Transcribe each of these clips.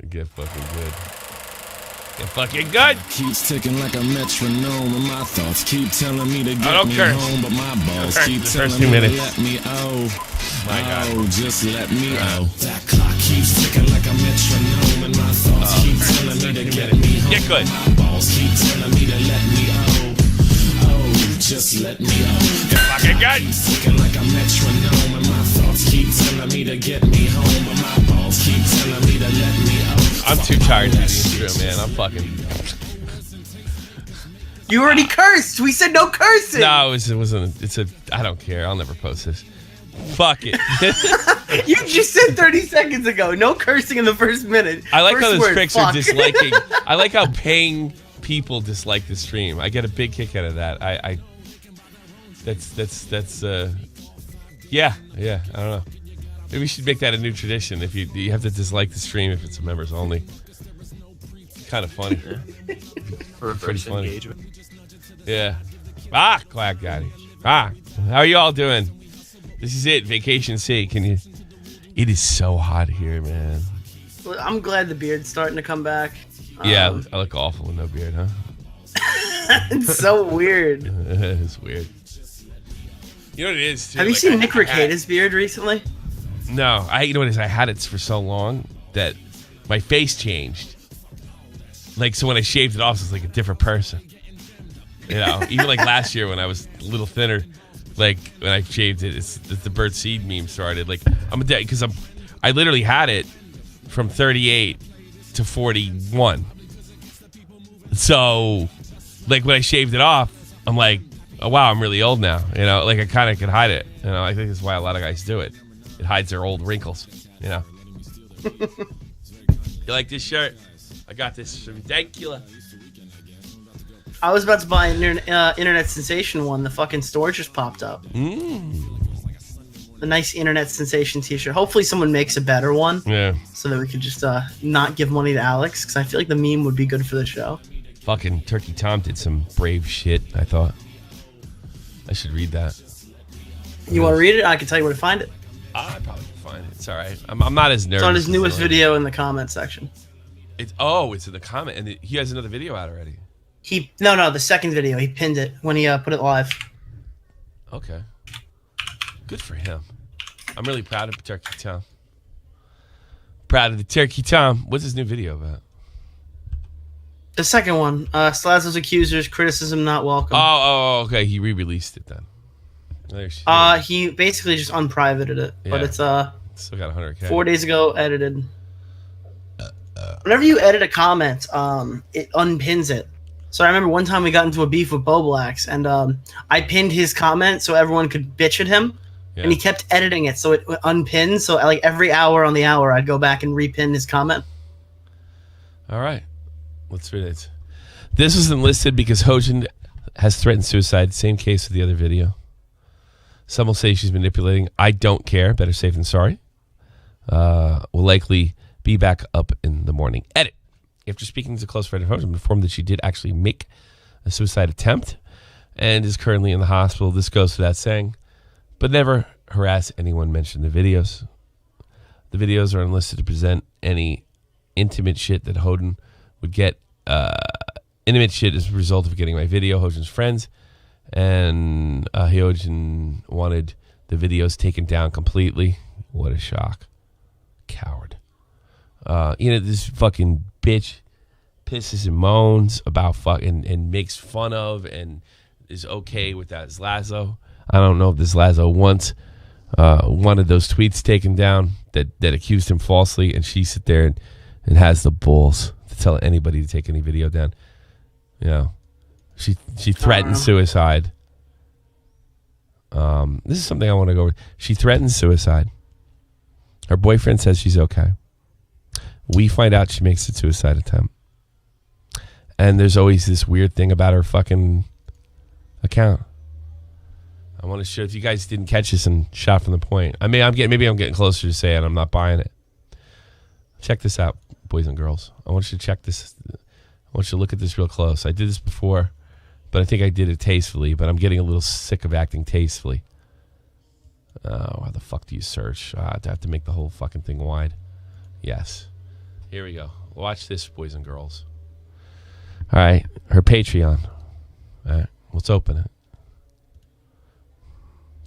Get fucking good. Get fucking good. Keeps ticking like a metronome, and my thoughts keep telling me to get me home, but my balls keep telling me to let me just let me That clock keeps ticking like a metronome, and my thoughts keep telling me to get me home. Get good. My balls keep telling me to let me just let me Get fucking good. Keeps ticking like a metronome, and my thoughts keep telling me to get me home, but my balls keep telling me to let me I'm too tired to do this drill, man. I'm fucking. You already cursed. We said no cursing. No, it wasn't. It's a. I don't care. I'll never post this. Fuck it. You just said 30 seconds ago. No cursing in the first minute. I like how First those word, pricks fuck. are disliking. I like how paying people dislike the stream. I get a big kick out of that. That's yeah. I don't know. Maybe we should make that a new tradition. If you have to dislike the stream if it's a members only. Kind of funny. For Pretty funny. engagement. Yeah. Glad got it. How are you all doing? This is it. Vacation C. It is so hot here, man. I'm glad the beard's starting to come back. Yeah, I look awful with no beard, huh? It's so weird. It's weird. You know what it is, too? Have you seen Nick Rekieta's beard recently? No. You know what it is? I had it for so long that my face changed. Like, so when I shaved it off, it was like a different person. You know, even like last year when I was a little thinner, like when I shaved it, it's the bird seed meme started. Like, I'm a dead because I literally had it from 38 to 41. So, like when I shaved it off, I'm like, oh wow, I'm really old now. You know, like I kind of could hide it. You know, I think that's why a lot of guys do it. It hides their old wrinkles. You know. You like this shirt? I got this from Dankula. I was about to buy an internet sensation one. The fucking store just popped up. The nice internet sensation t-shirt. Hopefully someone makes a better one. Yeah. So that we could just not give money to Alex, because I feel like the meme would be good for the show. Fucking Turkey Tom did some brave shit, I thought. I should read that. You want to read it? I can tell you where to find it. I probably can find it. It's all right. I'm not as nervous. It's on his newest video in the comment section. It's in the comment, and he has another video out already. No, the second video. He pinned it when he put it live. Okay. Good for him. I'm really proud of Turkey Tom. Proud of the Turkey Tom. What's his new video about? The second one, Slazo's accusers, criticism not welcome. Oh, okay. He re-released it then. There she is. He basically just unprivated it, but it's still got 100K. 4 days ago edited. Whenever you edit a comment, it unpins it. So I remember one time we got into a beef with Boblax, and I pinned his comment so everyone could bitch at him, and he kept editing it so it unpinned. So like every hour on the hour, I'd go back and repin his comment. All right. Let's read it. This was enlisted because Hojin has threatened suicide. Same case with the other video. Some will say she's manipulating. I don't care. Better safe than sorry. Will likely be back up in the morning. Edit. After speaking to a close friend of hers, I'm informed that she did actually make a suicide attempt and is currently in the hospital. This goes without saying, but never harass anyone mentioned the videos. The videos are enlisted to present any intimate shit that Hoden would get. Intimate shit as a result of getting my video. Hojin's friends and Hojin wanted the videos taken down completely. What a shock. Coward. This fucking bitch pisses and moans about fucking and makes fun of and is okay with that Zlazo. I don't know if this Zlazo once wanted those tweets taken down that accused him falsely, and she sit there and has the balls to tell anybody to take any video down. You know, she threatened suicide. This is something I want to go over. She threatens suicide. Her boyfriend says she's okay. We find out she makes a suicide attempt. And there's always this weird thing about her fucking account. I want to show, if you guys didn't catch this and shot from the point. Maybe I'm getting closer to saying I'm not buying it. Check this out, boys and girls. I want you to check this. I want you to look at this real close. I did this before, but I think I did it tastefully, but I'm getting a little sick of acting tastefully. How the fuck do you search? I have to make the whole fucking thing wide. Yes. Here we go. Watch this, boys and girls. All right. Her Patreon. All right. Let's open it.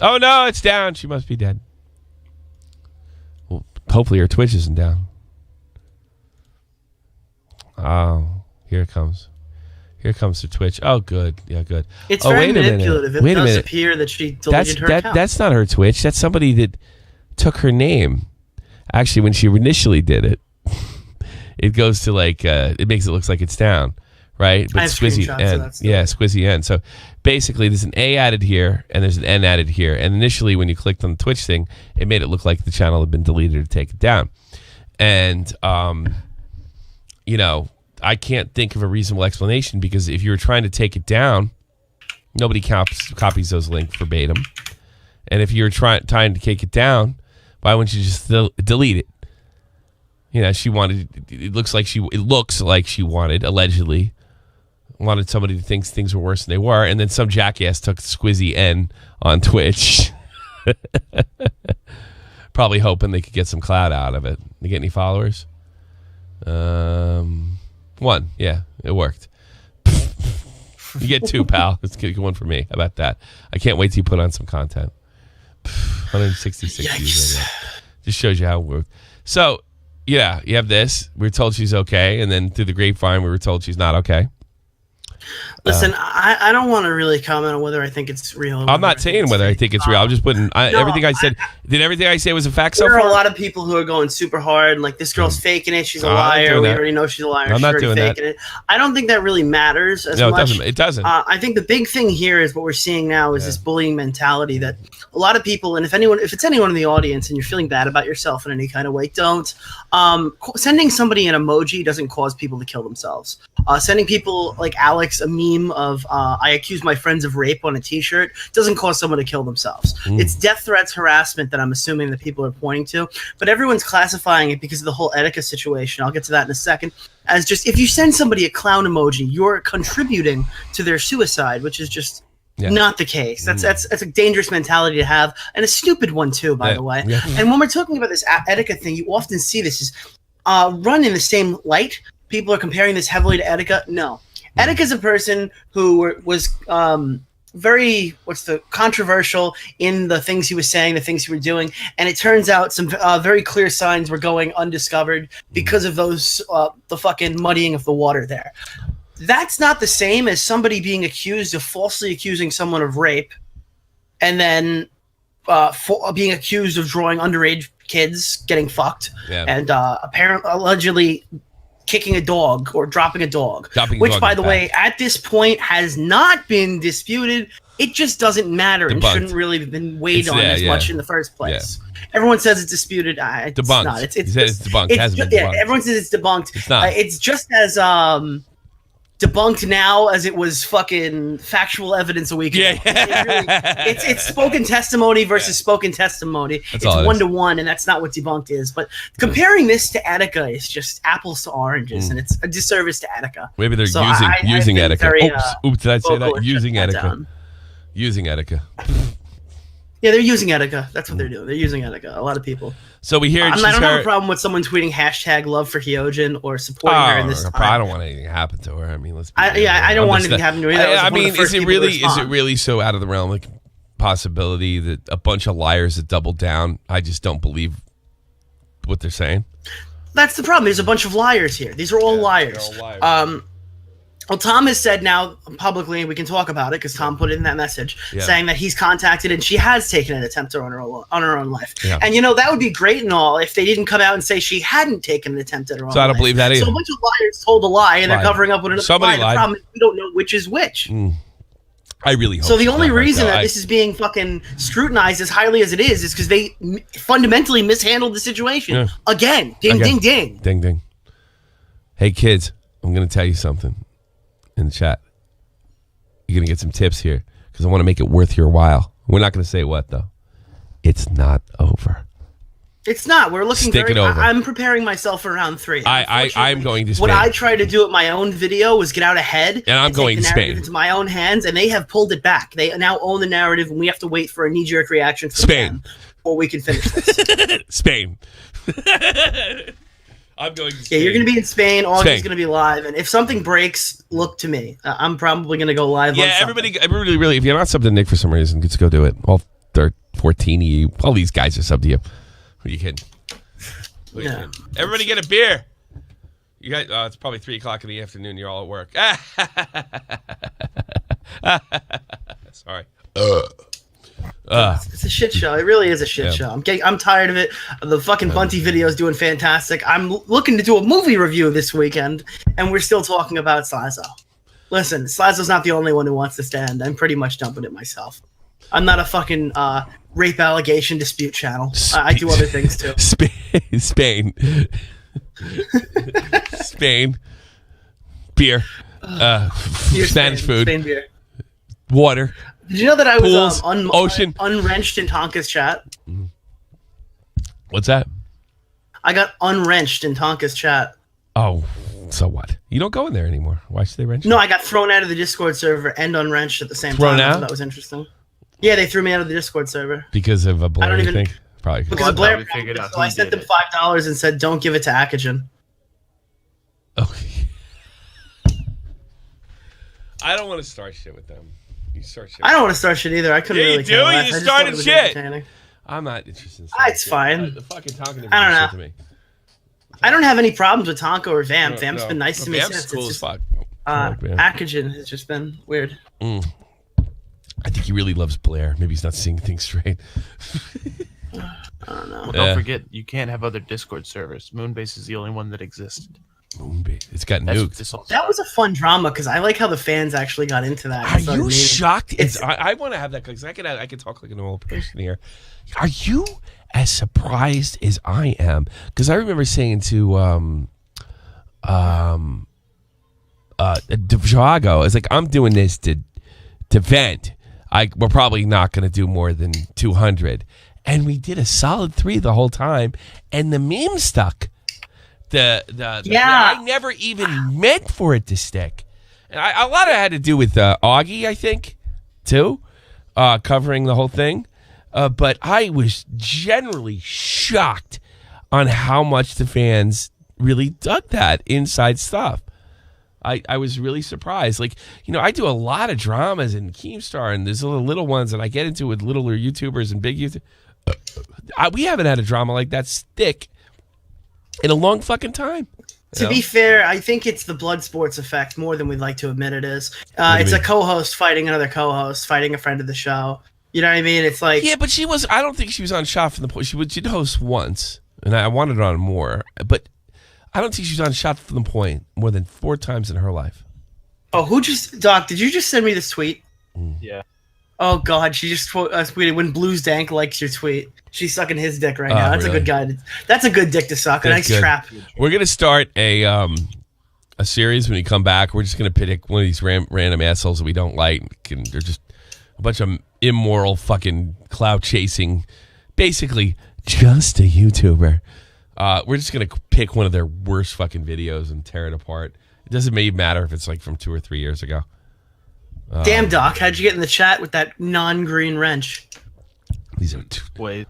Oh, no, it's down. She must be dead. Well, hopefully her Twitch isn't down. Oh, here it comes. Here comes the Twitch. Oh, good. Yeah, good. It's very manipulative. It does appear that she deleted her account. That's not her Twitch. That's somebody that took her name. Actually, when she initially did it, it goes to like, it makes it look like it's down, right? But Squizzy N. Yeah, Squizzy N. So basically, there's an A added here, and there's an N added here. And initially, when you clicked on the Twitch thing, it made it look like the channel had been deleted to take it down. And, you know, I can't think of a reasonable explanation, because if you were trying to take it down, nobody copies those links verbatim. And if you were trying to take it down, why wouldn't you just delete it? You know, she wanted. It looks like she allegedly wanted somebody to think things were worse than they were, and then some jackass took Squizzy N on Twitch, probably hoping they could get some clout out of it. They get any followers? One. Yeah, it worked. You get 2, pal. Let's get one for me. How about that? I can't wait till you put on some content. 166 views. Just shows you how it worked. So, yeah, you have this. We were told she's okay, and then through the grapevine, we were told she's not okay. Listen, I don't want to really comment on whether I think it's real. I'm not saying whether I think it's real. I'm just putting everything I said. Did everything I say was a fact so far? There are a lot of people who are going super hard, like, this girl's faking it. She's a liar. We already know she's a liar. I'm not doing that. It. I don't think that really matters as much. No, it doesn't. I think the big thing here is what we're seeing now is this bullying mentality that a lot of people, and if it's anyone in the audience and you're feeling bad about yourself in any kind of way, don't. Sending somebody an emoji doesn't cause people to kill themselves. Sending people like Alex a meme of I accuse my friends of rape on a t-shirt doesn't cause someone to kill themselves. It's death threats, harassment that I'm assuming that people are pointing to, but everyone's classifying it because of the whole Etika situation. I'll get to that in a second. As just, if you send somebody a clown emoji, you're contributing to their suicide, which is just not the case. That's a dangerous mentality to have, and a stupid one too, by the way. And when we're talking about this Etika thing, you often see this is run in the same light. People are comparing this heavily to Etika. No. Etika is a person who was very controversial in the things he was saying, the things he was doing, and it turns out some very clear signs were going undiscovered because of those the fucking muddying of the water there. That's not the same as somebody being accused of falsely accusing someone of rape, and then being accused of drawing underage kids getting fucked, and allegedly kicking a dog or dropping a dog, which, by the way, at this point has not been disputed. It just doesn't matter and shouldn't really have been weighed on as much in the first place. Everyone says it's disputed. It's debunked. Not. It's debunked. It hasn't been debunked. Everyone says it's debunked. It's not. It's just as debunked now as it was fucking factual evidence a week ago. It's spoken testimony versus spoken testimony. It's 1-to-1, and that's not what debunked is. But comparing this to Etika is just apples to oranges, and it's a disservice to Etika. Maybe they're using Etika. Oops, did I say that? Using Etika. Using Etika. Yeah, they're using Etika. That's what they're doing. They're using Etika. A lot of people. So we hear. I don't have a problem with someone tweeting hashtag love for Hyojin or supporting her in this time. I don't want anything to happen to her. I mean, let's. I don't want anything to happen to her either. I mean, is it really so out of the realm of possibility that a bunch of liars that double down? I just don't believe what they're saying. That's the problem. There's a bunch of liars here. These are all liars. They're all liars. Well, Tom has said now publicly, and we can talk about it because Tom put it in that message, saying that he's contacted and she has taken an attempt on her own life. Yeah. And, that would be great and all if they didn't come out and say she hadn't taken an attempt at her own life. So I don't believe that either. So a bunch of liars told a lie, and they're covering up with another lie. The problem is we don't know which is which. I really hope so. The only reason that this is being fucking scrutinized as highly as it is because they fundamentally mishandled the situation. Again. Ding, ding, ding. Ding, ding. Hey, kids, I'm going to tell you something. In the chat, you're gonna get some tips here because I want to make it worth your while. We're not gonna say what though. It's not over. It's not. We're looking. Stick it over. I'm preparing myself for round 3. I'm going to Spain. What I tried to do at my own video was get out ahead, and I'm going to Spain into my own hands, and they have pulled it back. They now own the narrative, and we have to wait for a knee-jerk reaction from Spain them before we can finish this. Spain. I'm going to Yeah, Spain. you're going to be in Spain. Augie's going to be live. And if something breaks, look to me. I'm probably going to go live. Yeah, everybody really, if you're not subbed to Nick for some reason, let's go do it. All 14 of you. All these guys are subbed to you. Who are you kidding? Yeah. Everybody get a beer. You guys, it's probably 3 o'clock in the afternoon. You're all at work. Sorry. It's a shit show. It really is a shit show. I'm tired of it. The fucking Bunty video is doing fantastic. I'm looking to do a movie review this weekend, and we're still talking about Slazo. Listen, Slazo's not the only one who wants to stand. I'm pretty much dumping it myself. I'm not a fucking rape allegation dispute channel. I do other things too. Spain. Spain. Beer. Spanish food. Spain beer. Water. Did you know that I was ocean, unwrenched in Tonka's chat? What's that? I got unwrenched in Tonka's chat. Oh, so what? You don't go in there anymore. Why should they wrench? No, I got thrown out of the Discord server and unwrenched at the same time. Thrown out? So that was interesting. Yeah, they threw me out of the Discord server because of a Blair. I think probably because of Blair. So I sent them $5 and said, "Don't give it to Akagen." Okay. I don't want to start shit with them. You start shit. I don't want to start shit either. I couldn't really care less. You just started shit. I'm not interested in it's fine. The fucking talking I don't know. To me. I don't have any problems with Tonka or Vamp. Vamp's been nice to me since. Cool as fuck. Akagen has just been weird. I think he really loves Blair. Maybe he's not seeing things straight. I don't know. Well, don't forget, you can't have other Discord servers. Moonbase is the only one that existed. Moonbase. It's got nuked. That was a fun drama because I like how the fans actually got into that. Are you shocked? I want to have that because I can talk like an old person here. Are you as surprised as I am? Because I remember saying to Drago, it's like, I'm doing this to vent. We're probably not going to do more than 200, and we did a solid 3 the whole time, and the meme stuck. I never even meant for it to stick, and a lot of it had to do with Augie, I think, too, covering the whole thing. But I was generally shocked on how much the fans really dug that inside stuff. I was really surprised. Like, I do a lot of dramas in Keemstar, and there's little ones that I get into with littler YouTubers and big YouTubers. We haven't had a drama like that stick in a long fucking time. To be fair, I think it's the blood sports effect more than we'd like to admit it is. It's a co-host fighting another co-host, fighting a friend of the show. You know what I mean? It's like... Yeah, but I don't think she was on Shot from the Point. She did host once, and I wanted her on more, but I don't think she's on Shot from the Point more than 4 times in her life. Oh, Doc, did you just send me this tweet? Yeah. Oh, God, she just tweeted, when Blues Dank likes your tweet. She's sucking his dick right now. That's really a good guy. That's a good dick to suck. That's a nice good trap. We're going to start a series when we come back. We're just going to pick one of these random assholes that we don't like. And they're just a bunch of immoral fucking clout chasing, basically just a YouTuber. We're just going to pick one of their worst fucking videos and tear it apart. It doesn't maybe matter if it's like from 2 or 3 years ago. Damn, Doc, how'd you get in the chat with that non-green wrench? These are Wait.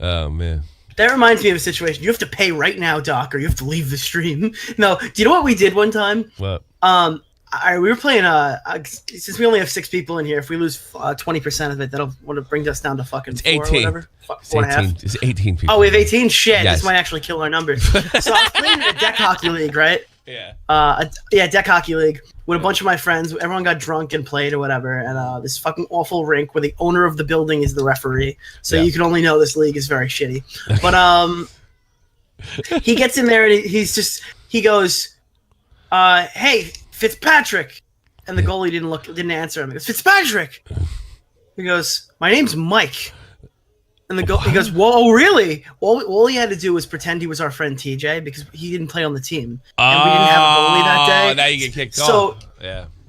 Oh, man. That reminds me of a situation. You have to pay right now, Doc, or you have to leave the stream. No, do you know what we did one time? What? We were playing, since we only have 6 people in here, if we lose 20% of it, that'll bring us down to fucking 4 18. or whatever. 4.5. It's 18 people. Oh, we have 18? Shit, yes. This might actually kill our numbers. So I was playing in a deck hockey league, right? Yeah. Deck hockey league with a bunch of my friends. Everyone got drunk and played or whatever. And this fucking awful rink where the owner of the building is the referee. So you can only know this league is very shitty. But he gets in there and he goes, hey, Fitzpatrick. And the goalie didn't answer him. He goes, Fitzpatrick. He goes, my name's Mike. And he goes, whoa, really? All he had to do was pretend he was our friend TJ because he didn't play on the team. And we didn't have a goalie that day. Now you get kicked off.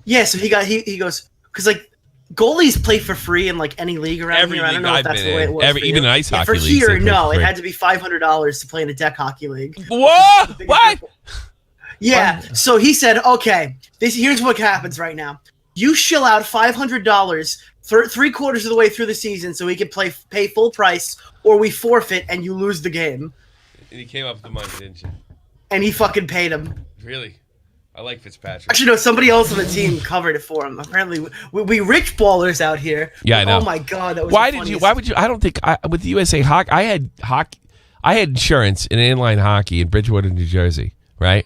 Yeah, so he goes, because like goalies play for free in like any league around here. I don't know if that's the way it was. Even ice hockey for leagues. Here, no, it had to be $500 to play in a deck hockey league. Whoa! What? Yeah, so he said, okay, here's what happens right now. You shill out $500 3/4 of the way through the season so he could pay full price, or we forfeit and you lose the game. And he came up with the money, didn't you? And he fucking paid him. Really? I like Fitzpatrick. Actually, no, somebody else on the team covered it for him. Apparently, we rich ballers out here. Yeah, I know. Oh my god, that was. Why would you? I don't think with the USA Hockey. I had insurance in inline hockey in Bridgewater, New Jersey. Right.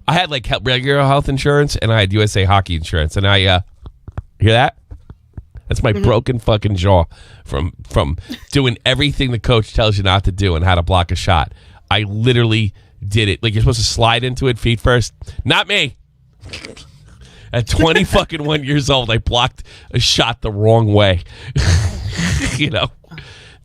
I had like regular health insurance, and I had USA Hockey insurance. And I hear that? That's my broken fucking jaw from doing everything the coach tells you not to do and how to block a shot. I literally did it. Like, you're supposed to slide into it feet first. Not me. At 20 fucking 1 years old, I blocked a shot the wrong way. You know,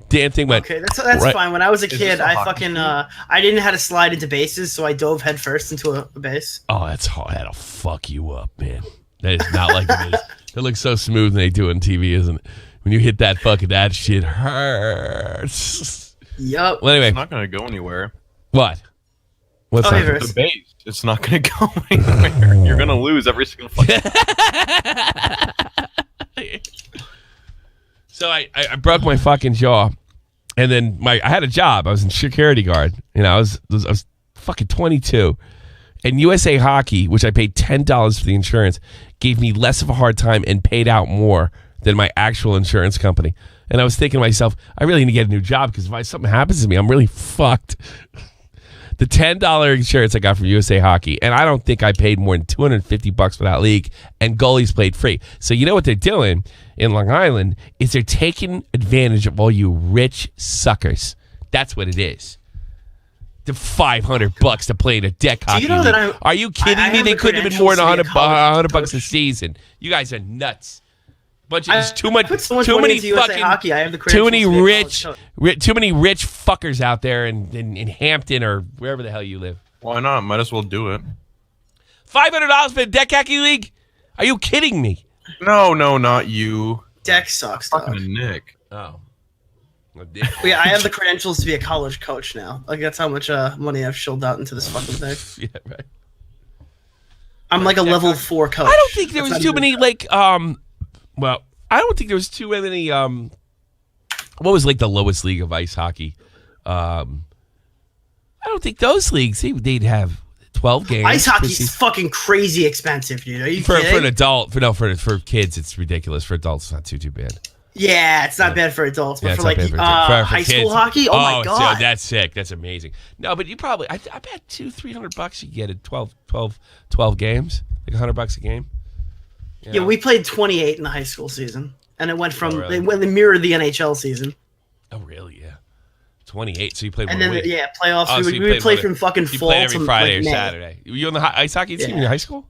damn thing went. Okay, that's right. Fine. When I was a kid, I fucking I didn't know how to slide into bases, so I dove head first into a base. Oh, that's hard. That'll fuck you up, man. That is not like it is. It looks so smooth when they do it on TV, isn't it? When you hit that shit hurts. Yup. Well, anyway, It's not gonna go anywhere. What? What's Okay, that? The base. It's not gonna go anywhere. You're gonna lose every single fucking. So I broke my fucking jaw, and then I had a job. I was in security guard. You know, I was fucking 22, and USA Hockey, which I paid $10 for the insurance, gave me less of a hard time and paid out more than my actual insurance company. And I was thinking to myself, I really need to get a new job because if something happens to me, I'm really fucked. The $10 insurance I got from USA Hockey, and I don't think I paid more than $250 for that league, and goalies played free. So you know what they're doing in Long Island is they're taking advantage of all you rich suckers. That's what it is. The $500 to play in a deck hockey league. Are you kidding me? They couldn't have been more than $100 a season. You guys are nuts. Bunch of too many rich fuckers out there in Hampton or wherever the hell you live. Why not? Might as well do it. $500 for a deck hockey league? Are you kidding me? No, not you. Deck sucks, dog. Fucking Nick. Oh. Yeah, I have the credentials to be a college coach now. Like, that's how much money I've shelled out into this fucking thing. Yeah, right. I'm like a level 4 coach. I don't think there was too many well, I don't think there was too many what was like the lowest league of ice hockey? I don't think those leagues they'd have 12 games. Ice hockey's fucking crazy expensive, dude. Are you for kidding? an adult, for kids it's ridiculous. For adults it's not too bad. Yeah, it's not bad for adults, but for like for high school hockey, oh my god, so that's sick. That's amazing. No, but you probably I bet $200-300 you get at 12 games, like $100 a game. Yeah, we played 28 in the high school season, and it went from they mirrored the NHL season. Oh really? Yeah, 28. So you played and one then week. Yeah, playoffs. Oh, we would play from fucking fall to every Friday or May. Saturday. Were you on the ice hockey team in your high school?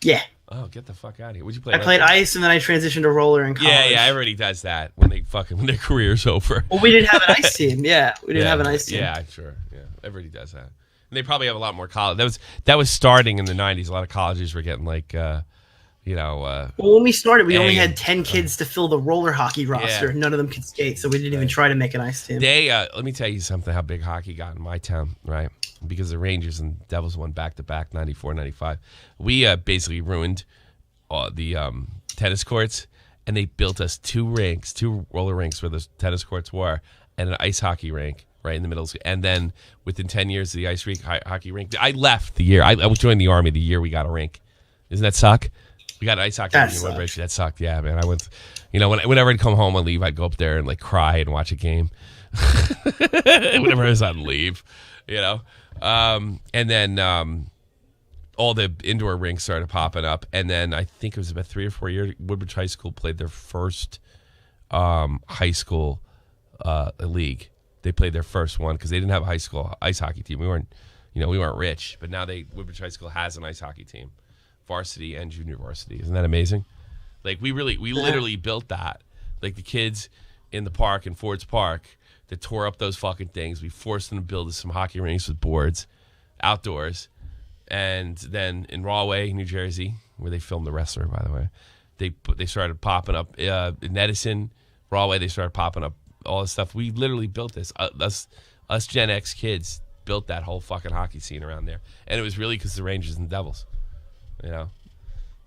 Yeah. Oh, get the fuck out of here! What'd you play? I played ice, and then I transitioned to roller in college. Yeah, everybody does that when their career's over. Well, we didn't have an ice team. Yeah, we didn't have an ice team. Yeah, I'm sure. Yeah, everybody does that. And they probably have a lot more college. That was starting in the '90s. A lot of colleges were getting like, well, when we started, we only had 10 kids to fill the roller hockey roster. Yeah. None of them could skate, so we didn't even try to make an ice team. Let me tell you something. How big hockey got in my town, right? Because the Rangers and Devils won back-to-back, 94, 95. We basically ruined the tennis courts, and they built us two roller rinks where the tennis courts were, and an ice hockey rink right in the middle. And then within 10 years of the ice rink, hockey rink, I left the year. I joined the Army the year we got a rink. Doesn't that suck? We got an ice hockey rink in Woodbridge. That sucked. Yeah, man. I went, whenever I'd come home and leave, I'd go up there and like cry and watch a game. Whenever I was on leave, and then all the indoor rinks started popping up, and then I think it was about 3 or 4 years, Woodbridge High School played their first high school league. They played their first one because they didn't have a high school ice hockey team. We weren't rich, but now Woodbridge High School has an ice hockey team, varsity and junior varsity. Isn't that amazing? Like we literally built that. Like the kids in the park in Ford's Park that tore up those fucking things. We forced them to build some hockey rinks with boards, outdoors. And then in Rahway, New Jersey, where they filmed The Wrestler, by the way, they started popping up in Edison, Rahway. They started popping up all this stuff. We literally built this. Us Gen X kids built that whole fucking hockey scene around there, and it was really because the Rangers and the Devils,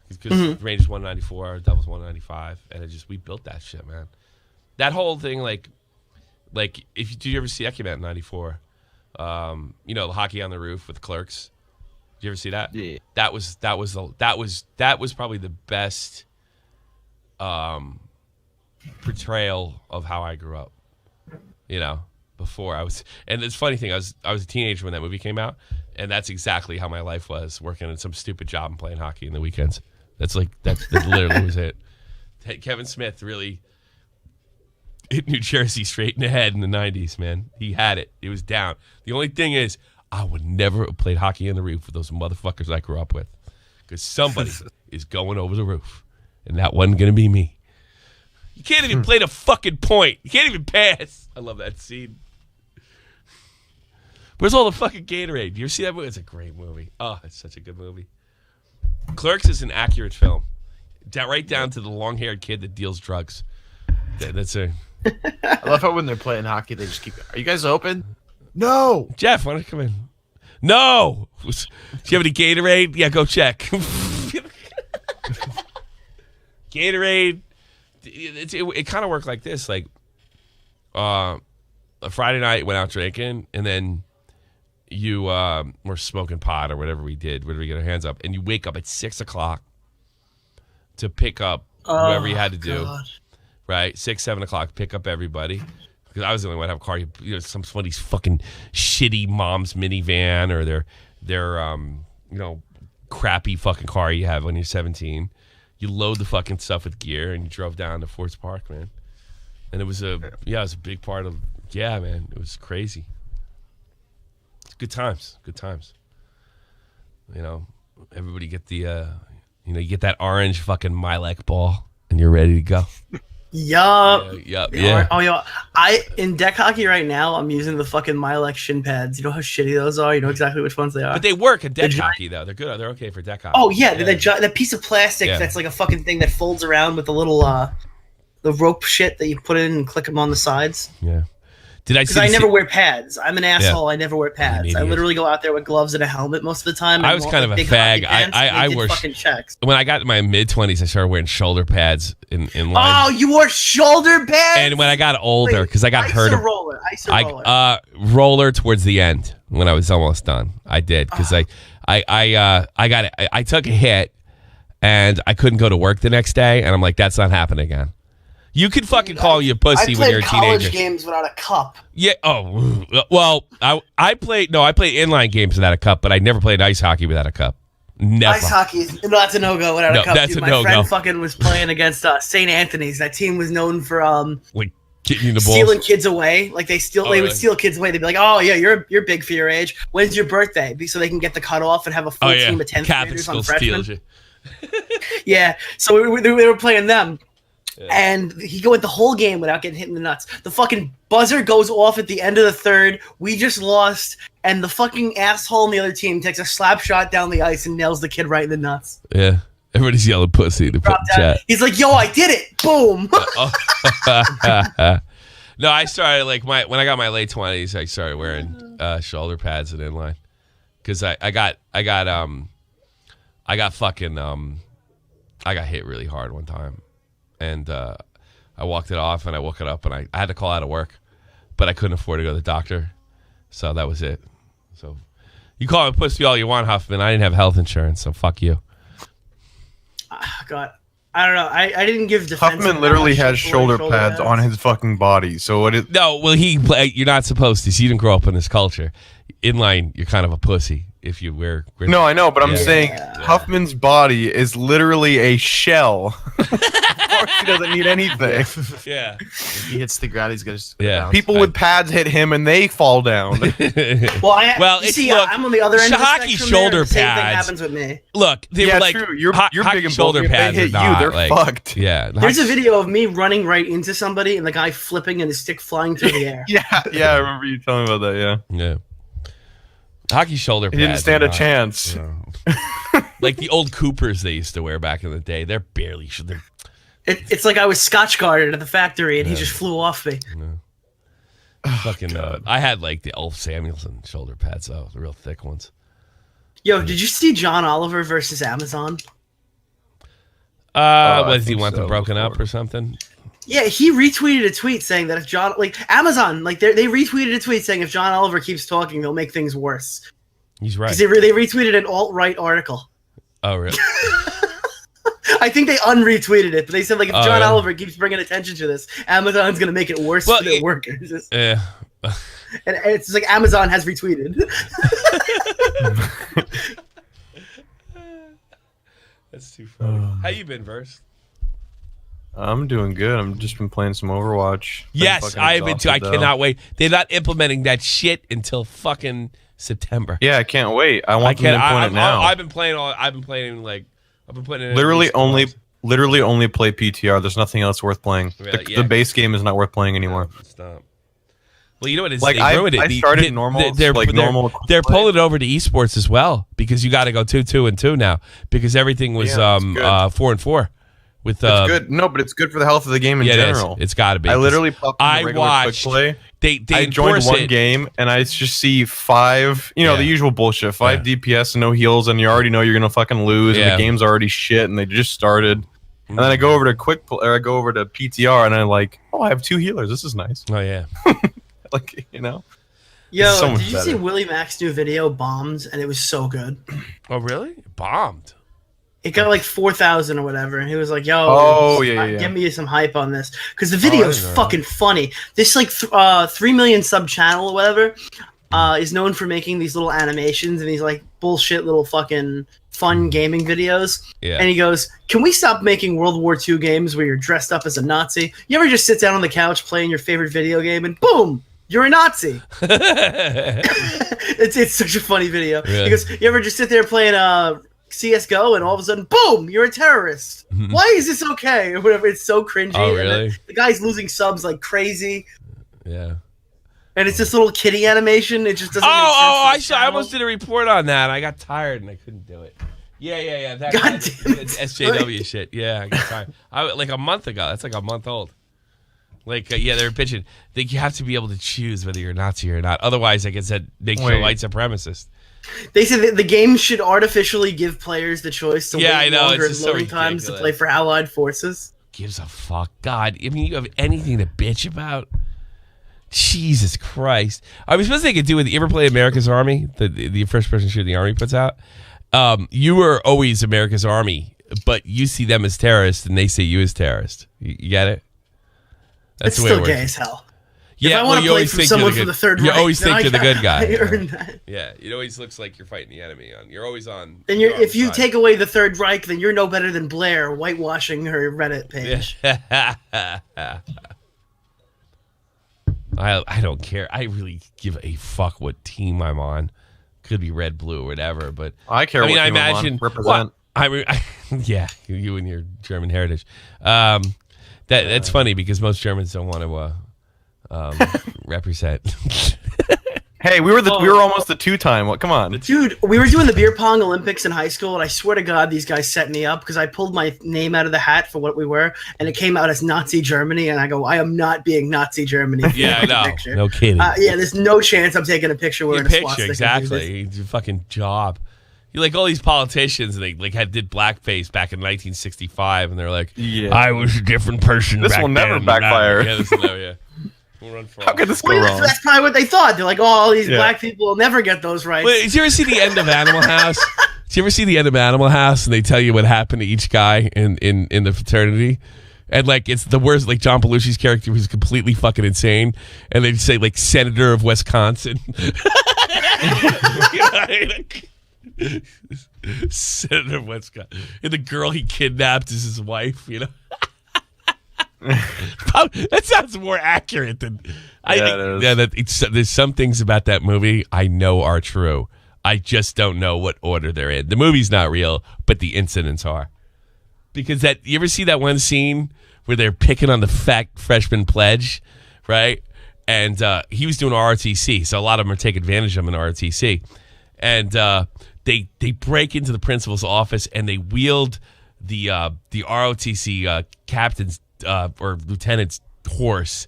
because Rangers 194, Devils 195, and we built that shit, man. That whole thing, like did you ever see Ecumet in '94? You know, the Hockey on the Roof with Clerks. Did you ever see that? Yeah. That was probably the best portrayal of how I grew up. You know, before and it's a funny thing, I was a teenager when that movie came out, and that's exactly how my life was, working in some stupid job and playing hockey in the weekends. That literally was it. Kevin Smith really hit New Jersey straight in the head in the 90s, man. He had it. It was down. The only thing is, I would never have played Hockey on the Roof with those motherfuckers I grew up with, because somebody is going over the roof, and that wasn't going to be me. You can't even play the fucking point. You can't even pass. I love that scene. Where's all the fucking Gatorade? Do you ever see that movie? It's a great movie. Oh, it's such a good movie. Clerks is an accurate film. Right down to the long-haired kid that deals drugs. That's it. I love how when they're playing hockey, they just keep. Are you guys open? No. Jeff, why don't you come in? No. Do you have any Gatorade? Yeah, go check. Gatorade. It kind of worked like this. Like, a Friday night, went out drinking, and then you were smoking pot or whatever we did. Where did we get our hands up? And you wake up at 6 o'clock to pick up whoever you had to do. Right, 6, 7 o'clock, pick up everybody. Because I was the only one to have a car. You know, somebody's fucking shitty mom's minivan or their crappy fucking car you have when you're 17. You load the fucking stuff with gear and you drove down to Forts Park, man. And it was a big part of man. It was crazy. Good times. You know, everybody get the you get that orange fucking Milek ball and you're ready to go. Yup. Yeah. Oh, yo. In deck hockey right now, I'm using the fucking Milek shin pads. You know how shitty those are? You know exactly which ones they are. But they work at deck hockey, though. They're good. They're okay for deck hockey. Oh, yeah. That piece of plastic that's like a fucking thing that folds around with the little the rope shit that you put in and click them on the sides. Yeah. Did I see? Because I never wear pads. I'm an asshole. Yeah. I never wear pads. I literally go out there with gloves and a helmet most of the time. I was kind of a fag. I wore fucking checks. When I got in my mid-20s, I started wearing shoulder pads in line. Oh, you wore shoulder pads? And when I got older, because I got hurt. Ice roller. Roller towards the end when I was almost done. I did because I took a hit and I couldn't go to work the next day, and I'm like, that's not happening again. You could fucking call you a pussy when you're a teenager. I played college games without a cup. Yeah. Oh, well, I played inline games without a cup, but I never played ice hockey without a cup. Never. Ice hockey, that's a no-go without a cup. That's a no-go. My friend fucking was playing against St. Anthony's. That team was known for like getting the balls. Stealing kids away. Like they would steal kids away. They'd be like, "Oh yeah, you're big for your age. When's your birthday?" So they can get the cutoff and have a full team of 10th graders on freshmen. Yeah. So we were playing them. Yeah. And he went the whole game without getting hit in the nuts. The fucking buzzer goes off at the end of the third. We just lost, and the fucking asshole on the other team takes a slap shot down the ice and nails the kid right in the nuts. Yeah, everybody's yelling pussy to put in chat. He's like, "Yo, I did it! Boom!" No, I started when I got my late 20s. I started wearing shoulder pads and inline because I got hit really hard one time. And I walked it off, and I woke it up, and I had to call out of work, but I couldn't afford to go to the doctor, so that was it. So you call me pussy all you want, Huffman. I didn't have health insurance, so fuck you. God, I don't know. I didn't give defense. Huffman literally has shoulder pads on his fucking body. So what is? No, well, you're not supposed to. So you didn't grow up in this culture. Inline, you're kind of a pussy if you wear. No, I know, but I'm saying Huffman's body is literally a shell. He doesn't need anything. Yeah. If he hits the ground, he's gonna. Yeah. People with pads hit him and they fall down. I'm on the other end of the hockey spectrum. Shoulder pads. Same thing pads. Happens with me. Look, they were like true. You're big and shoulder bulky. pads. If they hit you, they're fucked. Yeah. There's a video of me running right into somebody and the guy flipping and his stick flying through the air. Yeah, I remember you telling me about that. Yeah. Hockey shoulder pads. He didn't stand a chance. Like the old Coopers they used to wear back in the day. They're barely. It's like I was Scotch guarded at the factory and he just flew off me. Fucking. I had like the Ulf Samuelson shoulder pads, though, the real thick ones. Yo, did you see John Oliver versus Amazon? What does he want them broken up or something? Yeah, he retweeted a tweet saying that if John, like Amazon, like they retweeted a tweet saying if John Oliver keeps talking, they'll make things worse. He's right. Because they retweeted an alt-right article. Oh, really? I think they unretweeted it, but they said like if John Oliver keeps bringing attention to this, Amazon's gonna make it worse for their workers. Yeah. And it's like Amazon has retweeted. That's too funny. How you been, Verse? I'm doing good. I'm just been playing some Overwatch. Yes, I've been too. I cannot wait. They're not implementing that shit until fucking September. Yeah, I can't wait. I want them to implement it now. I've been playing putting it literally only play PTR. There's nothing else worth playing. Really? The base game is not worth playing anymore. Stop. Well, you know what? It's, like they ruined it. I started normal. They're pulling it over to esports as well because you got to go 2-2-2 now because everything was 4-4. With it's good. No, but it's good for the health of the game in general. It's got to be. I literally popped in the regular quick play. I joined one game and I just see 5. You know the usual bullshit. 5 DPS and no heals, and you already know you're gonna fucking lose. And the game's already shit, and they just started. And then I go over to I go over to PTR, and I'm like, oh, I have 2 healers. This is nice. Oh yeah. Like, you know. Yo, so did you see Willie Mac's new video, Bombs? And it was so good. Oh really? Bombed. It got like 4,000 or whatever, and he was like, "Yo, give me some hype on this," because the video is fucking funny. This like 3 million sub channel or whatever is known for making these little animations and these like bullshit little fucking fun gaming videos. Yeah. And he goes, "Can we stop making World War II games where you're dressed up as a Nazi? You ever just sit down on the couch playing your favorite video game and boom, you're a Nazi?" It's such a funny video. Really? He goes, "You ever just sit there playing CSGO and all of a sudden, boom, you're a terrorist. Why is this okay?" Or whatever. It's so cringy. Oh, really? The guy's losing subs like crazy. Yeah. And it's this little kitty animation. It just doesn't make sense. I almost did a report on that. I got tired and I couldn't do it. Yeah. That God damn it. SJW shit. Yeah, I got tired. Like a month ago. That's like a month old. Like, they were pitching. You have to be able to choose whether you're Nazi or not. Otherwise, like I said, makes you a white supremacist. They said that the game should artificially give players the choice to wait longer and loading times to play for allied forces. Gives a fuck. God, I mean, you have anything to bitch about? Jesus Christ. I was supposed to do with, you ever play America's Army? The first person shooter the Army puts out? You were always America's Army, but you see them as terrorists and they see you as terrorist. You get it? That's the way it works. It's still gay as hell. Yeah, well, you always think you're the third you always think you're the good guy. I earned that. Yeah, it always looks like you're fighting the enemy. You're always on. Then if you take away the Third Reich, then you're no better than Blair whitewashing her Reddit page. I don't care. I really give a fuck what team I'm on. Could be red, blue, or whatever. But I care. I imagine represent. Yeah, you and your German heritage. That's funny because most Germans don't want to. Represent. Hey, we were almost the 2-time. What? Come on, dude. We were doing the beer pong Olympics in high school, and I swear to God, these guys set me up because I pulled my name out of the hat for what we were, and it came out as Nazi Germany, and I go, I am not being Nazi Germany. Yeah, I know. No kidding. There's no chance I'm taking a picture wearing a swastika. Exactly. It's your fucking job. You like all these politicians, and they did blackface back in 1965, and they're like, I was a different person. This will never backfire. Yeah. How could this go wrong? That's probably what they thought. They're like, all these black people will never get those rights. Wait, did you ever see the end of Animal House? Did you ever see the end of Animal House and they tell you what happened to each guy in the fraternity? And like it's the worst. Like John Belushi's character was completely fucking insane, and they'd say like Senator of Wisconsin. Senator of Wisconsin, and the girl he kidnapped is his wife. That sounds more accurate than there's some things about that movie I know are true. I just don't know what order they're in. The movie's not real, but the incidents are. Because you ever see that one scene where they're picking on the fat freshman pledge, right? And he was doing ROTC, so a lot of them are taking advantage of him in ROTC. And they break into the principal's office and they wield the ROTC captain's or lieutenant's horse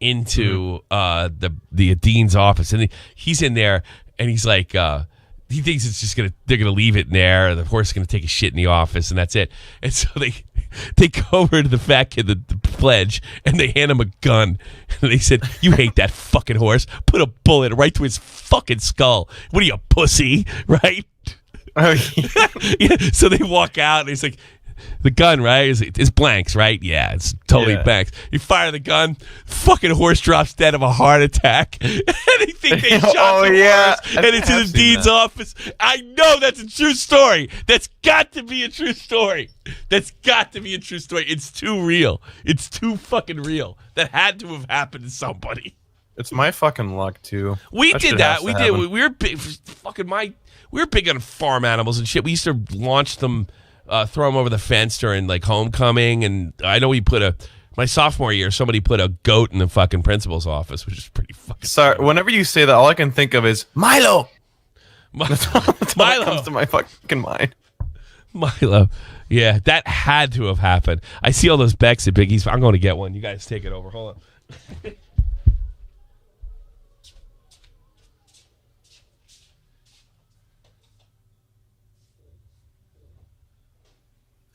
into the dean's office, and he's in there, and he's like, he thinks they're gonna leave it in there, or the horse is gonna take a shit in the office, and that's it. And so they go over to the fat kid, the pledge, and they hand him a gun. And they said, "You hate that fucking horse. Put a bullet right to his fucking skull. What are you, a pussy?" Right? Oh, yeah. So they walk out, and he's like, the gun, right? It's blanks, right? Yeah, it's totally blanks. You fire the gun, fucking horse drops dead of a heart attack. And they think they shot the horse, and it's in the dean's office. I know that's a true story. That's got to be a true story. It's too real. It's too fucking real. That had to have happened to somebody. It's my fucking luck too. We did that. We did. We were big. We were big on farm animals and shit. We used to launch them. Throw them over the fence during like homecoming, and I know we put my sophomore year, somebody put a goat in the fucking principal's office, which is pretty fucking. Sorry, whenever you say that, all I can think of is Milo. That's all Milo that comes to my fucking mind. Milo, yeah, that had to have happened. I see all those Becks at Biggie's. I'm going to get one. You guys take it over. Hold on.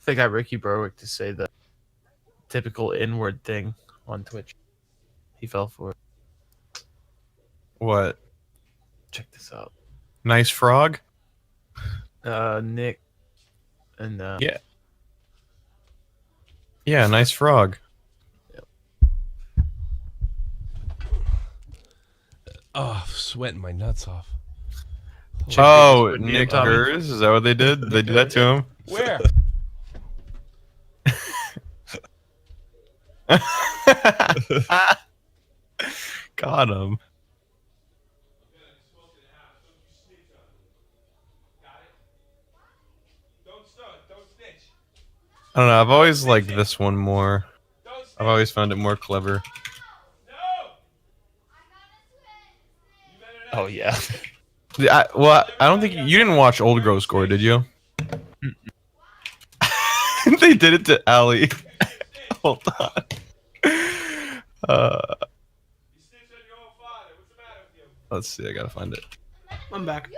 They got Ricky Berwick to say the typical N-word thing on Twitch. He fell for it. What? Check this out. Nice frog? Nick. And yeah. Yeah, nice frog. Yep. Oh, I'm sweating my nuts off. Nick Gers? Is that what they did? They did that to him? Where? Got him. I don't know. I've always liked this one more. I've always found it more clever. oh yeah. I don't think you didn't watch Old Grow Score, did you? They did it to Allie. Hold on. Let's see. I gotta find it. I'm back.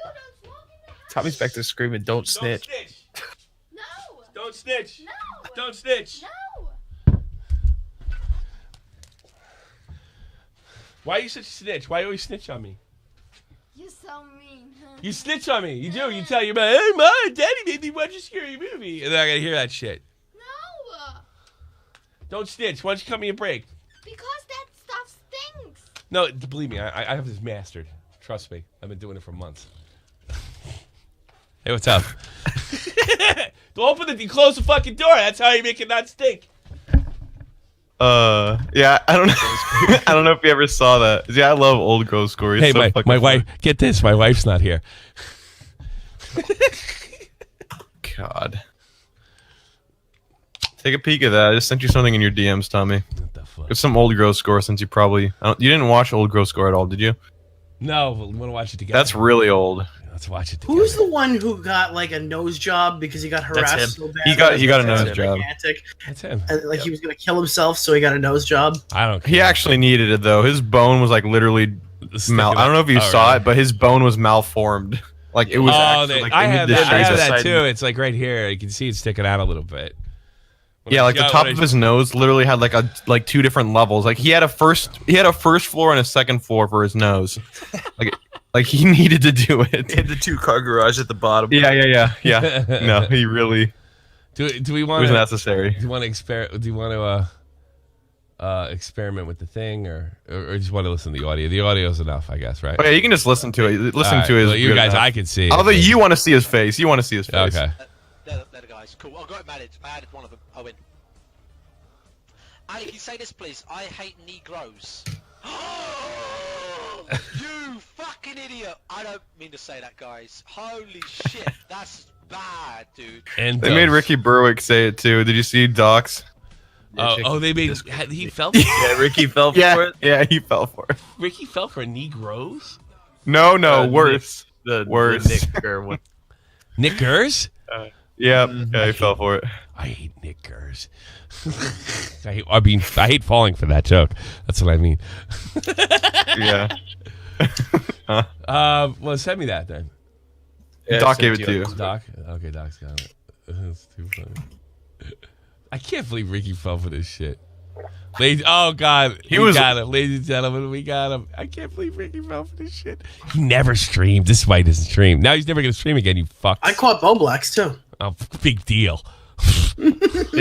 Tommy's back there screaming, "Don't snitch!" No. Don't snitch. No. Don't snitch. No. Why are you such a snitch? Why you always snitch on me? You're so mean. Huh? You snitch on me. You do. You tell your mom, "Hey, Mom, Daddy made me watch a scary movie," and then I gotta hear that shit. No. Don't snitch. Why don't you cut me a break? Because that stuff stinks. No, believe me, I have this mastered. Trust me. I've been doing it for months. Hey, what's up? You close the fucking door. That's how you make it not stink. Yeah, I don't know. I don't know if you ever saw that. Yeah, I love Old Grow Score. Hey, so my wife, get this. My wife's not here. God. Take a peek at that. I just sent you something in your DMs, Tommy. What the fuck? It's some Old Grow Score since you probably... you didn't watch Old Grow Score at all, did you? No, but we want to watch it together. That's really old. Let's watch it together. Who's the one who got like a nose job because he got harassed so bad? He got a nose job. That's him. And, he was gonna kill himself, so he got a nose job. I don't care. He actually needed it though. His bone was like literally I don't know if you saw it, but his bone was malformed. Like it was. I have that too. It's like right here. You can see it sticking out a little bit. Yeah, like the top of his nose literally had like two different levels. Like he had a first floor and a second floor for his nose. Like he needed to do it. In the 2-car garage at the bottom. Yeah. No, he really. Do we want? It was necessary. Do you want to Do you want to experiment with the thing, or just want to listen to the audio? The audio is enough, I guess, right? Oh, yeah, you can just listen to it. Listen to it. Well, you guys, I can see. Although you want to see his face. You want to see his face. Okay. They're the guys. Cool. I got him added. I added one of them. I win. Ali, can you say this, please? I hate Negroes. You fucking idiot! I don't mean to say that, guys. Holy shit, that's bad, dude. And they made Ricky Berwick say it too. Did you see Docs? They made he fell for it? Yeah, Ricky fell for it. Yeah, he fell for it. Ricky fell for Negroes? No, worse. Worse. The Nick Gers one. Nick Gers? Yeah, he fell for it. I hate Nick Gers. I hate falling for that joke. That's what I mean. Yeah. Well, send me that then. Yeah, Doc gave it to you. Doc? Okay, Doc's got it. That's too funny. I can't believe Ricky fell for this shit. Oh, God. We got him. Ladies and gentlemen, we got him. I can't believe Ricky fell for this shit. He never streamed. This is why he doesn't stream. Now he's never going to stream again, you fucks. I caught Boblax, too. Oh, big deal. He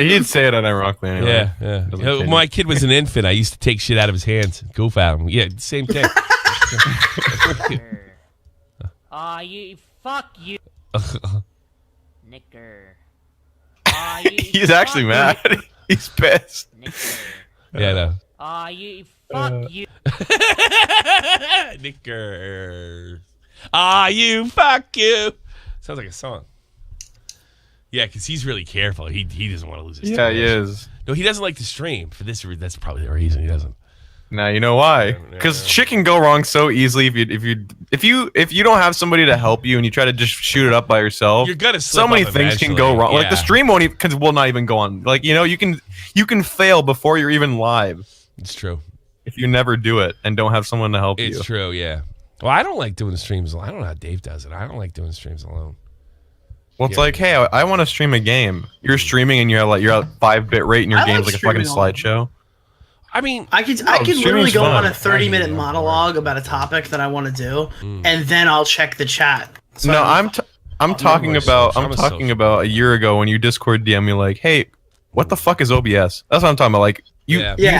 did say it unironically anyway. Yeah. When my kid was an infant, I used to take shit out of his hands. Goof at him. Yeah, same thing. Fuck you. Nicker. He's actually mad. He's pissed. Yeah, no. Fuck you. Nicker. Fuck you. Sounds like a song. Yeah, because he's really careful. He doesn't want to lose his he is. No, he doesn't like to stream. For this, that's probably the reason he doesn't. Now you know why? Because shit can go wrong so easily if you don't have somebody to help you and you try to just shoot it up by yourself. You're gonna slip so many up things can go wrong. Yeah. Like the stream will not even go on. Like you can fail before you're even live. It's true. If you never do it and don't have someone to help you. It's true. Yeah. Well, I don't like doing streams alone. I don't know how Dave does it. I don't like doing streams alone. Well, it's like, hey, I want to stream a game. You're streaming and you're at 5-bit rate and your game's like a fucking slideshow. I mean, I could literally go on a 30-minute monologue about a topic that I want to do, and then I'll check the chat. So no, I'm talking about a year ago when you Discord DM me like, hey, what the fuck is OBS? That's what I'm talking about. Like,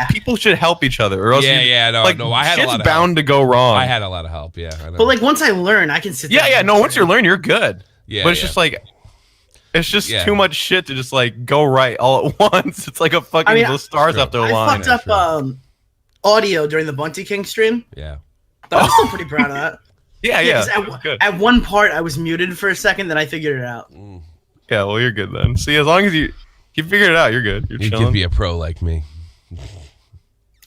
people should help each other, or else no, I had a lot of bound to go wrong. I had a lot of help. Yeah, I know. But like once I learn, I can sit. Once you learn, you're good. Yeah, but it's just like. It's just too much shit to just like go right all at once. It's like a fucking the stars have to align. I fucked up audio during the Bunty King stream. Yeah. But I'm still pretty proud of that. Yeah. At one part, I was muted for a second, then I figured it out. Yeah, well, you're good then. See, as long as you figured it out, you're good. You're you chilling. could be a pro like me.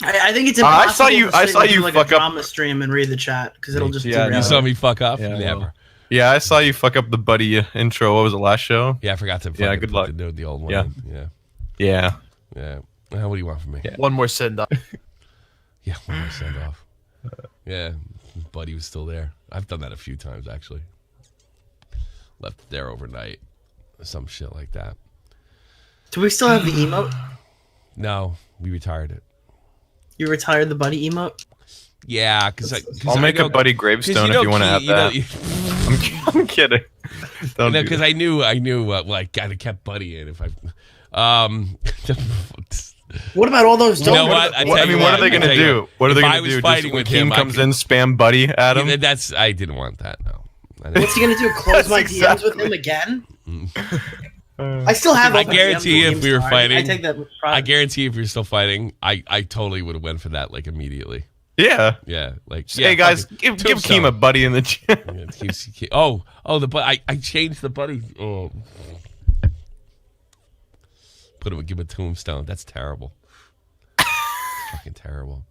I think it's impossible. I saw you like fuck a drama stream and read the chat because it'll just. Yeah, you saw me fuck up. Yeah, never. Yeah, I saw you fuck up the buddy intro. What was it, last show? Yeah, I forgot to. Good luck. The old one. Yeah. What do you want from me? Yeah. One more send off. Yeah, one more send off. Yeah, Buddy was still there. I've done that a few times actually. Left there overnight, some shit like that. Do we still have the emote? No, we retired it. You retired the Buddy emote? Yeah, because I'll make a Buddy gravestone if you want to have that. I'm kidding. Because I knew well, I kind of kept Buddy in if I. What about all those? You know what? What are they going to do? What are they going to do? Fighting with him, comes in, spam Buddy at him. I didn't want that. No. What's he going to do? Close my DMs with him again? I still have. I guarantee if we were fighting, I take that. I guarantee if we were still fighing, I totally would have went for that like immediately. Yeah. Hey guys, give Keem a Buddy in the chat. I changed the Buddy. Oh. Give him a tombstone. That's terrible. Fucking terrible.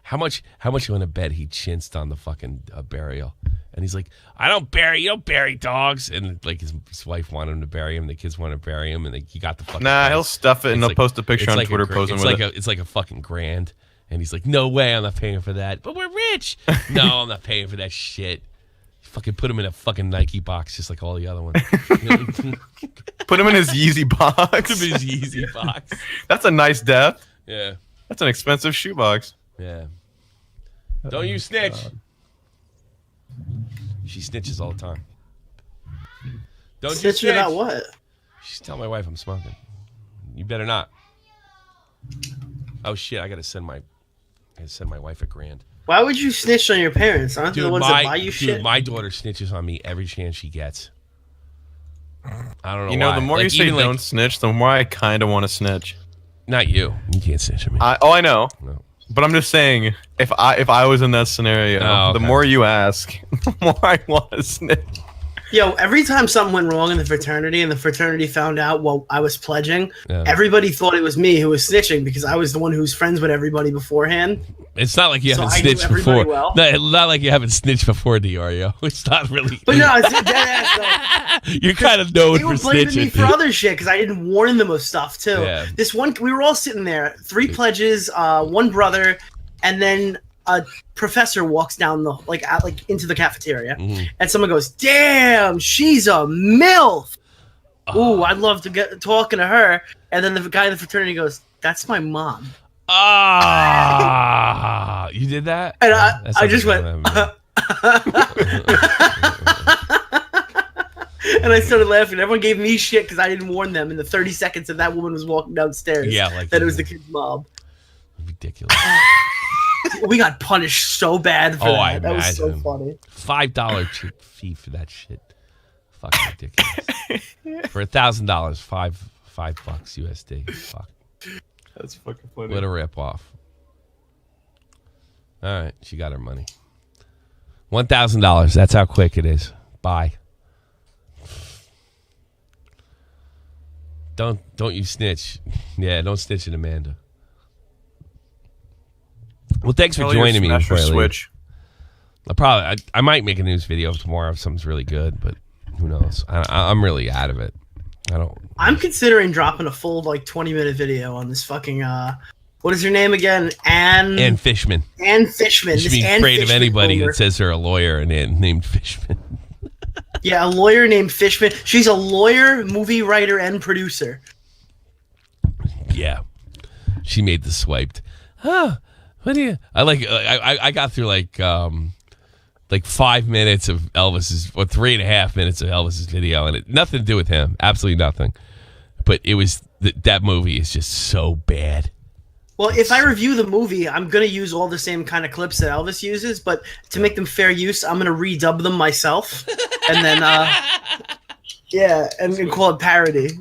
How much you want to bet he chinced on the fucking burial? And he's like, you don't bury dogs. And like his wife wanted him to bury him. The kids want to bury him. And he got the fucking. Nah, he'll stuff it and he'll post a picture on Twitter posing with it. It's like a fucking grand. And he's like, no way, I'm not paying for that. But we're rich. No, I'm not paying for that shit. Fucking put him in a fucking Nike box just like all the other ones. Put him in his Yeezy box. Put him in his Yeezy box. That's a nice death. Yeah. That's an expensive shoebox. Yeah. Don't you snitch. She snitches all the time. Don't you snitch about what? She's telling my wife I'm smoking. You better not. Oh shit! I gotta send my wife $1,000. Why would you snitch on your parents? Aren't they the ones that buy you shit? Dude, my daughter snitches on me every chance she gets. I don't know. You know, why. the more you say don't snitch, the more I kind of want to snitch. Not you. You can't snitch on me. I know. No. But I'm just saying, if I was in that scenario, the more you ask, the more I want to snitch. Yo, every time something went wrong in the fraternity and the fraternity found out while I was pledging, everybody thought it was me who was snitching because I was the one who was friends with everybody beforehand. It's not like you haven't snitched before. Well. No, not like you haven't snitched before, Dario. It's not really. But no, it's dead ass though. You're kind of known for snitching. They were blaming me for other shit because I didn't warn them of stuff too. Yeah. This one, we were all sitting there, 3 pledges, 1 brother, and then a professor walks down the into the cafeteria, and someone goes, "Damn, she's a MILF." Ooh, I'd love to get talking to her. And then the guy in the fraternity goes, "That's my mom." You did that? And I just went, and I started laughing. Everyone gave me shit because I didn't warn them in the 30 seconds that woman was walking downstairs. Yeah, like that it was the kid's mom. Ridiculous. We got punished so bad for that. That was so funny. $5 cheap fee for that shit. Fucking ridiculous. For $1,000, $5 USD. Fuck. That's fucking funny. What a rip off. All right, she got her money. $1,000. That's how quick it is. Bye. Don't you snitch. Yeah, don't snitch at Amanda. Well, thanks for joining me. Switch. I might make a news video tomorrow if something's really good, but who knows? I'm really out of it. I'm considering dropping a full 20-minute video on this fucking what is her name again? Ann Fishman. Ann Fishman. You should be afraid of anybody that says they're a lawyer and named Fishman. Yeah, a lawyer named Fishman. She's a lawyer, movie writer, and producer. Yeah, she made the swiped. Huh? What do you? I got through 5 minutes of Elvis's, or 3.5 minutes of Elvis's video, and it nothing to do with him, absolutely nothing. But it was that movie is just so bad. Well, if I review the movie, I'm gonna use all the same kind of clips that Elvis uses, but to make them fair use, I'm gonna redub them myself, and then and call it parody.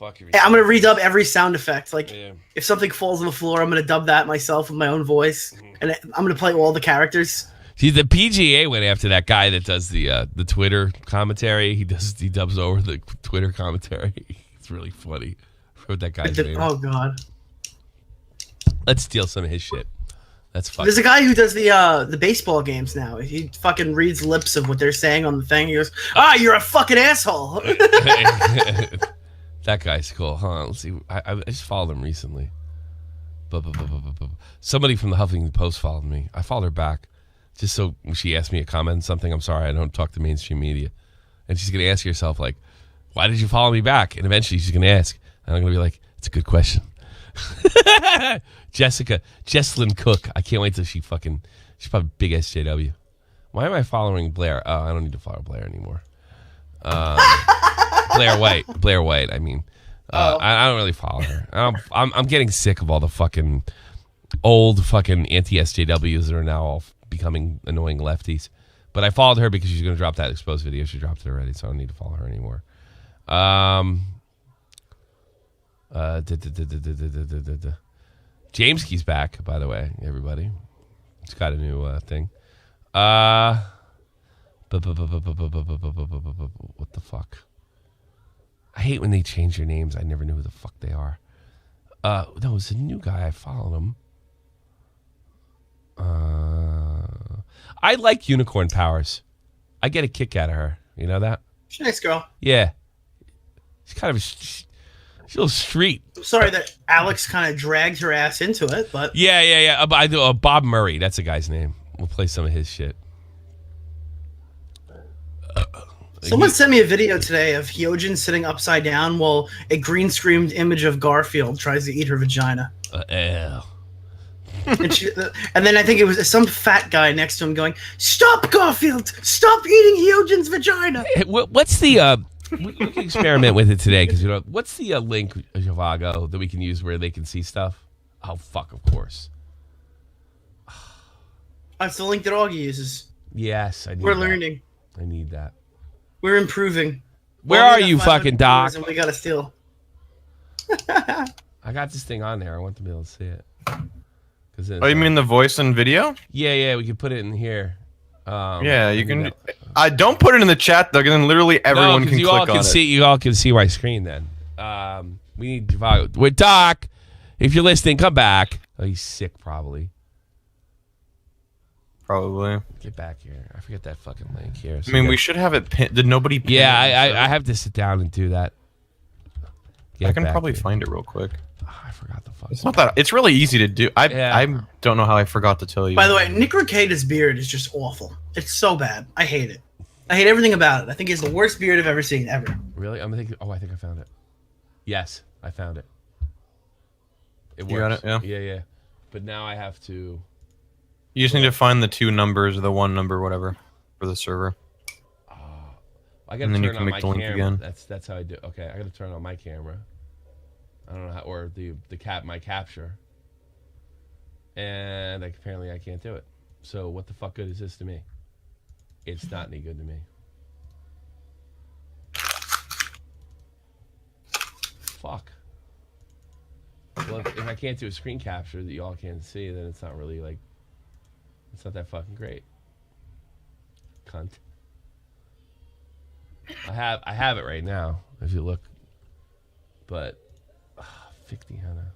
I'm gonna redub every sound effect. If something falls on the floor, I'm gonna dub that myself with my own voice, and I'm gonna play all the characters. See, the PGA went after that guy that does the Twitter commentary. He dubs over the Twitter commentary. It's really funny. I forgot that guy's name. Oh God. Let's steal some of his shit. That's fun. There's a guy who does the baseball games now. He fucking reads lips of what they're saying on the thing. He goes, "You're a fucking asshole." That guy's cool. Huh? Let's see. I just followed him recently. Somebody from the Huffington Post followed me. I followed her back just so she asked me a comment on something. I'm sorry, I don't talk to mainstream media. And she's going to ask herself, why did you follow me back? And eventually she's going to ask. And I'm going to be like, it's a good question. Jesslyn Cook. I can't wait till she's probably big SJW. Why am I following Blair? Oh, I don't need to follow Blair anymore. Blair White. I mean, I don't really follow her. I'm getting sick of all the fucking old fucking anti-SJWs that are now all becoming annoying lefties. But I followed her because she's going to drop that exposed video. She dropped it already, so I don't need to follow her anymore. James Key's back, by the way, everybody. He's got a new thing. What the fuck? I hate when they change their names. I never knew who the fuck they are. No, it's a new guy. I followed him. I like Unicorn Powers. I get a kick out of her. You know that? She's a nice girl. Yeah. She's kind of she's a little street. I'm sorry that Alex kind of dragged her ass into it, but... Yeah. I do Bob Murray. That's a guy's name. We'll play some of his shit. Someone sent me a video today of Hyojin sitting upside down while a green screened image of Garfield tries to eat her vagina. Ew. And then I think it was some fat guy next to him going, "Stop, Garfield! Stop eating Hyojin's vagina!" Hey, what's the... we can experiment with it today, because what's the link, Javago, that we can use where they can see stuff? Oh, fuck, of course. That's the link that Augie uses. Yes, I need We're that. learning. I need that. We're improving. Where are you, fucking Doc? And we gotta steal. I got this thing on there. I want to be able to see it. You mean the voice and video? Yeah, we can put it in here. Yeah, you can. I don't put it in the chat though, because then literally everyone can click on it. You all can see my screen then. We need Javago. Wait, Doc, if you're listening, come back. Oh, he's sick, probably. Probably. Get back here. I forget that fucking link here. So we should have it pinned. Did nobody pin it? Yeah, I have to sit down and do that. I can probably find it real quick. Oh, I forgot the fuck. It's not that. It's really easy to do. I don't know how I forgot to tell you. By the way, Nick Rekida's beard is just awful. It's so bad. I hate it. I hate everything about it. I think it's the worst beard I've ever seen, ever. Really? I'm thinking. Oh, I think I found it. Yes, I found it. It works. You got it? Yeah. Yeah. But now I have to. You just need to find the 2 numbers or the 1 number, whatever, for the server. I gotta and then turn you can on make my the link camera. again. That's how I do. Okay, I gotta turn on my camera. I don't know how, or my capture. And apparently I can't do it. So what the fuck good is this to me? It's not any good to me. Fuck. Well, if I can't do a screen capture that y'all can't see, then it's not really like, it's not that fucking great. Cunt. I have it right now, if you look. But 50 Hannah.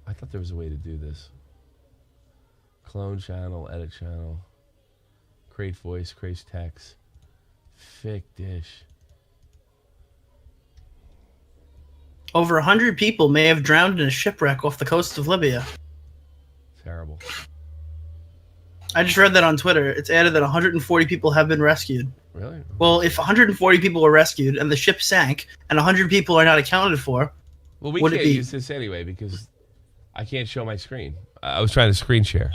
I thought there was a way to do this. Clone channel, edit channel, create voice, create text, fic dish. Over 100 people may have drowned in a shipwreck off the coast of Libya. Terrible. I just read that on Twitter. It's added that 140 people have been rescued. Really? Well, if 140 people were rescued and the ship sank and 100 people are not accounted for, well, we would can't it be... use this anyway because I can't show my screen. I was trying to screen share.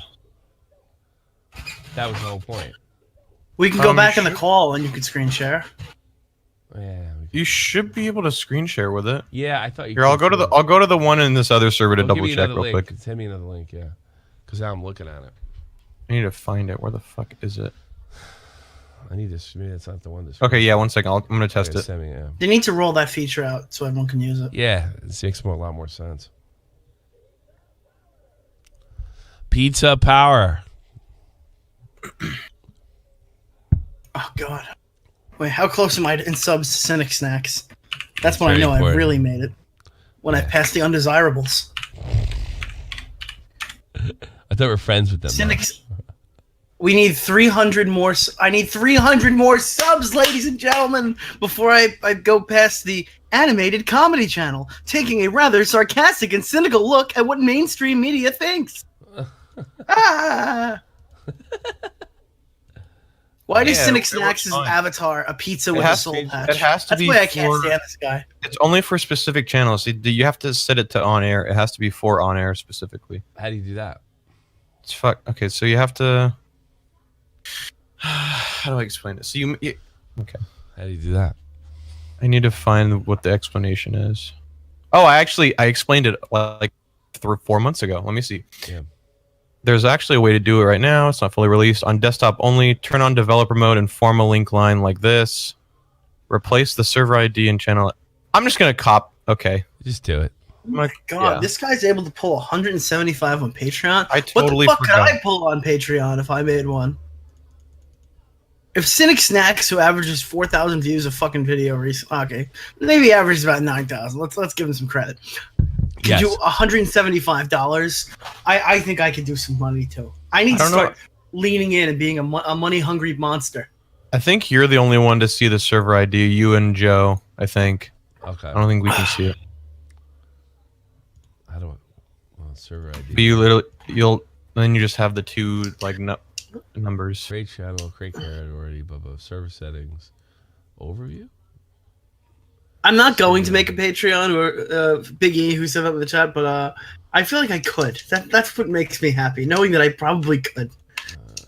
That was the whole point. We can go back in the call and you could screen share. Yeah. You should be able to screen share with it. Yeah, I thought you. Here, I'll go to the one in this other server to double check real quick. Send me another link, yeah. Because now I'm looking at it. I need to find it. Where the fuck is it? I need to. Maybe that's not the one. Okay, yeah. 1 second. I'm gonna test it. Send me, yeah. They need to roll that feature out so everyone can use it. Yeah, it makes a lot more sense. Pizza power. Oh god. Wait, how close am I in subs to Cynic Snacks? That's when I know I really made it. When I passed the undesirables. I thought we were friends with them. Cynics. We need 300 more. I need 300 more subs, ladies and gentlemen, before I go past the animated comedy channel, taking a rather sarcastic and cynical look at what mainstream media thinks. Why does Cynic Snacks' avatar a pizza with a soul patch? It has to That's be. why I can't stand this guy. It's only for specific channels. You have to set it to on air. It has to be for on air specifically. How do you do that? It's fuck. Okay, so you have to. How do I explain it? So you okay. How do you do that? I need to find what the explanation is. Oh, I explained it like 4 months ago. Let me see. Yeah. There's actually a way to do it right now. It's not fully released. On desktop only, turn on developer mode and form a link line like this. Replace the server ID and channel. I'm just going to okay. Just do it. Oh my god, this guy's able to pull 175 on Patreon. I totally What the fuck could I pull on Patreon if I made one? If Cynic Snacks, who averages 4,000 views a fucking video recently, okay, maybe averages about 9,000. Let's give him some credit. Can do $175. I think I could do some money too. I need to start leaning in and being a money hungry monster. I think you're the only one to see the server ID. You and Joe, I think. Okay. I don't think we can see it. How do server ID? But then you just have the 2 like numbers. Create channel, create category, server settings, overview. I'm not going to make a Patreon or Big E who set up in the chat, but I feel like I could. That's what makes me happy, knowing that I probably could.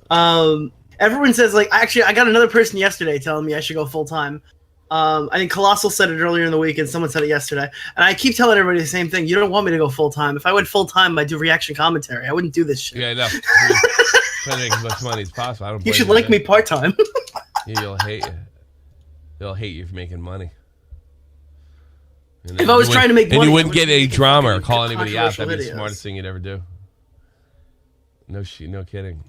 Everyone says actually I got another person yesterday telling me I should go full time. I think Colossal said it earlier in the week, and someone said it yesterday. And I keep telling everybody the same thing. You don't want me to go full time. If I went full time, I'd do reaction commentary. I wouldn't do this shit. Yeah, no. Try to make as much money as possible. I don't. You should like me part time. You'll hate you. They'll hate you for making money. If I was trying to make money, and you wouldn't get any drama or call anybody out. That'd be the smartest thing you'd ever do. No kidding.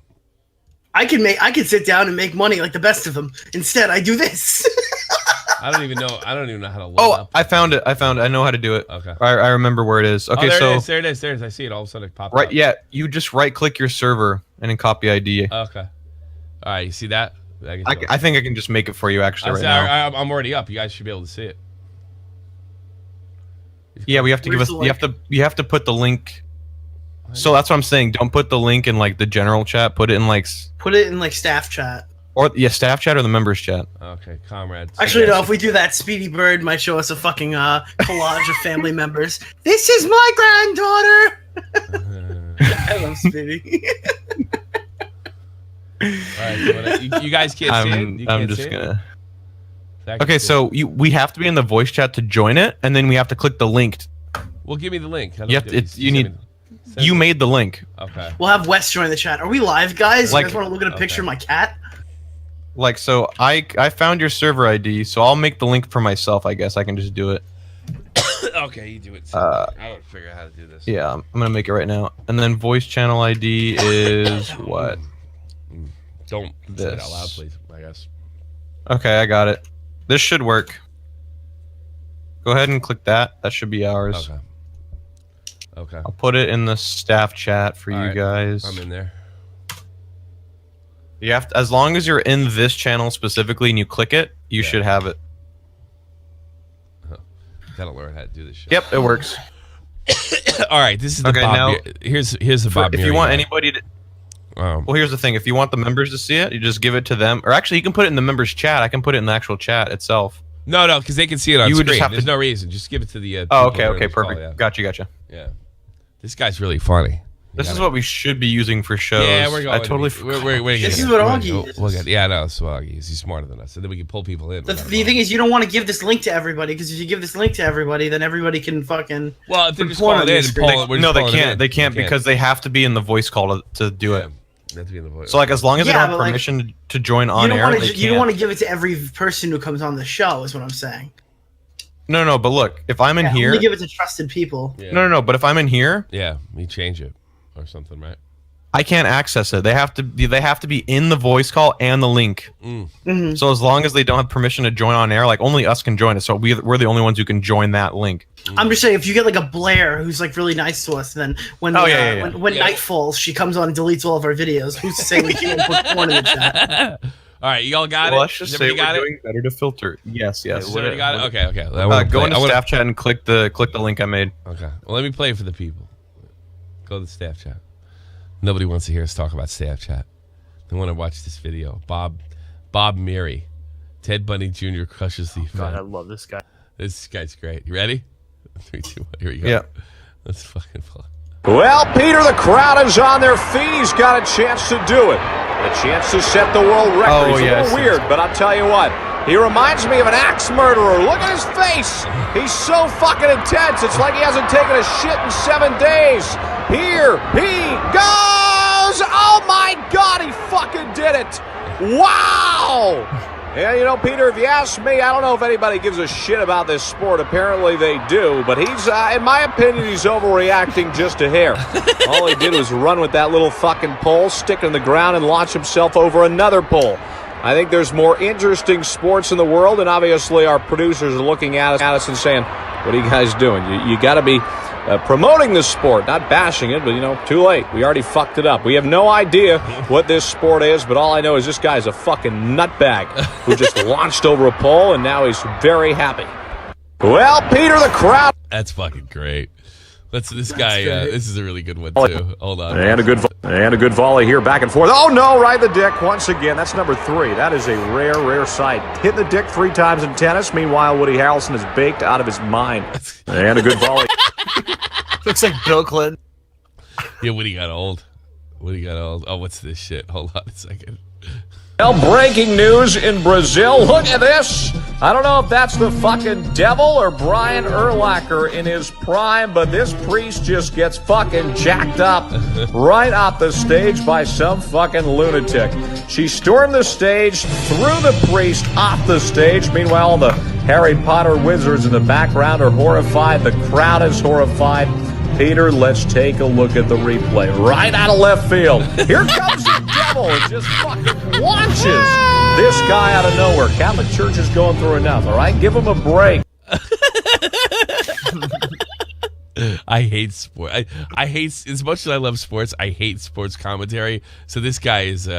I could sit down and make money like the best of them. Instead, I do this. I don't even know how to look up. I found it. I know how to do it. Okay. I remember where it is. Okay, there it is. I see it. All of a sudden it popped up. Right, yeah. You just right-click your server and then copy ID. Okay. All right, you see that? I think I can just make it for you actually right now. I'm already up. You guys should be able to see it. Yeah, we have to you have to put the link. So that's what I'm saying. Don't put the link in like the general chat. Put it in like staff chat. Or staff chat or the members chat. Okay, comrade. Actually, no. If we do that, Speedy Bird might show us a fucking collage of family members. This is my granddaughter. I love Speedy. All right, you guys can't see it. I'm just gonna. Okay, so we have to be in the voice chat to join it, and then we have to click the link. Well, give me the link. You made the link. Okay. We'll have Wes join the chat. Are we live, guys? You guys want to look at a picture of my cat? So I found your server ID, so I'll make the link for myself. I guess I can just do it. Okay, you do it. I don't figure out how to do this. Yeah, I'm gonna make it right now. And then voice channel ID is what? Don't say it out loud, please. I guess. Okay, I got it. This should work. Go ahead and click that. That should be ours. Okay. I'll put it in the staff chat for you guys. I'm in there. You have to, as long as you're in this channel specifically and you click it, you should have it. Gotta learn how to do this shit. Yep, it works. All right, this is the Bob. Here's the Bob. If you want anybody to. Well, here's the thing. If you want the members to see it, you just give it to them. Or actually, you can put it in the members chat. I can put it in the actual chat itself. No, because they can see it on screen. There's no reason. Just give it to the. Okay, perfect. Gotcha. Yeah, this guy's really funny. This is what we should be using for shows. Yeah, we're going. I totally. This is what Augie is. Yeah, no, it's Augie is. He's smarter than us, so then we can pull people in. The thing is, you don't want to give this link to everybody because if you give this link to everybody, then everybody can fucking. Well, if they're just calling in, no, they can't. They can't because they have to be in the voice call to do it. They have to be in the voice. So, like, as long as they don't have permission to join on air, you don't want to give it to every person who comes on the show. Is what I'm saying. No, but look, if I'm in here, only give it to trusted people. Yeah. No, but if I'm in here, we change it or something, right? I can't access it. They have to be in the voice call and the link. Mm-hmm. So as long as they don't have permission to join on air, like only us can join it. So we're the only ones who can join that link. I'm just saying, if you get like a Blair who's like really nice to us, then when night falls, she comes on and deletes all of our videos. Who's to say we can't put porn in the chat? All right, y'all got it. Let's just say we're doing better to filter. Yes. Everybody got it. Okay. Go into staff chat and click the link I made. Okay. Well, let me play it for the people. Go to the staff chat. Nobody wants to hear us talk about staff chat. They want to watch this video. Bob Meary. Ted Bundy Jr. crushes the event. God, I love this guy. This guy's great. You ready? 3, 2, 1. Here we go. Yeah. Let's fucking play. Well, Peter, the crowd is on their feet. He's got a chance to do it. A chance to set the world record. He's a little weird, but I'll tell you what. He reminds me of an axe murderer. Look at his face. He's so fucking intense. It's like he hasn't taken a shit in 7 days. Here he goes. Oh, my God. He fucking did it. Wow. Yeah, you know, Peter, if you ask me, I don't know if anybody gives a shit about this sport. Apparently they do, but he's, in my opinion, he's overreacting just a hair. All he did was run with that little fucking pole, stick it in the ground, and launch himself over another pole. I think there's more interesting sports in the world, and obviously our producers are looking at us and saying, what are you guys doing? You got to be promoting this sport, not bashing it, but, you know, too late. We already fucked it up. We have no idea what this sport is, but all I know is this guy's a fucking nutbag who just launched over a pole, and now he's very happy. Well, Peter, the crowd... That's fucking great. This guy, this is a really good one, too. Hold on. And a good volley here, back and forth. Oh, no, right in the dick once again. That's number 3. That is a rare sight. Hit the dick 3 times in tennis. Meanwhile, Woody Harrelson is baked out of his mind. And a good volley. Looks like Bill Clinton. Yeah, Woody got old. Oh, what's this shit? Hold on a second. Well, breaking news in Brazil. Look at this. I don't know if that's the fucking devil or Brian Urlacher in his prime, but this priest just gets fucking jacked up right off the stage by some fucking lunatic. She stormed the stage, threw the priest off the stage. Meanwhile, the Harry Potter wizards in the background are horrified. The crowd is horrified. Peter, let's take a look at the replay. Right out of left field. Here comes the devil. It just fucking launches this guy out of nowhere. Catholic Church is going through enough, all right? Give him a break. I hate sport. I hate, as much as I love sports, I hate sports commentary. So this guy is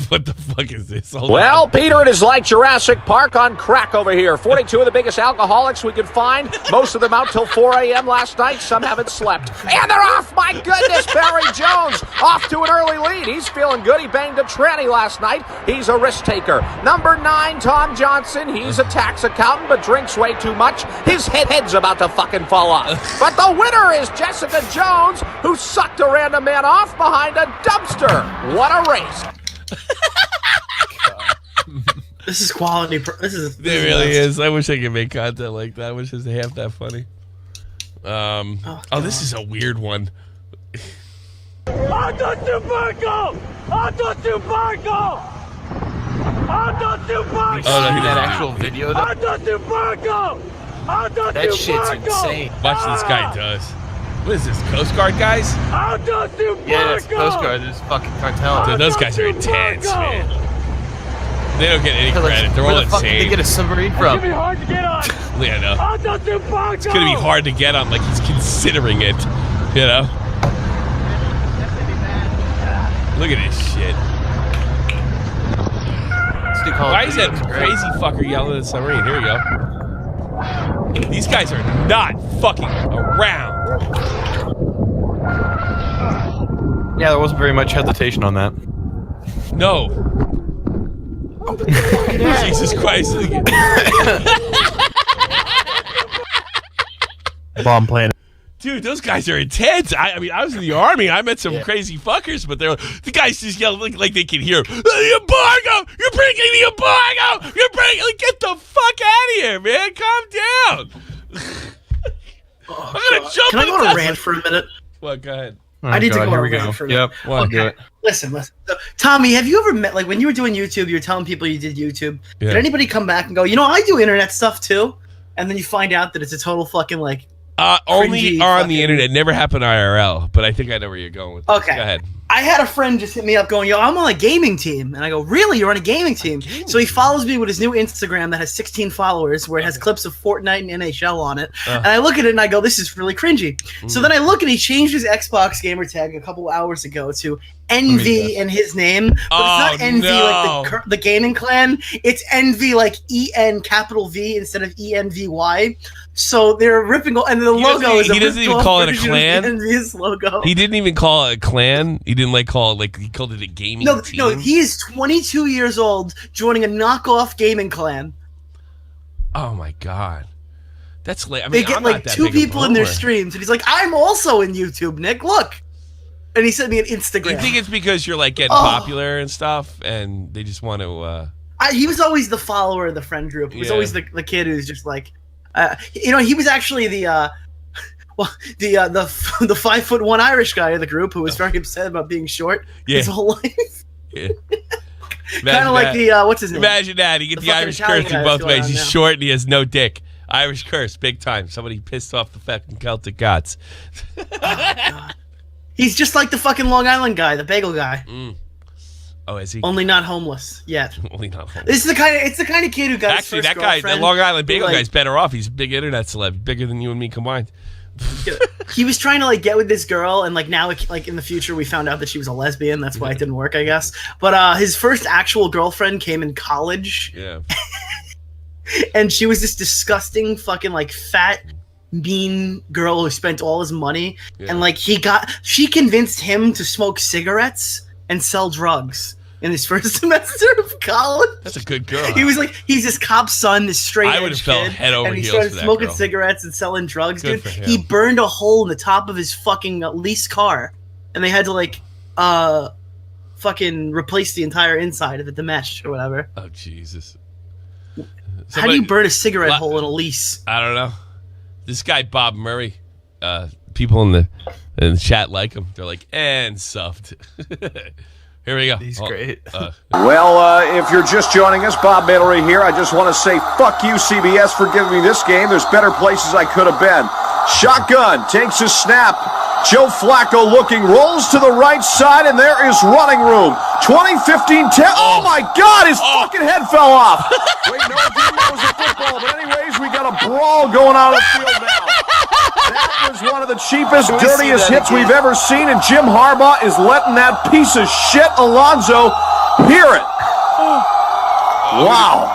What the fuck is this? Well, Peter, it is like Jurassic Park on crack over here. 42 of the biggest alcoholics we could find. Most of them out till 4 a.m. last night. Some haven't slept. And they're off! My goodness, Barry Jones off to an early lead. He's feeling good. He banged a tranny last night. He's a risk taker. Number 9, Tom Johnson. He's a tax accountant, but drinks way too much. His head's about to fucking fall off. But the winner is Jessica Jones, who sucked a random man off behind a dumpster. What a race. This is quality. It really is. I wish I could make content like that. I wish it was half that funny. This is a weird one. Oh, no! That actual video. That shit's insane. Watch this guy does. What is this, Coast Guard guys? Yeah, it's Coast Guard. This fucking cartel. Dude, those guys are intense, man. They don't get any credit. They're all insane. Where the fuck did they get a submarine from? It's gonna be hard to get on. Yeah, I know. It's gonna be hard to get on, like he's considering it. You know? Look at this shit. Why is that crazy fucker yelling at the submarine? Here we go. These guys are not fucking around. Yeah, there wasn't very much hesitation on that. No. Jesus Christ. Bomb planet. Dude, those guys are intense. I mean, I was in the Army. I met some crazy fuckers, but the guys just yell like they can hear, the embargo! You're breaking the embargo! You're breaking... Like, get the fuck out of here, man. Calm down. I'm going to jump. Can I go on a rant for a minute? What? Go ahead. I need to go on a rant for a minute. Yep. Well, do it. Listen. So, Tommy, have you ever met, like, when you were doing YouTube, you were telling people you did YouTube. Yeah. Did anybody come back and go, I do internet stuff too? And then you find out that it's a total fucking, like, only on the internet. Never happened IRL, but I think I know where you're going with this. Okay. Go ahead. I had a friend just hit me up going, I'm on a gaming team. And I go, really? You're on a gaming team? So he follows me with his new Instagram that has 16 followers where it has clips of Fortnite and NHL on it. And I look at it and I go, this is really cringy. So then I look and he changed his Xbox gamer tag a couple hours ago to Envy in his name. But it's not Envy like the gaming clan. It's Envy like EN capital V instead of ENVY. So they're ripping, and the logo is he doesn't even call it a clan. Envy's logo. He didn't even call it a clan. He didn't call it he called it a gaming team. No, he is 22 years old, joining a knockoff gaming clan. Oh my god, that's late. I mean, they get like 2 people in their streams, and he's like, "I'm also in YouTube, Nick. Look." And he sent me an Instagram. You think it's because you're like getting popular and stuff, and they just want to? He was always the follower of the friend group. He was always the kid who's just like. He was actually the 5'1" Irish guy of the group who was very upset about being short his whole life. Yeah. Kind of like the what's his name? Imagine that. He gets the Irish curse in both ways. He's short and he has no dick. Irish curse, big time. Somebody pissed off the fucking Celtic gods. God. He's just like the fucking Long Island guy, the bagel guy. Oh, is he? Only not homeless yet. Only not homeless. It's the kind of kid who got actually that guy, the Long Island bagel guy's better off. He's a big internet celeb, bigger than you and me combined. He was trying to get with this girl, and now in the future we found out that she was a lesbian. That's why it didn't work, I guess. But his first actual girlfriend came in college. Yeah. And she was this disgusting fucking fat, mean girl who spent all his money, and she convinced him to smoke cigarettes and sell drugs in his first semester of college. That's a good girl. He was he's this cop's son, this straight I would have felt head over and he heels started for that smoking girl. cigarettes and selling drugs, Good dude. for him. He burned a hole in the top of his fucking lease car, and they had to fucking replace the entire inside of it, the mesh or whatever. Oh Jesus! How do you burn a cigarette hole in a lease? I don't know. This guy Bob Murray, people in the chat like him. They're like, and suffed. Here we go. He's great. If you're just joining us, Bob Mallory here. I just want to say fuck you, CBS, for giving me this game. There's better places I could have been. Shotgun takes a snap. Joe Flacco looking, rolls to the right side, and there is running room. 2015-10. Oh my God, his fucking head fell off. Wait, no, it didn't. That was a football. But anyways, we got a brawl going on the field now. That was one of the cheapest, dirtiest hits we've ever seen, and Jim Harbaugh is letting that piece of shit Alonzo Hear it. Wow.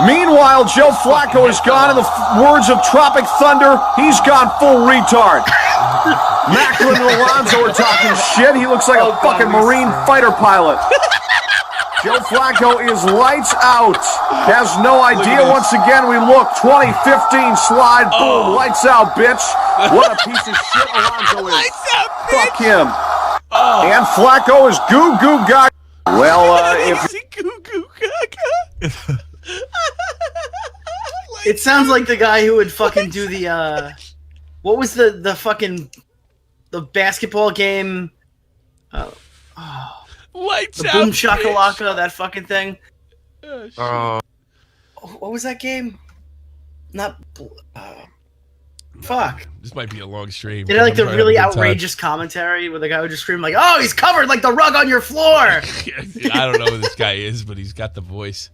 Meanwhile, Joe Flacco is gone. In the words of Tropic Thunder, he's gone full retard. Macklin and Alonso are talking shit. He looks like a fucking Marine fighter pilot. Joe Flacco is lights out. Has no idea. Once again, we look. 2015 slide. Boom. Lights out, bitch. What a piece of shit Alonso is. Lights out, bitch. Fuck him. And Flacco is goo goo gaga. Well, if goo goo gaga. It sounds like the guy who would fucking do the what was the fucking the basketball game? Lights the out, boom shakalaka, that fucking thing. Oh, what was that game? Not fuck. This might be a long stream. Did it like the really outrageous commentary where the guy would just scream like, "Oh, he's covered like the rug on your floor." I don't know who this guy is, but he's got the voice.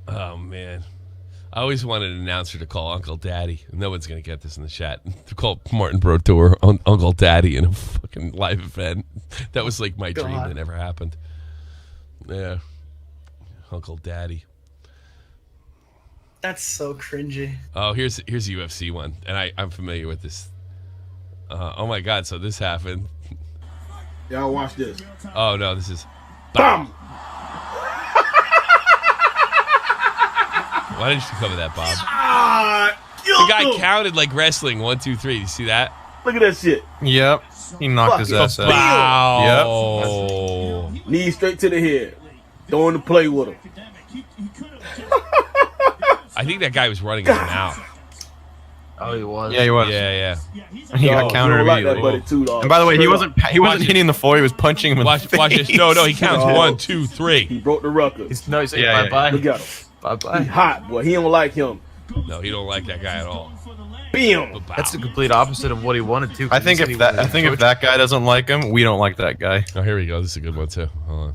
Oh man, I always wanted an announcer to call Uncle Daddy. No one's gonna get this in the chat. To call Martin Brotour Uncle Daddy in a fucking live event. That was like my dream that never happened. Yeah, Uncle Daddy. That's so cringy. Oh, here's a UFC one, and I'm familiar with this. Oh my God! So this happened. Y'all watch this. Oh no, this is. Bam! Why didn't you cover that, Bob? The guy counted like wrestling. 1, 2, 3. You see that? Look at that shit. Yep. He knocked his ass out. Wow. Yep. Knee straight to the head. Throwing the play with him. I think that guy was running his mouth. Oh, he was. Yeah, he was. Yeah. He got countered immediately. And by the way, he wasn't hitting the floor. He was punching him in the face. Watch this. No. He counts 1, 2, 3. He broke the record. He's saying bye-bye. Look at him. Bye-bye. He's hot, boy. He don't like him. No, he don't like that guy at all. Bam. That's the complete opposite of what he wanted to. I think if that guy doesn't like him, we don't like that guy. Oh, here we go. This is a good one too. Hold on.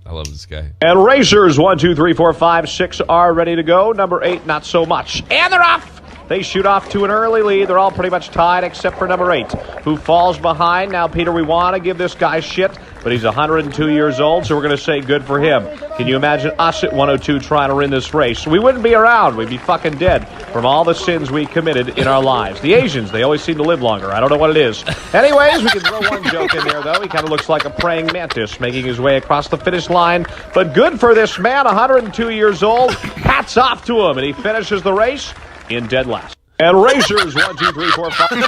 I love this guy. And racers 1, 2, 3, 4, 5, 6 are ready to go. Number 8, not so much. And they're off. They shoot off to an early lead. They're all pretty much tied except for number 8, who falls behind. Now, Peter, we want to give this guy shit, but he's 102 years old, so we're going to say good for him. Can you imagine us at 102 trying to win this race? We wouldn't be around. We'd be fucking dead from all the sins we committed in our lives. The Asians, they always seem to live longer. I don't know what it is. Anyways, we can throw one joke in there, though. He kind of looks like a praying mantis making his way across the finish line. But good for this man, 102 years old. Hats off to him, and he finishes the race in dead last. And racers 1, 2, 3, 4, 5. That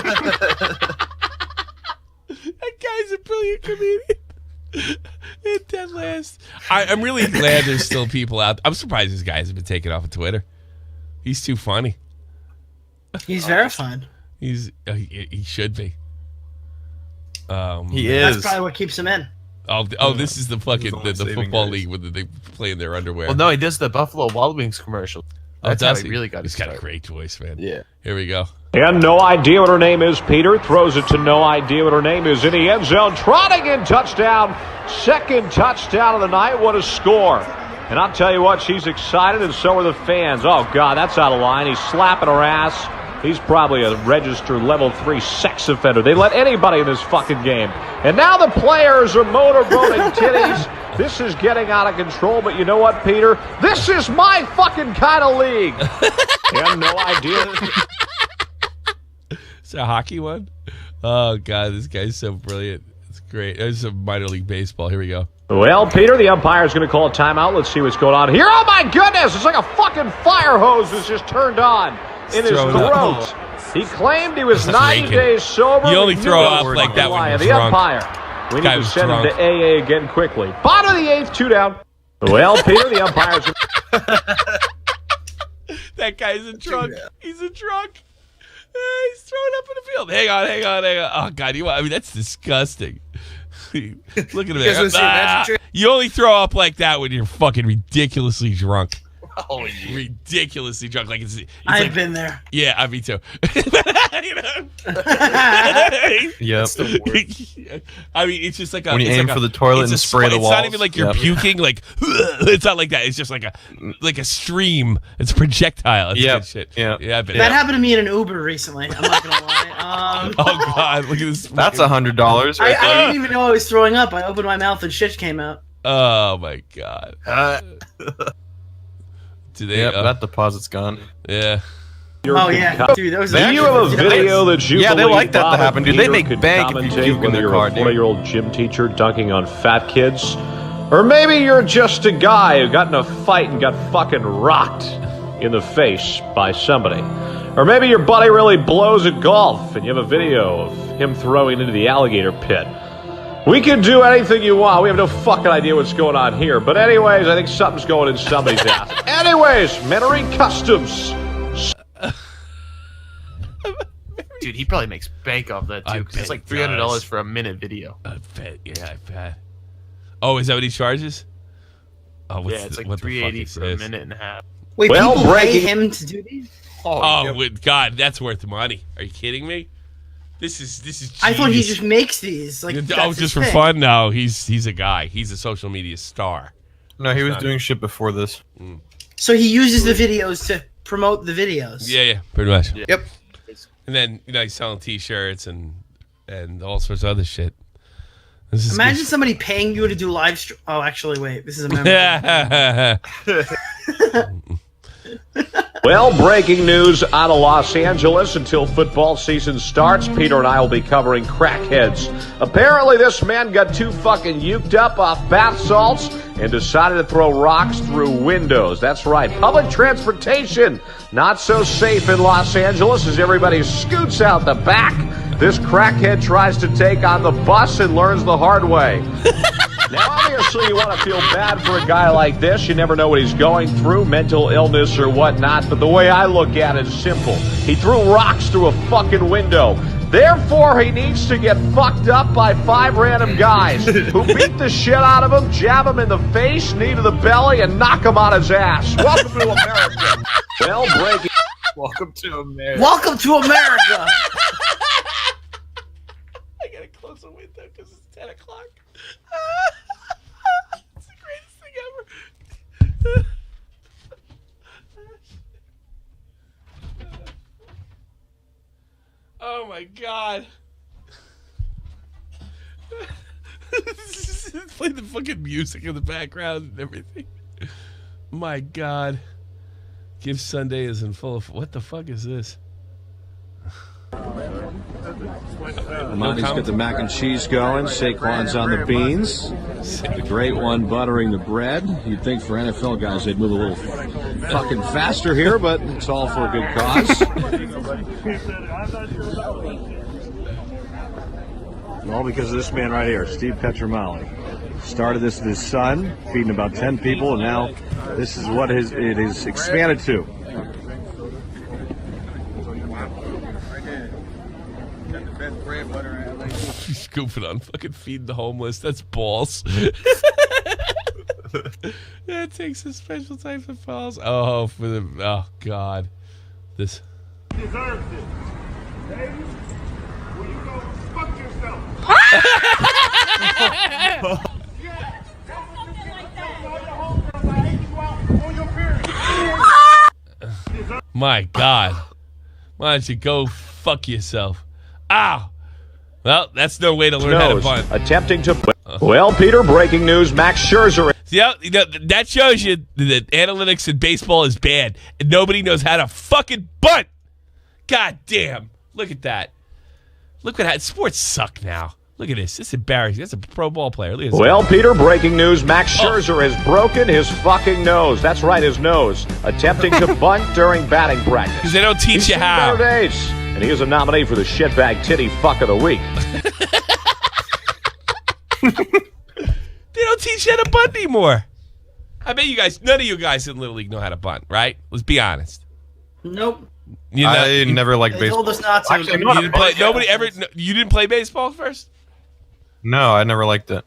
guy's a brilliant comedian. In dead last. I'm really glad there's still people out. I'm surprised this guy hasn't been taken off of Twitter. He's too funny. He's verified. He should be. He is. That's probably what keeps him in. Oh, this is the fucking the football league where they play in their underwear. Well, no, he does the Buffalo Wild Wings commercial. That's how he really got his He's got start. a great voice, man. Yeah. Here we go. And no idea what her name is, Peter. Throws it to no idea what her name is in the end zone. Trotting in touchdown. Second touchdown of the night. What a score. And I'll tell you what, she's excited, and so are the fans. Oh, God, that's out of line. He's slapping her ass. He's probably a registered level 3 sex offender. They let anybody in this fucking game. And now the players are motorboating titties. This is getting out of control, but you know what, Peter? This is my fucking kind of league. You have no idea. It's a hockey one? Oh, God, this guy's so brilliant. It's great. There's some minor league baseball. Here we go. Well, Peter, the umpire's going to call a timeout. Let's see what's going on here. Oh, my goodness. It's like a fucking fire hose that's just turned on in his throat. He claimed he was 90 days sober. You only throw up like that when you're the drunk. Umpire. We need to send him to AA again quickly. Bottom of the 8th, 2 down. Well, Peter, the umpire's... That guy's a drunk. He's a drunk. He's throwing up in the field. Hang on. Oh, God. I mean, that's disgusting. Look at him there. You only throw up like that when you're fucking ridiculously drunk. ridiculously drunk. Like it's I've like, been there. Yeah, me too. You know? Yep. I mean, it's just like when you aim for the toilet and spray the walls. It's not even like you're puking. Like it's not like that. It's just like a stream. It's a projectile. It's good shit. Yeah. That happened to me in an Uber recently. I'm not gonna lie. Oh God, look at this. That's $100. I didn't even know I was throwing up. I opened my mouth and shit came out. Oh my God. Do they? That deposit's gone. Yeah. Oh yeah, dude, that was. Do you have a video that you they believe like that Bob to happen, dude. and They Peter make could bank if you commentate puke in when their you're car, a dude. 40-year-old gym teacher dunking on fat kids? Or maybe you're just a guy who got in a fight and got fucking rocked in the face by somebody. Or maybe your buddy really blows at golf and you have a video of him throwing into the alligator pit. We can do anything you want. We have no fucking idea what's going on here. But anyways, I think something's going in somebody's ass. Anyways, Mentoring Customs. Dude, he probably makes bank off that too. Because it's like $300 for a minute video. I bet. Yeah, I bet. Oh, is that what he charges? Oh, yeah, it's like $380 for a minute and a half. Wait, people pay him to do these? Oh, God, that's worth money. Are you kidding me? This is. Genius. I thought he just makes these. Like, just for fun? No, he's a guy. He's a social media star. No, he was doing shit before this. So he uses the videos to promote the videos. Yeah, pretty much. Yeah. Yep. And then he's selling T-shirts and all sorts of other shit. Imagine somebody paying you to do live stream. Oh, actually, wait. This is a memory. Well, breaking news out of Los Angeles. Until football season starts, Peter and I will be covering crackheads. Apparently, this man got too fucking uked up off bath salts and decided to throw rocks through windows. That's right. Public transportation not so safe in Los Angeles as everybody scoots out the back. This crackhead tries to take on the bus and learns the hard way. Now, obviously, you want to feel bad for a guy like this. You never know what he's going through, mental illness or whatnot. But the way I look at it is simple. He threw rocks through a fucking window. Therefore, he needs to get fucked up by 5 random guys who beat the shit out of him, jab him in the face, knee to the belly, and knock him on his ass. Welcome to America. Well, breaking. Welcome to America. Welcome to America. I gotta close the window because it's 10 o'clock. It's the greatest thing ever. Oh my God. Play the fucking music in the background and everything. My God. Give Sunday is in full of. What the fuck is this? Monty's got the mac and cheese going. Saquon's on the beans. The great one buttering the bread. You'd think for NFL guys they'd move a little fucking faster here, but it's all for a good cause. All because of this man right here, Steve Petromali. Started this with his son, feeding about 10 people, and now this is what it is expanded to. He's goofing on fucking feeding the homeless. That's balls. That takes a special type of balls. Oh, for the. Oh, God. This. Deserves it. Baby, will you go fuck yourself? My God. Why don't you go fuck yourself? Ow. Well, that's no way to learn how to bunt. Attempting to. Well, Peter, breaking news. Max Scherzer. Yeah, that shows you that analytics in baseball is bad, and nobody knows how to fucking bunt. God damn. Look at that. Look at that. Sports suck now. Look at this. This is embarrassing. That's a pro ball player. Look at this. Well, Peter, breaking news. Max Scherzer has broken his fucking nose. That's right, his nose. Attempting to bunt during batting practice. Because they don't teach you how. Better days. And he is a nominee for the shitbag titty fuck of the week. They don't teach you how to bunt anymore. I bet you guys, none of you guys in Little League know how to bunt, right? Let's be honest. Nope. I never liked They baseball. told us not to. Actually, you didn't play baseball first? No, I never liked it.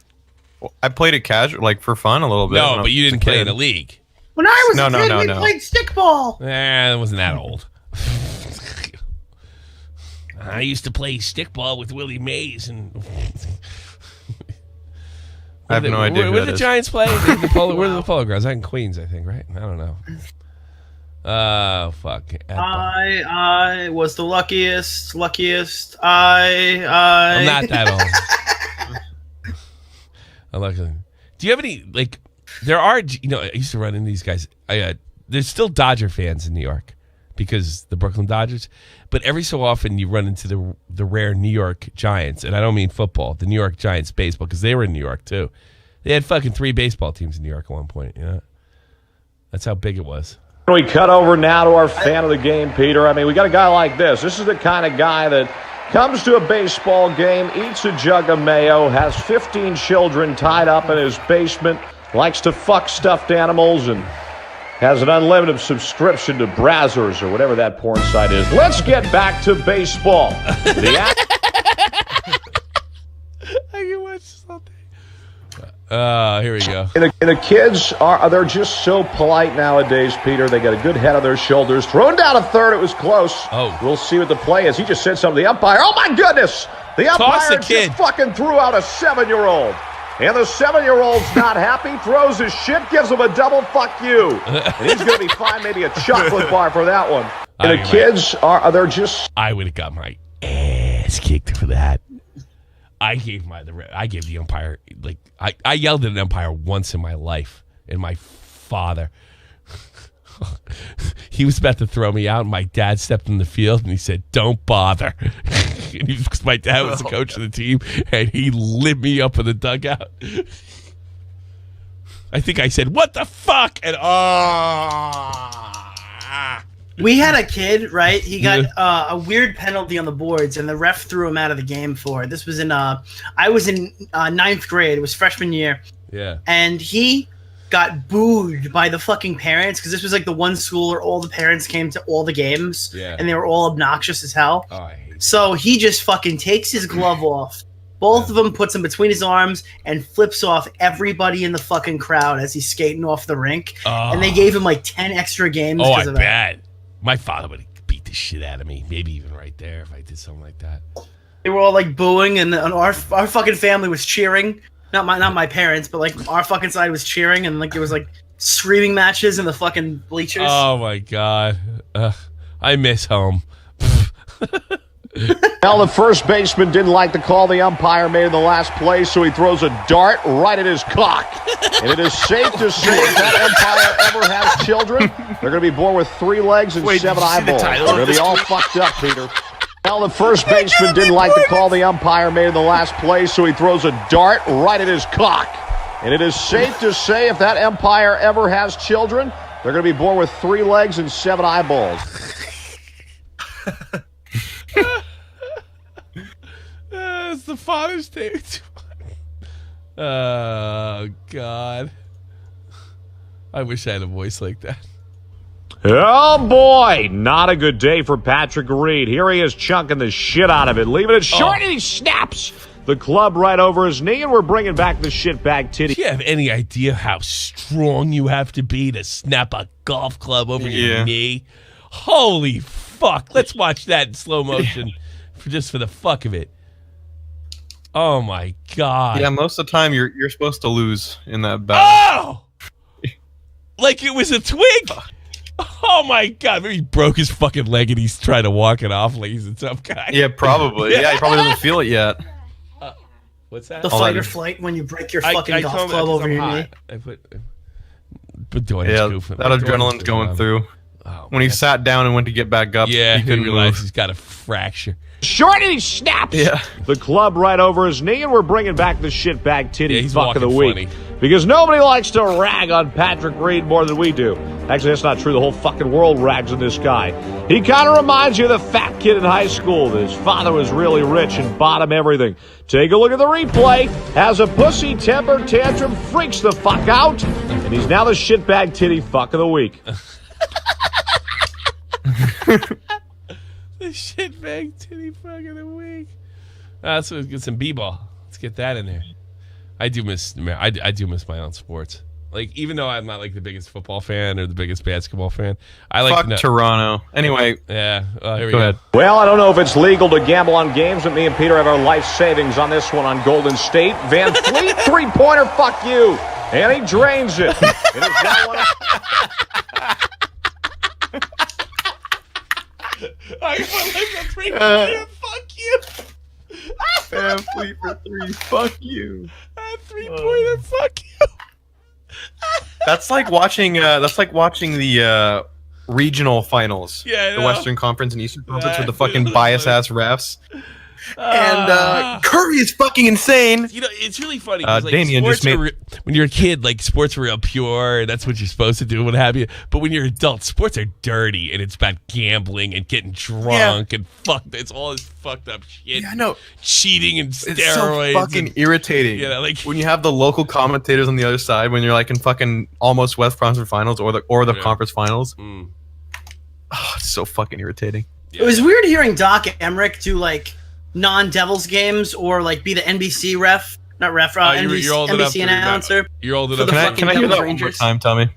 I played it casual, like for fun a little bit. No, but you didn't play in a league. When I was a kid, we played stickball. It wasn't that old. I used to play stickball with Willie Mays and. I have no idea. Where the Giants play? Where are the Polo Grounds? In Queens, I think, right? I don't know. Oh, fuck. I was the luckiest. I'm not that old. I'm lucky. Do you have any, like, there are, I used to run into these guys. There's still Dodger fans in New York because the Brooklyn Dodgers, but every so often you run into the rare New York Giants, and I don't mean football, the New York Giants baseball, because they were in New York too. They had fucking 3 baseball teams in New York at one point, That's how big it was. We cut over now to our fan of the game, Peter. I mean, we got a guy like this. This is the kind of guy that comes to a baseball game, eats a jug of mayo, has 15 children tied up in his basement, likes to fuck stuffed animals, and has an unlimited subscription to Brazzers or whatever that porn site is. Let's get back to baseball. I can watch something. Here we go. And the kids they're just so polite nowadays, Peter. They got a good head on their shoulders. Thrown down a third. It was close. Oh. We'll see what the play is. He just said something to the umpire. Oh, my goodness. The umpire just fucking threw out a 7-year-old. And the 7-year-old's not happy, throws his shit, gives him a double fuck you. And he's going to be fined maybe a chocolate bar for that one. And the kids they're just... I would have got my ass kicked for that. I gave the umpire, like, I yelled at an umpire once in my life, and my father, he was about to throw me out, and my dad stepped in the field, and he said, "Don't bother." Because my dad was the coach of the team, and he lit me up in the dugout. I think I said, "What the fuck?" And we had a kid, right? He got a weird penalty on the boards, and the ref threw him out of the game for it. This was I was in 9th grade. It was freshman year. Yeah. And he got booed by the fucking parents because this was like the one school where all the parents came to all the games. Yeah. And they were all obnoxious as hell. Oh, I hate so he just fucking takes his glove off. Both of them, puts them between his arms and flips off everybody in the fucking crowd as he's skating off the rink. And they gave him like 10 extra games. Oh, I bet. My father would beat the shit out of me, maybe even right there if I did something like that. They were all like booing, and our fucking family was cheering. Not my parents, but like our fucking side was cheering, and like there was like screaming matches in the fucking bleachers. Oh my god, I miss home. Well, the first baseman didn't like the call the umpire made in the last play, so he throws a dart right at his cock. And it is safe to say if that umpire ever has children, they're going to be born with 3 legs and 7 eyeballs. They're going to be all fucked up, Peter. Well, the first baseman didn't like the call the umpire made in the last play, so he throws a dart right at his cock. And it is safe to say if that umpire ever has children, they're going to be born with 3 legs and 7 eyeballs. It's the Father's Day. Oh, God. I wish I had a voice like that. Oh, boy. Not a good day for Patrick Reed. Here he is chunking the shit out of it, leaving it short, and he snaps the club right over his knee, and we're bringing back the shitbag titty. Do you have any idea how strong you have to be to snap a golf club over your knee? Holy fuck. Let's watch that in slow motion just for the fuck of it. Oh my god! Yeah, most of the time you're supposed to lose in that battle. Oh, like it was a twig. Oh my god! Maybe he broke his fucking leg and he's trying to walk it off like he's a tough guy. Yeah, probably. Yeah, he probably doesn't feel it yet. What's that? The fight or flight when you break your fucking golf club over your knee. But doing that adrenaline's going through. Oh, when he sat down and went to get back up, he couldn't realize he's got a fracture. Short and he snaps the club right over his knee, and we're bringing back the shitbag titty fuck of the week. Because nobody likes to rag on Patrick Reed more than we do. Actually, that's not true. The whole fucking world rags on this guy. He kind of reminds you of the fat kid in high school. His father was really rich and bought him everything. Take a look at the replay. Has a pussy temper tantrum, freaks the fuck out, and he's now the shitbag titty fuck of the week. The shitbag titty fuck of the week. Let's get some b-ball. Let's get that in there. I do miss my own sports. Like, even though I'm not like the biggest football fan or the biggest basketball fan, I like Fuck Toronto. Anyway. Yeah. Here we go ahead. Well, I don't know if it's legal to gamble on games, but me and Peter have our life savings on this one on Golden State. Van Fleet, three-pointer, fuck you. And he drains it. It is now one. I like a three-pointer, fuck you. Van Fleet for three, fuck you. Three-pointer, fuck you. That's like watching the regional finals. Yeah, the Western Conference and Eastern Conference with the fucking bias-ass refs. And Curry is fucking insane. You know, it's really funny. Like, Damien just made... when you're a kid, like, sports are real pure, and that's what you're supposed to do, what have you. But when you're an adult, sports are dirty, and it's about gambling and getting drunk and fucked. It's all this fucked up shit. Yeah, I know. Cheating and steroids. It's so fucking irritating. Yeah, like when you have the local commentators on the other side, when you're like in fucking almost West Conference Finals or the conference finals. Oh, it's so fucking irritating. Yeah. It was weird hearing Doc Emmerich do like non-Devils games or like be the NBC ref, not ref, NBC announcer. You're old enough. Can I hear that one more time, Tommy?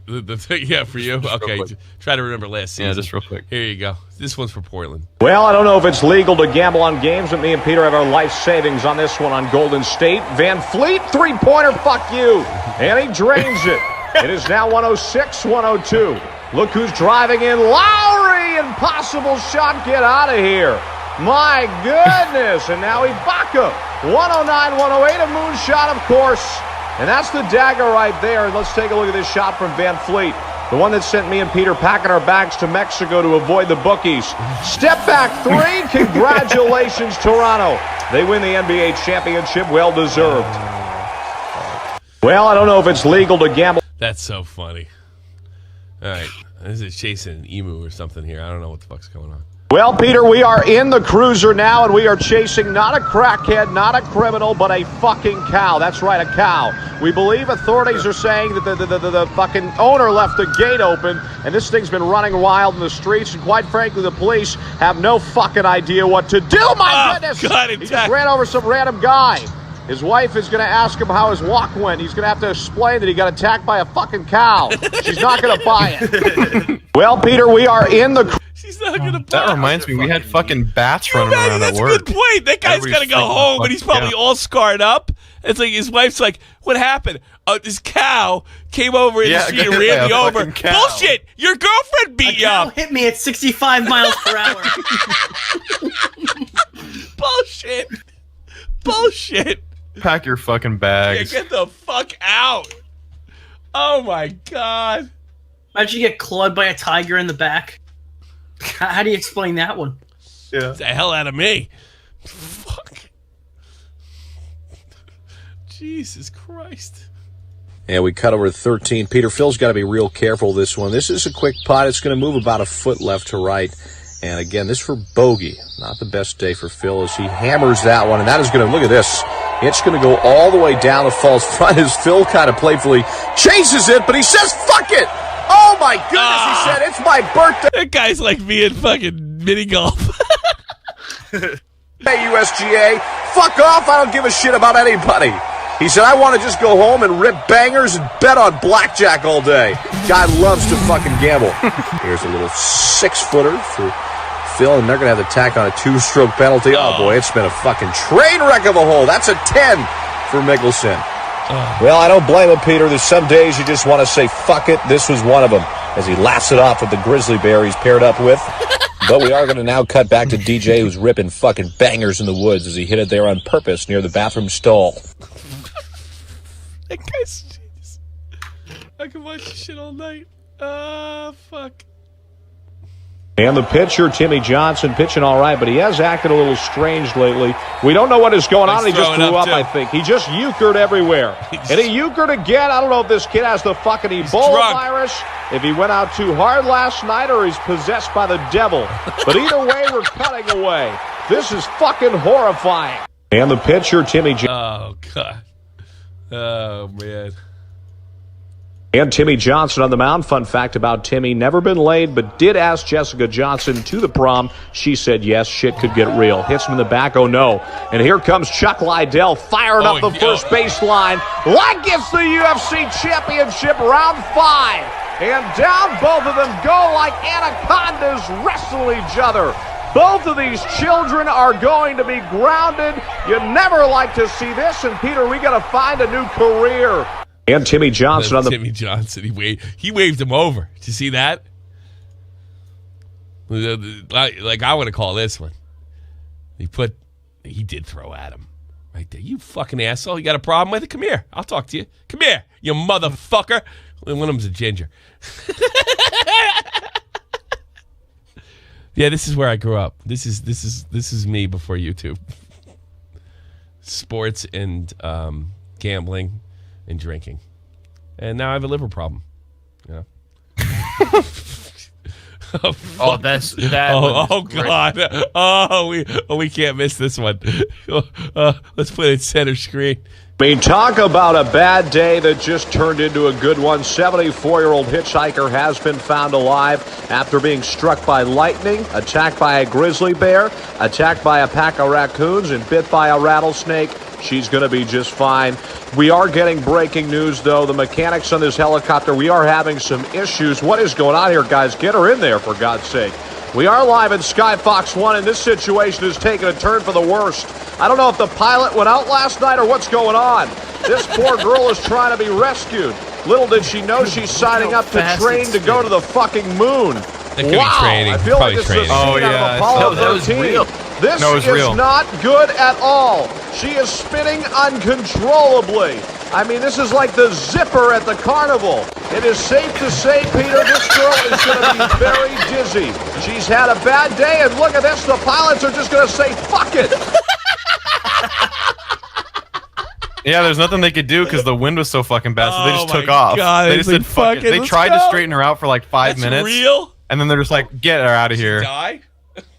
Yeah, for you. Okay, try to remember last season. Yeah, just real quick. Here you go. This one's for Portland. Well, I don't know if it's legal to gamble on games, but me and Peter have our life savings on this one on Golden State. Van Fleet, three-pointer, fuck you. And he drains it. It is now 106-102. Look who's driving in. Lowry, impossible shot. Get out of here. My goodness. And now Ibaka. 109-108, a moonshot, of course. And that's the dagger right there. Let's take a look at this shot from Van Fleet. The one that sent me and Peter packing our bags to Mexico to avoid the bookies. Step back three. Congratulations, Toronto. They win the NBA championship. Well deserved. Well, I don't know if it's legal to gamble. That's so funny. All right. This is chasing an emu or something here. I don't know what the fuck's going on. Well, Peter, we are in the cruiser now, and we are chasing not a crackhead, not a criminal, but a fucking cow. That's right, a cow. We believe authorities are saying that the fucking owner left the gate open, and this thing's been running wild in the streets, and quite frankly, the police have no fucking idea what to do. My goodness! God, he just ran over some random guy. His wife is going to ask him how his walk went. He's going to have to explain that he got attacked by a fucking cow. She's not going to buy it. Well, Peter, we are in the... She's not going to buy it. That reminds me, we had fucking bats running around at work. That's a good point. That guy's got to go home, and he's probably all scarred up. It's like his wife's like, what happened? This cow came over in the street and ran me over. Bullshit! Your girlfriend beat you up. Hit me at 65 miles per hour. Bullshit. Bullshit. Pack your fucking bags. Yeah, get the fuck out. Oh my god. Imagine you get clawed by a tiger in the back. How do you explain that one? Yeah. Get the hell out of me. Fuck. Jesus Christ. Yeah, we cut over 13. Peter, Phil's got to be real careful this one. This is a quick putt. It's going to move about a foot left to right. And again, this for bogey. Not the best day for Phil as he hammers that one. And that is going to, look at this. It's going to go all the way down the false front as Phil kind of playfully chases it, but he says, fuck it. Oh my goodness, he said, it's my birthday. That guy's like me in fucking mini golf. Hey, USGA, fuck off. I don't give a shit about anybody. He said, I want to just go home and rip bangers and bet on blackjack all day. Guy loves to fucking gamble. Here's a little 6-footer for Phil, and they're going to have to tack on a 2-stroke penalty. Oh, boy, it's been a fucking train wreck of a hole. That's a 10 for Mickelson. Well, I don't blame him, Peter. There's some days you just want to say, fuck it. This was one of them, as he laughs it off with the grizzly bear he's paired up with. But we are going to now cut back to DJ, who's ripping fucking bangers in the woods as he hit it there on purpose near the bathroom stall. That guy's jeez. I can watch this shit all night. Fuck. And the pitcher, Timmy Johnson, pitching all right, but he has acted a little strange lately. We don't know what is going on. He just threw up, I think. He just euchred everywhere. And he euchred again. I don't know if this kid has the fucking Ebola virus, if he went out too hard last night, or he's possessed by the devil. But either way, we're cutting away. This is fucking horrifying. And the pitcher, Timmy Johnson. Oh, God. Oh, man. And Timmy Johnson on the mound. Fun fact about Timmy, never been laid, but did ask Jessica Johnson to the prom. She said yes, shit could get real. Hits him in the back, oh no. And here comes Chuck Liddell firing up the first baseline like it's the UFC Championship round 5. And down both of them go like anacondas wrestle each other. Both of these children are going to be grounded. You never like to see this. And Peter, we got to find a new career. And Timmy Johnson on the... Timmy Johnson, he waved him over. Did you see that? Like, I want to call this one. He did throw at him. Right there. You fucking asshole. You got a problem with it? Come here. I'll talk to you. Come here, you motherfucker. One of them's a ginger. Yeah, this is where I grew up. This is me before YouTube. Sports and gambling and drinking, and now I have a liver problem. Yeah. Oh, that's that. Oh God. Oh, we can't miss this one. Let's put it center screen. I mean, talk about a bad day that just turned into a good one. 74-year-old hitchhiker has been found alive after being struck by lightning, attacked by a grizzly bear, attacked by a pack of raccoons, and bit by a rattlesnake. She's going to be just fine. We are getting breaking news, though. The mechanics on this helicopter, we are having some issues. What is going on here, guys? Get her in there, for God's sake. We are live at Sky Fox 1, and this situation is taking a turn for the worst. I don't know if the pilot went out last night or what's going on. This poor girl is trying to be rescued. Little did she know she's signing up to train to go to the fucking moon. That could be training. I feel like this is out of Apollo 13. This is not good at all. She is spinning uncontrollably. I mean, this is like the zipper at the carnival. It is safe to say, Peter, this girl is going to be very dizzy. She's had a bad day, and look at this. The pilots are just going to say, fuck it. Yeah, there's nothing they could do because the wind was so fucking bad, so they just took off. God, they just said, fuck it. They tried to straighten her out for like 5 minutes. Real? And then they're just like, get her out of here. Die?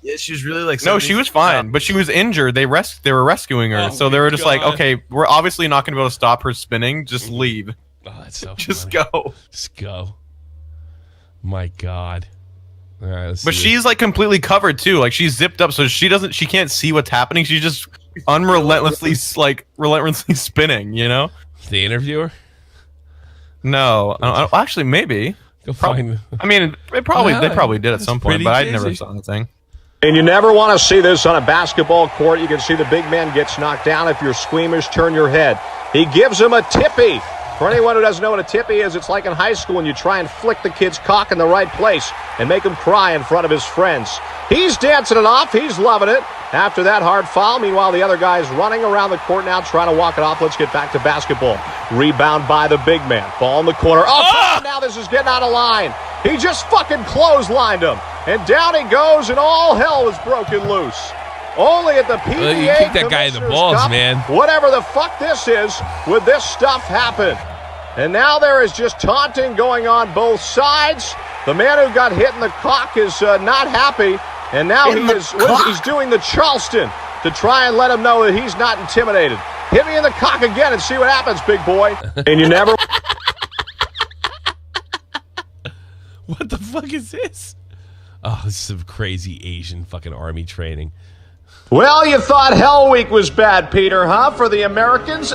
Yeah, she was really like... No, she was fine, but she was injured. They were rescuing her, so they were just like, okay, we're obviously not going to be able to stop her spinning. Just leave. Oh, that's so Just funny. go. Just go. My God. All right, let's but see she's like completely covered too. Like she's zipped up, so she can't see what's happening. She's just relentlessly spinning. You know. The interviewer. No, actually, maybe. Go find. I mean, they probably did at some point, but I never saw anything. And you never want to see this on a basketball court. You can see the big man gets knocked down. If you're squeamish, turn your head. He gives him a tippy. For anyone who doesn't know what a tippy is, it's like in high school when you try and flick the kid's cock in the right place and make him cry in front of his friends. He's dancing it off. He's loving it. After that hard foul, meanwhile, the other guy's running around the court now trying to walk it off. Let's get back to basketball. Rebound by the big man. Ball in the corner. Oh, now this is getting out of line. He just fucking clotheslined him. And down he goes, and all hell was broken loose. Only at the PBA you kick that guy in the balls, Cup, man. Whatever the fuck this is, would this stuff happen? And now there is just taunting going on both sides. The man who got hit in the cock is not happy. And now he's doing the Charleston to try and let him know that he's not intimidated. Hit me in the cock again and see what happens, big boy. And you never... What the fuck is this? Oh, this is some crazy Asian fucking army training. Well, you thought Hell Week was bad, Peter, huh? For the Americans?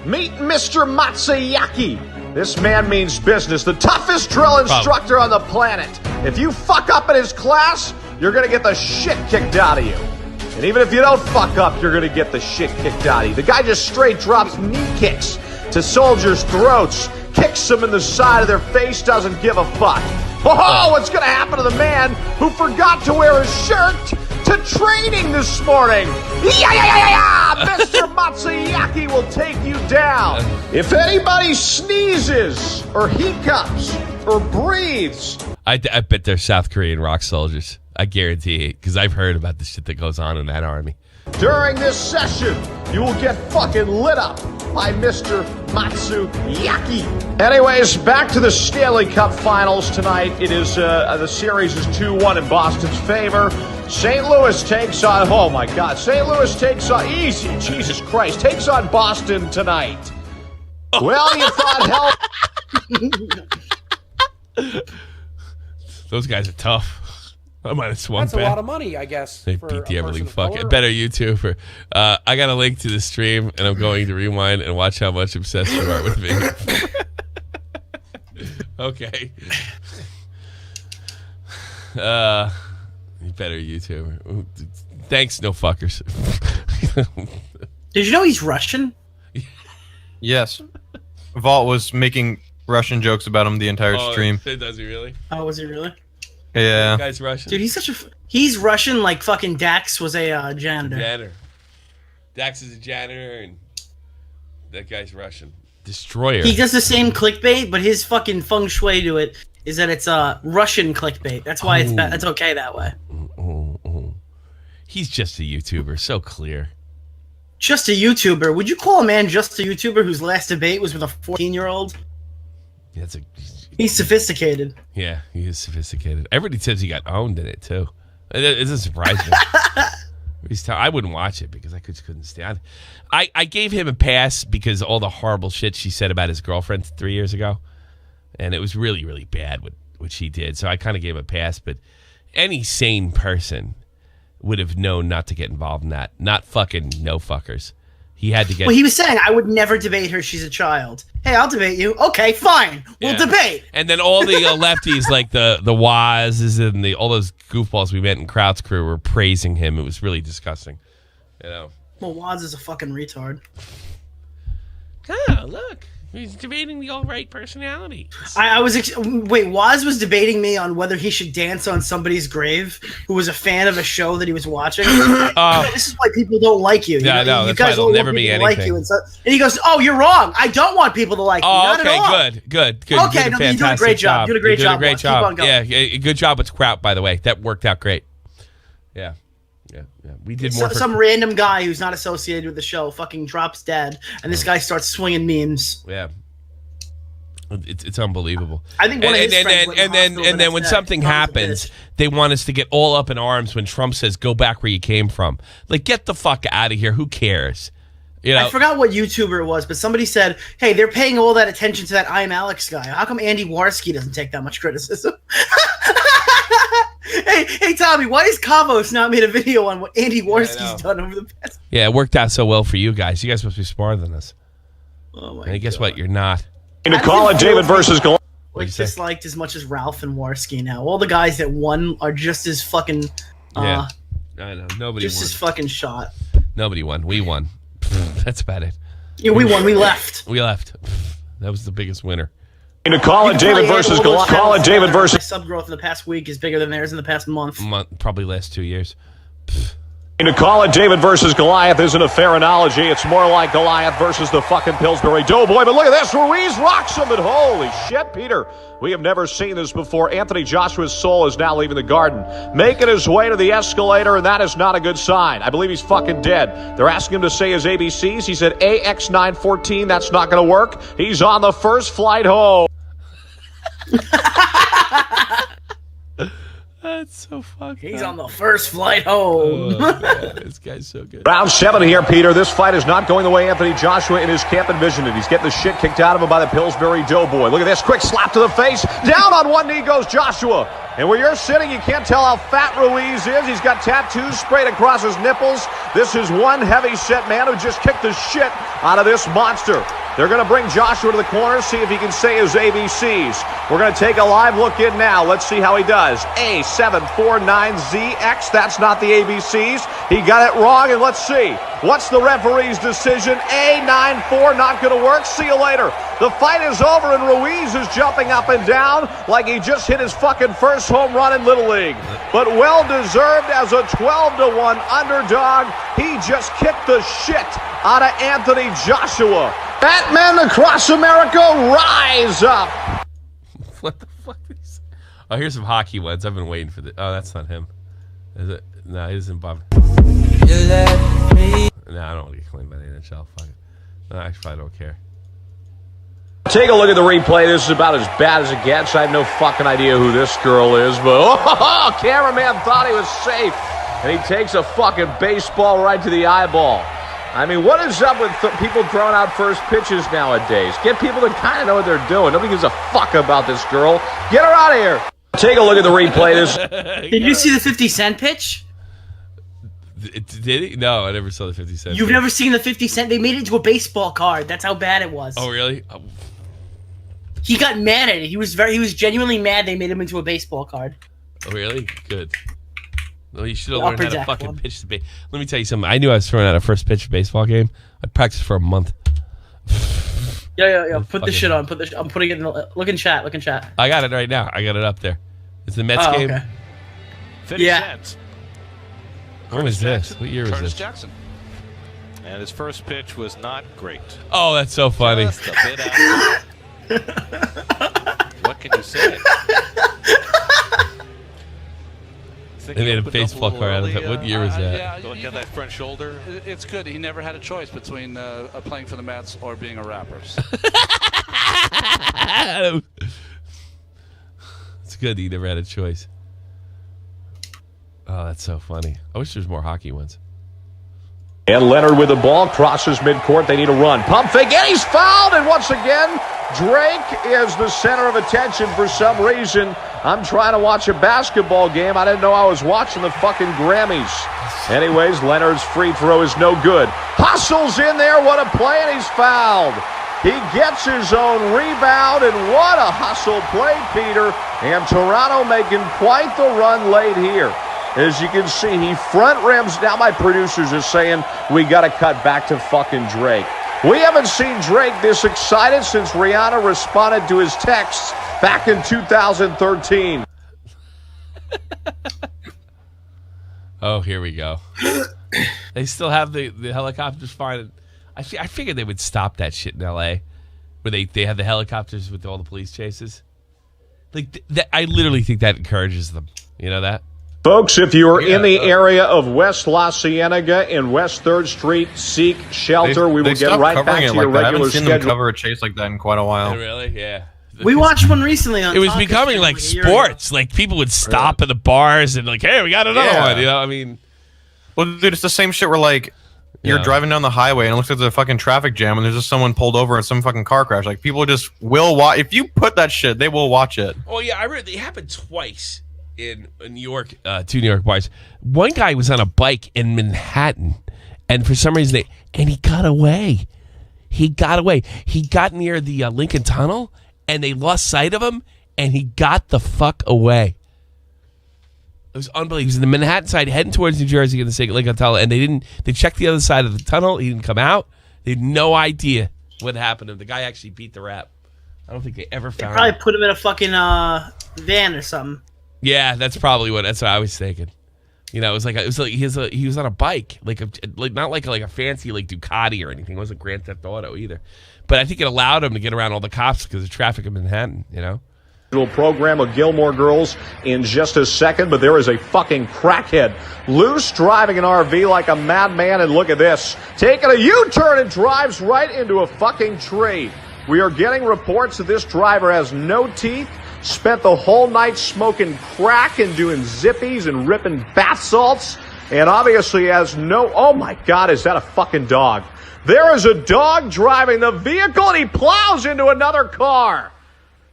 Meet Mr. Matsuyaki. This man means business. The toughest drill instructor on the planet. If you fuck up in his class, you're going to get the shit kicked out of you. And even if you don't fuck up, you're going to get the shit kicked out of you. The guy just straight drops knee kicks to soldiers' throats, kicks them in the side of their face, doesn't give a fuck. Oh, what's going to happen to the man who forgot to wear his shirt to training this morning? Mr. Matsuyaki will take you down. If anybody sneezes or hiccups or breathes... I bet they're South Korean rock soldiers. I guarantee it, because I've heard about the shit that goes on in that army. During this session, you will get fucking lit up by Mr. Matsuyaki. Anyways, back to the Stanley Cup Finals tonight. It is the series is 2-1 in Boston's favor. St. Louis takes on, oh my God, St. Louis takes on, Jesus Christ, takes on Boston tonight. Well, you thought hell... Those guys are tough. I might have swung That's a lot of money, I guess. They beat the everything fuck. Better YouTuber. I got a link to the stream, and I'm going to rewind and watch how much obsessed you are with me. Okay. You better YouTuber. Thanks, no fuckers. Did you know he's Russian? Yes. Vault was making Russian jokes about him the entire stream. Does he really? Oh, was he really? Yeah. That guy's Russian. Dude, he's Russian like fucking Dax was a janitor. Janitor. Dax is a janitor, and that guy's Russian. Destroyer. He does the same clickbait, but his fucking feng shui to it is that it's Russian clickbait. That's why it's okay that way. He's just a YouTuber, so clear. Just a YouTuber. Would you call a man just a YouTuber whose last debate was with a 14-year-old? Yeah, he's sophisticated. Yeah, he is sophisticated. Everybody says he got owned in it too. It doesn't surprise me. I wouldn't watch it because I just couldn't stand. I gave him a pass because all the horrible shit she said about his girlfriend 3 years ago, and it was really, really bad what she did. So I kind of gave him a pass. But any sane person would have known not to get involved in that. Not fucking no fuckers. He had to get. Well, he was saying, I would never debate her. She's a child. Hey, I'll debate you. Okay, fine. We'll debate. And then all the lefties, like the Waz's and all those goofballs we met in Kraut's crew were praising him. It was really disgusting. You know. Well, Waz is a fucking retard. Oh, look. He's debating the all-right personality. Wait, Waz was debating me on whether he should dance on somebody's grave who was a fan of a show that he was watching. This is why people don't like you. Yeah, no, that's why there'll never be anything. Like you and he goes, "Oh, you're wrong. I don't want people to like me. Not okay, at all." good. Okay, you're doing a great job. You're doing a great job. Keep on going. Yeah, good job with Kraut, by the way. That worked out great. Yeah. We did more. Some random guy who's not associated with the show fucking drops dead, and this guy starts swinging memes. Yeah. It's unbelievable. I think one of his friends went and then when something happens, they want us to get all up in arms when Trump says, "Go back where you came from." Like, get the fuck out of here. Who cares? You know. I forgot what YouTuber it was, but somebody said, "Hey, they're paying all that attention to that I'm Alex guy. How come Andy Warski doesn't take that much criticism?" Hey, Tommy, why has Kavos not made a video on what Andy Warski's done over the past? Yeah, it worked out so well for you guys. You guys must be smarter than us. Oh my and guess what? You're not. In a call of David versus Goliath. Like disliked as much as Ralph and Warski now. All the guys that won are just as fucking. Yeah, I know. Nobody just won. as fucking shot. Nobody won. We won. That's about it. Yeah, we won. We left. We left. That was the biggest winner. In a call of David versus Goliath. Call of David versus. My subgrowth in the past week is bigger than theirs in the past month. Probably last 2 years. In a call of David versus Goliath isn't a fair analogy. It's more like Goliath versus the fucking Pillsbury Doughboy. But look at this. Ruiz rocks him. And holy shit, Peter. We have never seen this before. Anthony Joshua's soul is now leaving the garden, making his way to the escalator, and that is not a good sign. I believe he's fucking dead. They're asking him to say his ABCs. He said AX914. That's not going to work. He's on the first flight home. That's so fucked He's on the first flight home. Oh, man, this guy's so good. Round 7 here, Peter. This fight is not going the way Anthony Joshua in his camp envisioned it. He's getting the shit kicked out of him by the Pillsbury Doughboy. Look at this. Quick slap to the face. Down on one knee goes Joshua. And where you're sitting, you can't tell how fat Ruiz is. He's got tattoos sprayed across his nipples. This is one heavy-set man who just kicked the shit out of this monster. They're going to bring Joshua to the corner, see if he can say his ABCs. We're going to take a live look in now. Let's see how he does. A749ZX, that's not the ABCs. He got it wrong, and let's see. What's the referee's decision? A94, not going to work. See you later. The fight is over, and Ruiz is jumping up and down like he just hit his fucking first home run in Little League. But well-deserved as a 12-1 underdog. He just kicked the shit out of Anthony Joshua. Batman across America, rise up. What the fuck is... Oh, here's some hockey ones. I've been waiting for this. Oh, that's not him. Is it? No, he isn't Bob. No, I don't want to get claimed by the NHL. Fuck it. No, actually, I don't care. Take a look at the replay. This is about as bad as it gets. I have no fucking idea who this girl is, but cameraman thought he was safe, and he takes a fucking baseball right to the eyeball. I mean, what is up with people throwing out first pitches nowadays? Get people to kind of know what they're doing. Nobody gives a fuck about this girl. Get her out of here. Take a look at the replay. Did you see the 50 Cent pitch? Did he? No, I never saw the 50 Cent. You've never seen the 50 Cent? They made it into a baseball card. That's how bad it was. Oh, really? He got mad at it. He was genuinely mad they made him into a baseball card. Oh, really? Good. Well, you should have learned how to fucking pitch the base. Let me tell you something. I knew I was throwing out a first pitch baseball game. I practiced for a month. Yeah. Put this shit on. I'm putting it in the... Look in chat. I got it right now. I got it up there. It's the Mets game. Okay. 50 cents. When was this? What year was Curtis this? Jackson. And his first pitch was not great. Oh, that's so funny. Just a bit out. What can you say? They made a baseball card out of it. What year was that? Yeah, look at that front shoulder. It's good. He never had a choice between playing for the Mets or being a rapper. It's good he never had a choice. Oh, that's so funny. I wish there was more hockey ones. And Leonard with the ball, crosses midcourt. They need a run. Pump fake, and he's fouled. And once again, Drake is the center of attention for some reason. I'm trying to watch a basketball game. I didn't know I was watching the fucking Grammys. Anyways, Leonard's free throw is no good. Hustles in there. What a play, and he's fouled. He gets his own rebound, and what a hustle play, Peter. And Toronto making quite the run late here. As you can see, he front rims. Now my producers are saying we got to cut back to fucking Drake. We haven't seen Drake this excited since Rihanna responded to his texts back in 2013. Oh, here we go. They still have the helicopters flying. I figured they would stop that shit in L.A. where they have the helicopters with all the police chases. Like I literally think that encourages them. You know that? Folks, if you're in the area of West La Cienega and West 3rd Street, seek shelter. We will get right back to your regular schedule. I haven't seen them cover a chase like that in quite a while. Oh, really? Yeah. We watched one recently on it was becoming like sports. Like people would stop at the bars and like, hey, we got another one. You know, I mean. Well, dude, it's the same shit where like you're driving down the highway and it looks like there's a fucking traffic jam and there's just someone pulled over in some fucking car crash. Like people just will watch. If you put that shit, they will watch it. Oh, yeah. I read it happened twice. In New York, 2 New York bars. One guy was on a bike in Manhattan, and for some reason, he got away. He got near the Lincoln Tunnel, and they lost sight of him, and he got the fuck away. It was unbelievable. He was in the Manhattan side, heading towards New Jersey in the Lincoln Tunnel, and they checked the other side of the tunnel. He didn't come out. They had no idea what happened to him. The guy actually beat the rap. I don't think they ever found him. Probably put him in a fucking van or something. Yeah, that's what I was thinking. You know, it was like he was on a bike, like not like a fancy like Ducati or anything. It wasn't Grand Theft Auto either, but I think it allowed him to get around all the cops because of traffic in Manhattan. You know. Program of Gilmore Girls in just a second, but there is a fucking crackhead loose driving an RV like a madman, and look at this, taking a U-turn and drives right into a fucking tree. We are getting reports that this driver has no teeth. Spent the whole night smoking crack and doing zippies and ripping bath salts, and obviously has no... Oh my God, is that a fucking dog? There is a dog driving the vehicle, and he plows into another car.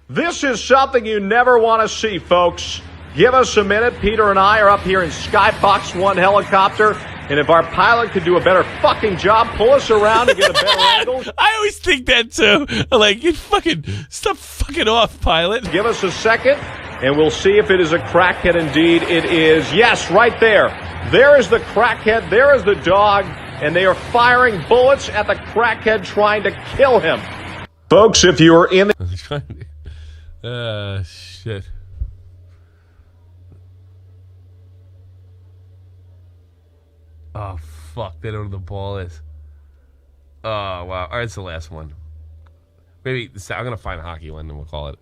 This is something you never want to see, folks. Give us a minute. Peter and I are up here in Skyfox 1 helicopter, and if our pilot could do a better fucking job, pull us around and get a better angle. I always think that too. Like, you fucking stop fucking off, pilot. Give us a second, and we'll see if it is a crackhead indeed. It is. Yes, right there. There is the crackhead. There is the dog, and they are firing bullets at the crackhead trying to kill him. Folks, if you are in the... shit. Oh, fuck. They don't know who the ball is. Oh, wow. All right, it's the last one. Maybe I'm going to find a hockey one, and we'll call it.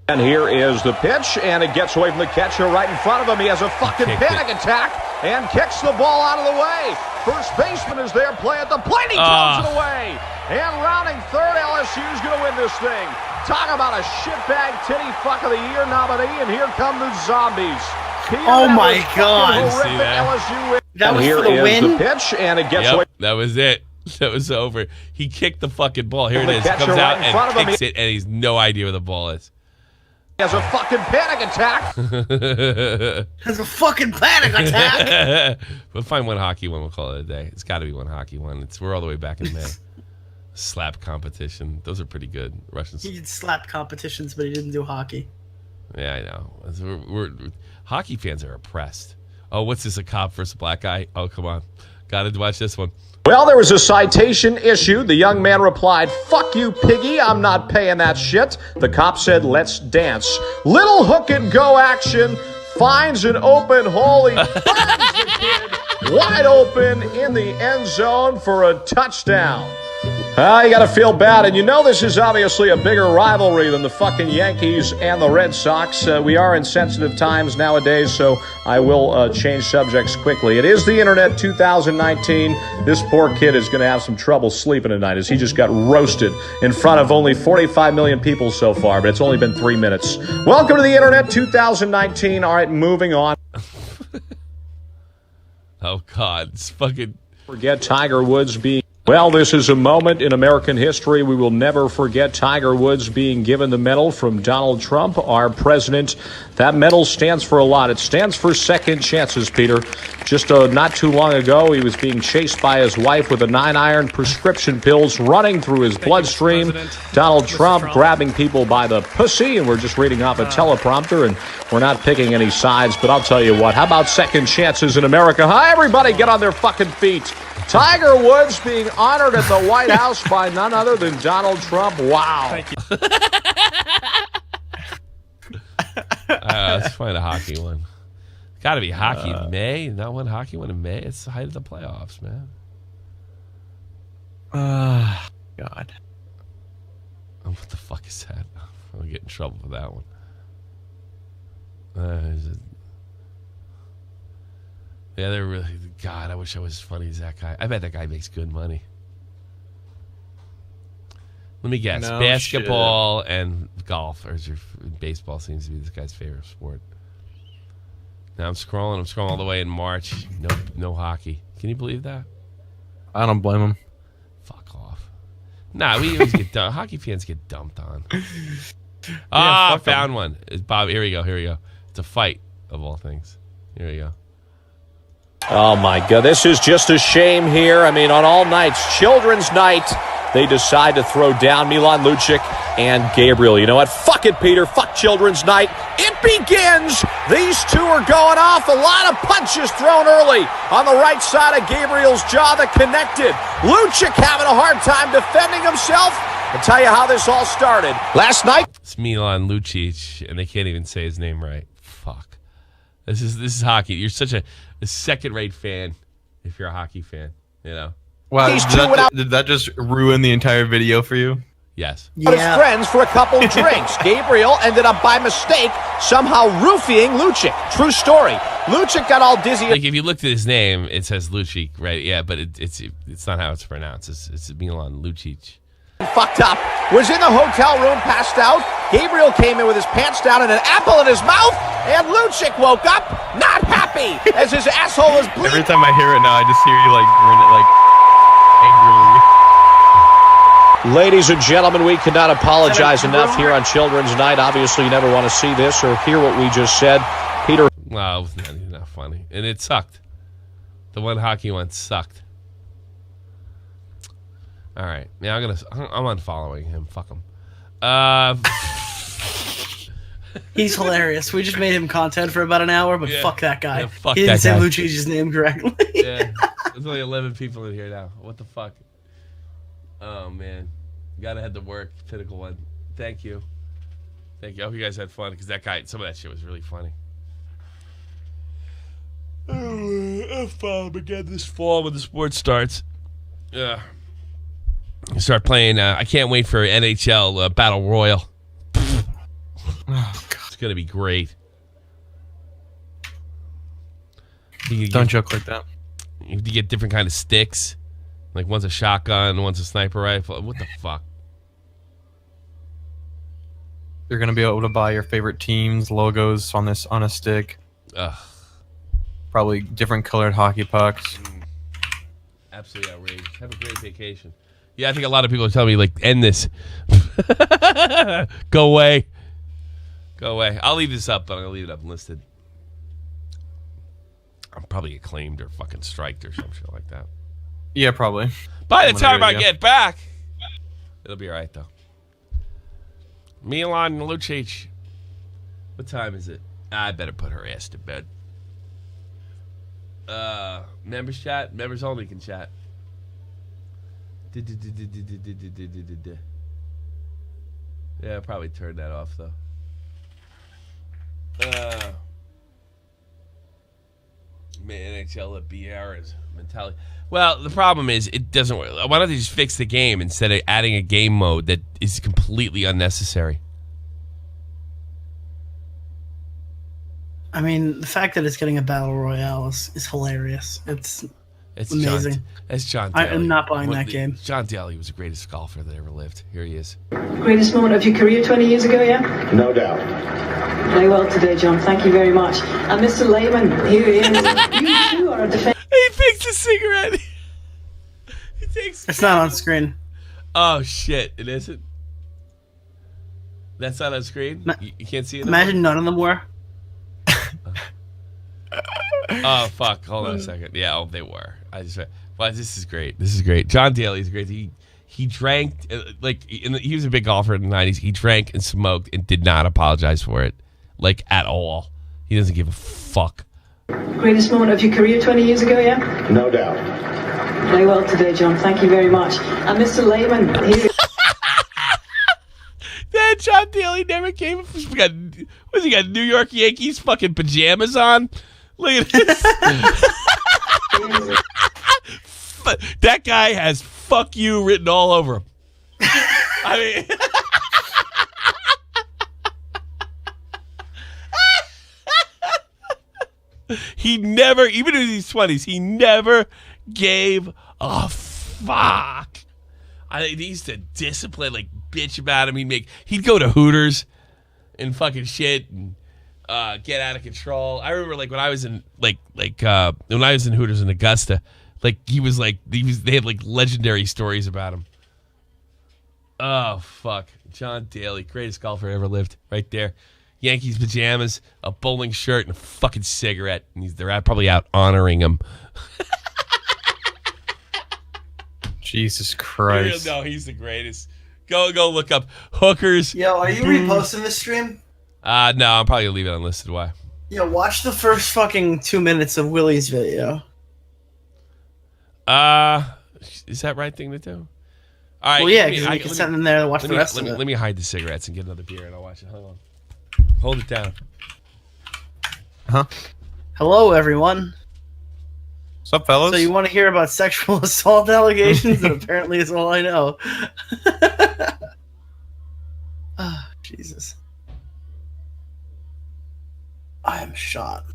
And here is the pitch, and it gets away from the catcher right in front of him. He has a fucking panic attack and kicks the ball out of the way. First baseman is there, play at the plate. He throws it away. And rounding third, LSU's going to win this thing. Talk about a shitbag titty fuck of the year nominee, and here come the zombies. Peter, oh my God! That was here for the is win? the pitch, and it gets Yep, away. that was it. That was over. He kicked the fucking ball. Here it is. Catcher Comes out right in front of and him. kicks it, and he's no idea where the ball is. He has a fucking panic attack. There's a fucking panic attack. We'll find one hockey one. We'll call it a day. It's got to be one hockey one. We're all the way back in May. Slap competition. Those are pretty good. Russians. He did slap competitions, but he didn't do hockey. Yeah, I know. Hockey fans are oppressed. Oh, what's this? A cop versus a black guy? Oh, come on. Got to watch this one. Well, there was a citation issued. The young man replied, "Fuck you, piggy. I'm not paying that shit." The cop said, "Let's dance." Little hook and go action. Finds an open hole. He burns the kid wide open in the end zone for a touchdown. You got to feel bad. And you know this is obviously a bigger rivalry than the fucking Yankees and the Red Sox. We are in sensitive times nowadays, so I will change subjects quickly. It is the Internet 2019. This poor kid is going to have some trouble sleeping tonight as he just got roasted in front of only 45 million people so far, but it's only been 3 minutes. Welcome to the Internet 2019. All right, moving on. Oh, God. It's fucking... Forget Tiger Woods being... Well, this is a moment in American history we will never forget. Tiger Woods being given the medal from Donald Trump, our president. That medal stands for a lot. It stands for second chances, Peter. Just not too long ago, he was being chased by his wife with a 9-iron, prescription pills running through his bloodstream. Donald Trump grabbing people by the pussy, and we're just reading off a teleprompter, and we're not picking any sides, but I'll tell you what. How about second chances in America? Hi, everybody, get on their fucking feet. Tiger Woods being honored at the White House by none other than Donald Trump. Wow. Thank you. Let's find a hockey one. Got to be hockey in May. Not one hockey one in May. It's the height of the playoffs, man. God. Oh, what the fuck is that? I'll get in trouble for that one. Yeah, they're really... God, I wish I was as funny as that guy. I bet that guy makes good money. Let me guess. No Basketball and golf. Or is your baseball seems to be this guy's favorite sport. Now I'm scrolling all the way in March. No hockey. Can you believe that? I don't blame him. Fuck off. Nah, we always get dumped. Hockey fans get dumped on. Found one. It's Bob. Here we go. It's a fight, of all things. Here we go. Oh, my God. This is just a shame here. I mean, on all nights, Children's Night, they decide to throw down Milan Lucic and Gabriel. You know what? Fuck it, Peter. Fuck Children's Night. It begins. These two are going off. A lot of punches thrown early on the right side of Gabriel's jaw that connected. Lucic having a hard time defending himself. I'll tell you how this all started. Last night. It's Milan Lucic, and they can't even say his name right. Fuck. This is hockey. You're such a second-rate fan if you're a hockey fan, you know. Wow, did that just ruin the entire video for you? Yes. Yeah. His friends for a couple drinks. Gabriel ended up by mistake somehow roofing Lucic. True story. Lucic got all dizzy. Like if you looked at his name, it says Lucic, right? Yeah, but it's not how it's pronounced. It's Milan Lucic. Fucked up. Was in the hotel room, passed out. Gabriel came in with his pants down and an apple in his mouth, and Lucic woke up not happy as his asshole was bleeding. Every time I hear it now, I just hear you like grin it like angrily. Ladies and gentlemen, we cannot apologize enough here on Children's Night. Obviously, you never want to see this or hear what we just said. Peter. Wow, it was not funny. And it sucked. The one hockey one sucked. All right. Yeah, I'm unfollowing him. Fuck him. He's hilarious. We just made him content for about an hour, but fuck that guy. Yeah, fuck he didn't that say guy. Lucici's name correctly. Yeah. There's only 11 people in here now. What the fuck? Oh, man. Gotta head to work. Pinnacle one. Thank you. I hope you guys had fun, because some of that shit was really funny. Again this fall when the sport starts. Yeah. Start playing. I can't wait for NHL Battle Royal. Oh, God. It's gonna be great. Don't joke like that. You get different kind of sticks. Like one's a shotgun, one's a sniper rifle. What the fuck? You're gonna be able to buy your favorite teams logos on a stick. Ugh. Probably different colored hockey pucks. Absolutely outrageous. Have a great vacation. Yeah, I think a lot of people are telling me, like, end this. Go away. Go away. I'll leave this up, but I'm going to leave it up unlisted. I'll probably get claimed or fucking striked or some shit like that. Yeah, probably. By the time I get back, it'll be all right, though. Milan Lucic. What time is it? I better put her ass to bed. Members chat? Members only can chat. Yeah, I'll probably turn that off, though. Man, NHL at BR's mentality. Well, the problem is it doesn't work. Why don't they just fix the game instead of adding a game mode that is completely unnecessary? I mean, the fact that it's getting a battle royale is hilarious. It's amazing. That's John Daly. I am not buying that game. John Daly was the greatest golfer that ever lived. Here he is. Greatest moment of your career 20 years ago, yeah? No doubt. Very well today, John. Thank you very much. And Mr. Lehman, here he is. You too are a defender. He picks a cigarette. He takes. It's not on screen. Oh shit! It isn't. That's not on screen. You can't see it. Imagine none of them were. Oh fuck! Hold on a second. Yeah, they were. Well, this is great. This is great. John Daly's great. He drank he was a big golfer in the 90s. He drank and smoked and did not apologize for it, like at all. He doesn't give a fuck. Greatest moment of your career 20 years ago, yeah? No doubt. Very well today, John. Thank you very much. And Mr. Lehman, here. That John Daly never came. He got New York Yankees fucking pajamas on. Look at this. That guy has "fuck you" written all over him. I mean, he never, even in his 20s, he never gave a fuck. He used to discipline, like, bitch about him. He'd go to Hooters and fucking shit and get out of control. I remember, like, when I was in when I was in Hooters in Augusta, like, they had like legendary stories about him. Oh fuck, John Daly, greatest golfer ever lived, right there. Yankees pajamas, a bowling shirt, and a fucking cigarette, and they're probably out honoring him. Jesus Christ! No, he's the greatest. Go look up hookers. Yo, are you reposting this stream? No, I'm probably gonna leave it unlisted. Why? Yo, watch the first fucking 2 minutes of Willie's video. Is that right thing to do? All right. Well, yeah, because you can send them there to watch the rest of it. Let me hide the cigarettes and get another beer, and I'll watch it. Hold on. Hold it down. Huh? Hello, everyone. What's up, fellas? So you want to hear about sexual assault allegations? That apparently is all I know. Oh, Jesus. I am shot.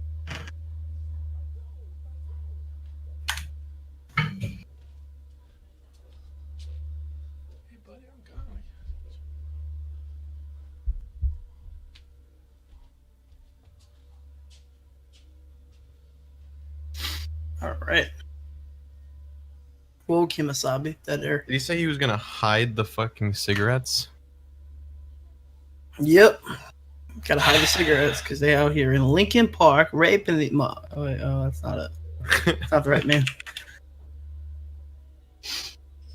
All right. Whoa, Kimasabi, that air. Did he say he was gonna hide the fucking cigarettes? Yep. Gotta hide the cigarettes because they out here in Lincoln Park raping the. Oh, wait, that's not it. That's not the right name.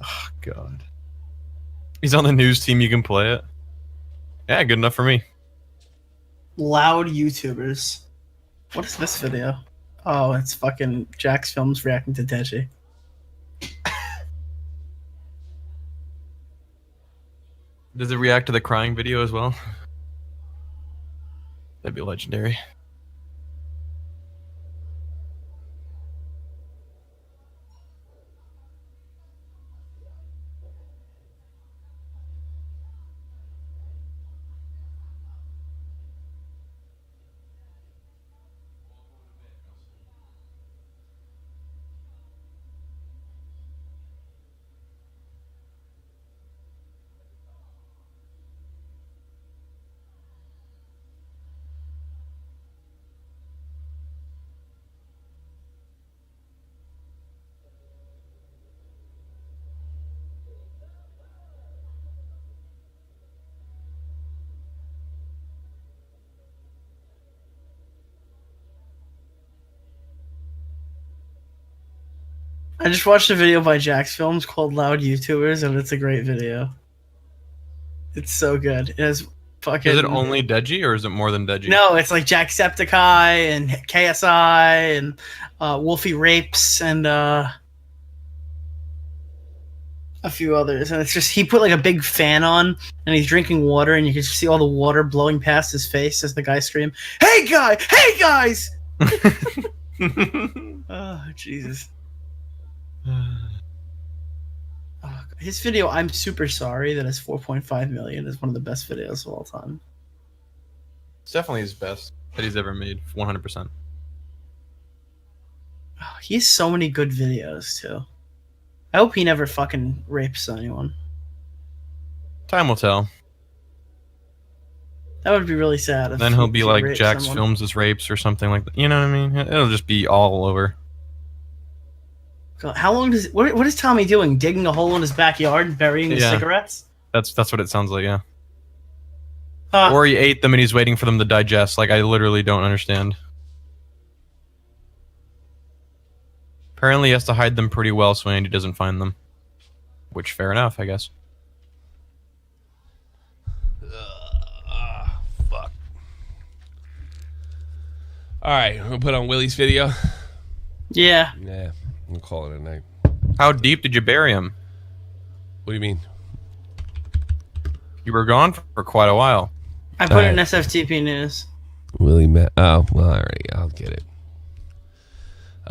Oh God. He's on the news team. You can play it. Yeah, good enough for me. Loud YouTubers. What is this video? Oh, it's fucking Jack's Films reacting to Deji. Does it react to the crying video as well? That'd be legendary. I just watched a video by Jack's Films called Loud YouTubers, and it's a great video. It's so good. It has fucking... Is it only Deji, or is it more than Deji? No, it's like Jacksepticeye and KSI and Wolfie Rapes and a few others. And it's just, he put like a big fan on, and he's drinking water, and you can just see all the water blowing past his face as the guys scream, "Hey guys!" Oh, Jesus. His video, "I'm Super Sorry," that has 4.5 million, is one of the best videos of all time. It's definitely his best that he's ever made, 100%. Oh, he has so many good videos, too. I hope he never fucking rapes anyone. Time will tell. That would be really sad. Then he'll be like Jack's Films' rapes or something like that. You know what I mean? It'll just be all over. God, how long does... What is Tommy doing? Digging a hole in his backyard and burying his cigarettes? That's what it sounds like, yeah. Or he ate them and he's waiting for them to digest. Like, I literally don't understand. Apparently he has to hide them pretty well so Andy doesn't find them. Which, fair enough, I guess. Fuck. Alright, we'll put on Willie's video. Yeah. Yeah, we'll call it a night. How deep did you bury him? What do you mean? You were gone for quite a while. I put it in SFTP news. Willie oh, well, alright, I'll get it.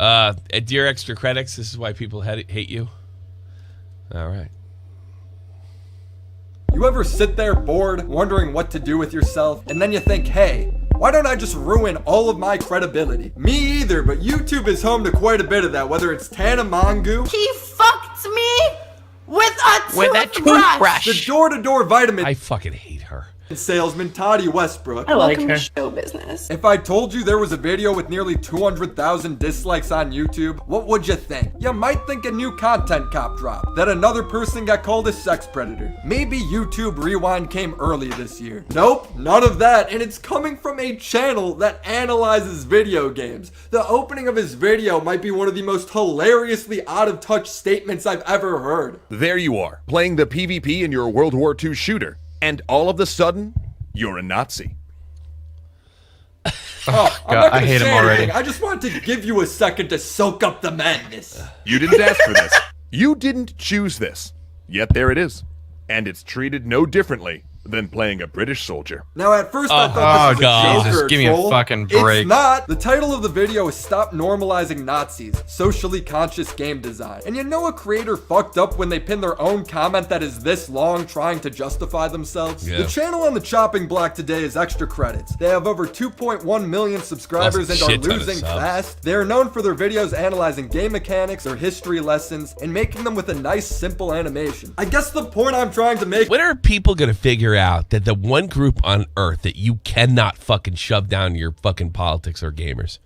At Dear Extra Credits, this is why people hate you. Alright. You ever sit there bored, wondering what to do with yourself, and then you think, hey, why don't I just ruin all of my credibility? Me either, but YouTube is home to quite a bit of that, whether it's Tana Mongu. He fucked me with a toothbrush. The door-to-door vitamin. I fucking hate her. Salesman Toddy Westbrook. I like her. Show business. If I told you there was a video with nearly 200,000 dislikes on YouTube, what would you think? You might think a new content cop dropped, that another person got called a sex predator. Maybe YouTube Rewind came early this year. Nope, none of that, and it's coming from a channel that analyzes video games. The opening of his video might be one of the most hilariously out-of-touch statements I've ever heard. There you are, playing the PvP in your World War II shooter. And all of a sudden, you're a Nazi. Oh, God, I hate him already. I just wanted to give you a second to soak up the madness. You didn't ask for this. You didn't choose this. Yet there it is. And it's treated no differently than playing a British soldier. Now, at first I thought this was a joke or a give me troll. a fucking break. It's not. The title of the video is Stop Normalizing Nazis, Socially Conscious Game Design. And you know a creator fucked up when they pin their own comment that is this long trying to justify themselves? Yeah. The channel on the chopping block today is Extra Credits. They have over 2.1 million subscribers and are losing fast. They are known for their videos analyzing game mechanics or history lessons and making them with a nice, simple animation. I guess the point I'm trying to make... When are people going to figure out that the one group on earth that you cannot fucking shove down your fucking politics are gamers?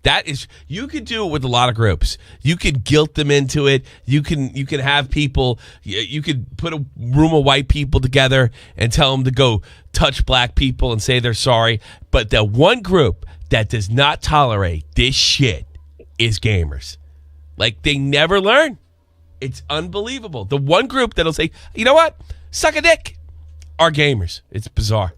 That is, you could do it with a lot of groups. You could guilt them into it. You can have people, you could put a room of white people together and tell them to go touch black people and say they're sorry. But the one group that does not tolerate this shit is gamers. Like, they never learn. It's unbelievable. The one group that'll say, you know what? Suck a dick. Are gamers. It's bizarre.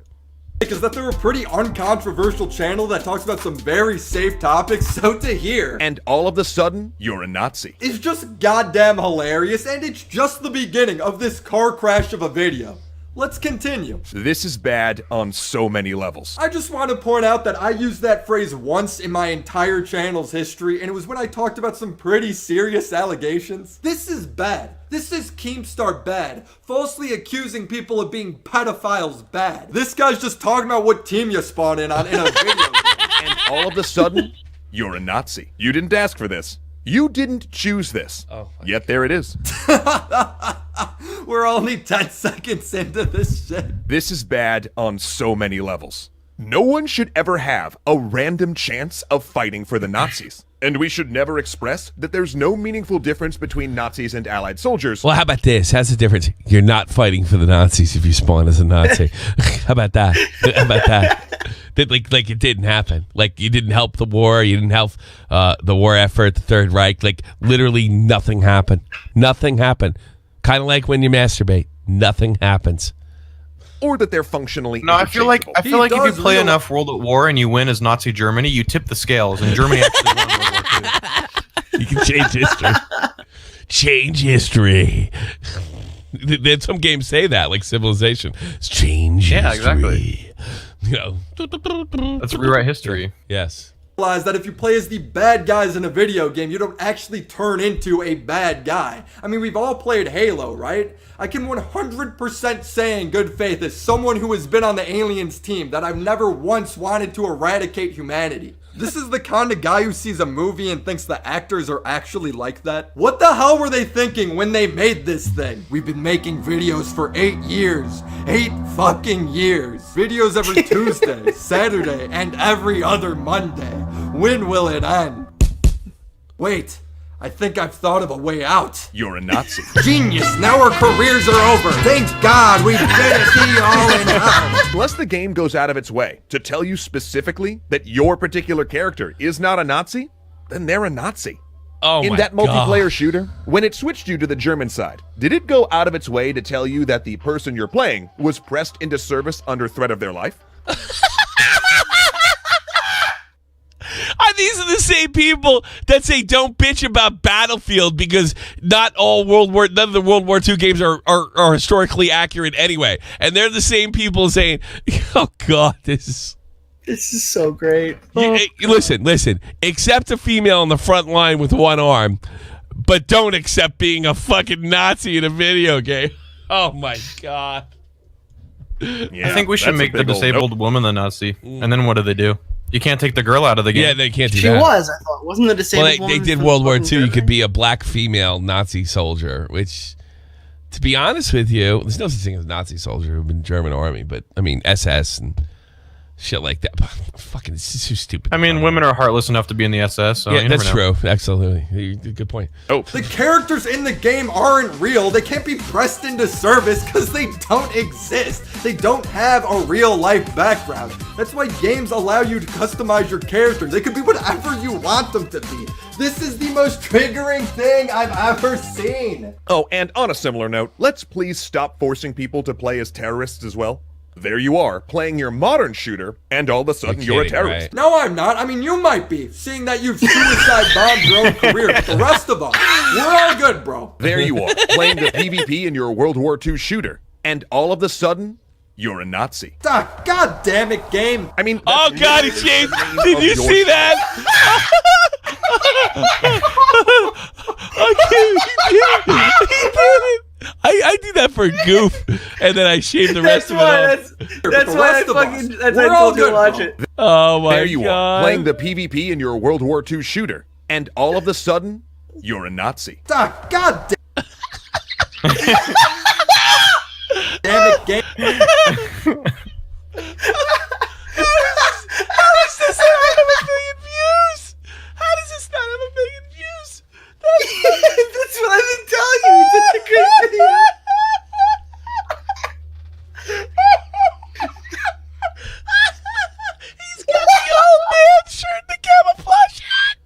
Because that they're a pretty uncontroversial channel that talks about some very safe topics, so to hear. And all of a sudden, you're a Nazi. It's just goddamn hilarious, and it's just the beginning of this car crash of a video. Let's continue. This is bad on so many levels. I just want to point out that I used that phrase once in my entire channel's history, and it was when I talked about some pretty serious allegations. This is bad. This is Keemstar bad. Falsely accusing people of being pedophiles bad. This guy's just talking about what team you spawn in on in a video game. And all of a sudden, you're a Nazi. You didn't ask for this. You didn't choose this. Yet there it is. We're only 10 seconds into this shit. This is bad on so many levels. No one should ever have a random chance of fighting for the Nazis. And we should never express that there's no meaningful difference between Nazis and Allied soldiers. Well, how about this? How's the difference? You're not fighting for the Nazis if you spawn as a Nazi. How about that? How about that? That like it didn't happen. Like you didn't help the war. You didn't help the war effort, the Third Reich. Like literally nothing happened. Nothing happened. Kind of like when you masturbate. Nothing happens. Or that they're functionally. No, I feel like if you play enough World at War and you win as Nazi Germany, you tip the scales, and Germany actually won World War II. You can change history. Change history. Then some games say that, like Civilization. Change history. Exactly. You know, let's rewrite history. Yes. Realize that if you play as the bad guys in a video game, you don't actually turn into a bad guy. I mean, we've all played Halo, right? I can 100% say in good faith as someone who has been on the aliens team that I've never once wanted to eradicate humanity. This is the kind of guy who sees a movie and thinks the actors are actually like that. What the hell were they thinking when they made this thing? We've been making videos for 8 years. 8 fucking years. Videos every Tuesday, Saturday, and every other Monday. When will it end? Wait, I think I've thought of a way out. You're a Nazi. Genius, now our careers are over. Thank God we did it, see all in hell. Unless the game goes out of its way to tell you specifically that your particular character is not a Nazi, then they're a Nazi. Oh in my that multiplayer God. shooter, when it switched you to the German side, did it go out of its way to tell you that the person you're playing was pressed into service under threat of their life? These are the same people that say don't bitch about Battlefield because none of the World War II games are historically accurate anyway. And they're the same people saying, oh God, this is so great. Listen, accept a female on the front line with one arm, but don't accept being a fucking Nazi in a video game. Oh my God. Yeah, I think we should make the disabled woman the Nazi. And then what do? You can't take the girl out of the game. Yeah, they can't do She that. was, I thought. Wasn't the disabled Well, they woman did from World War fucking II. You Germany? could be a black female Nazi soldier, which, to be honest with you, there's no such thing as a Nazi soldier who've been German army, but, I mean, SS and shit like that. Fucking, it's just too stupid. I mean, women are heartless enough to be in the SS. So yeah, that's true. Absolutely. Good point. Oh, the characters in the game aren't real. They can't be pressed into service because they don't exist. They don't have a real life background. That's why games allow you to customize your characters. They could be whatever you want them to be. This is the most triggering thing I've ever seen. Oh, and on a similar note, let's please stop forcing people to play as terrorists as well. There you are, playing your modern shooter, and all of a sudden you're a terrorist. Right? No, I'm not. I mean, you might be, seeing that you've suicide bombed your own career. But the rest of us, we're all good, bro. There you are, playing the PvP in your World War II shooter, and all of a sudden, you're a Nazi. God damn it, game. I mean, oh God, he changed. Did you see that? He did it. I did that for a goof, and then I shaved the rest of it off. That's why I told you to watch it. Oh my God. There you are, playing the PvP in your World War II shooter, and all of a sudden, you're a Nazi. God damn it, game. How does this not have a million views? How does this not have a million views? That's what I've been telling you. It's such a great video. He's got the old man shirt and the camouflage hat.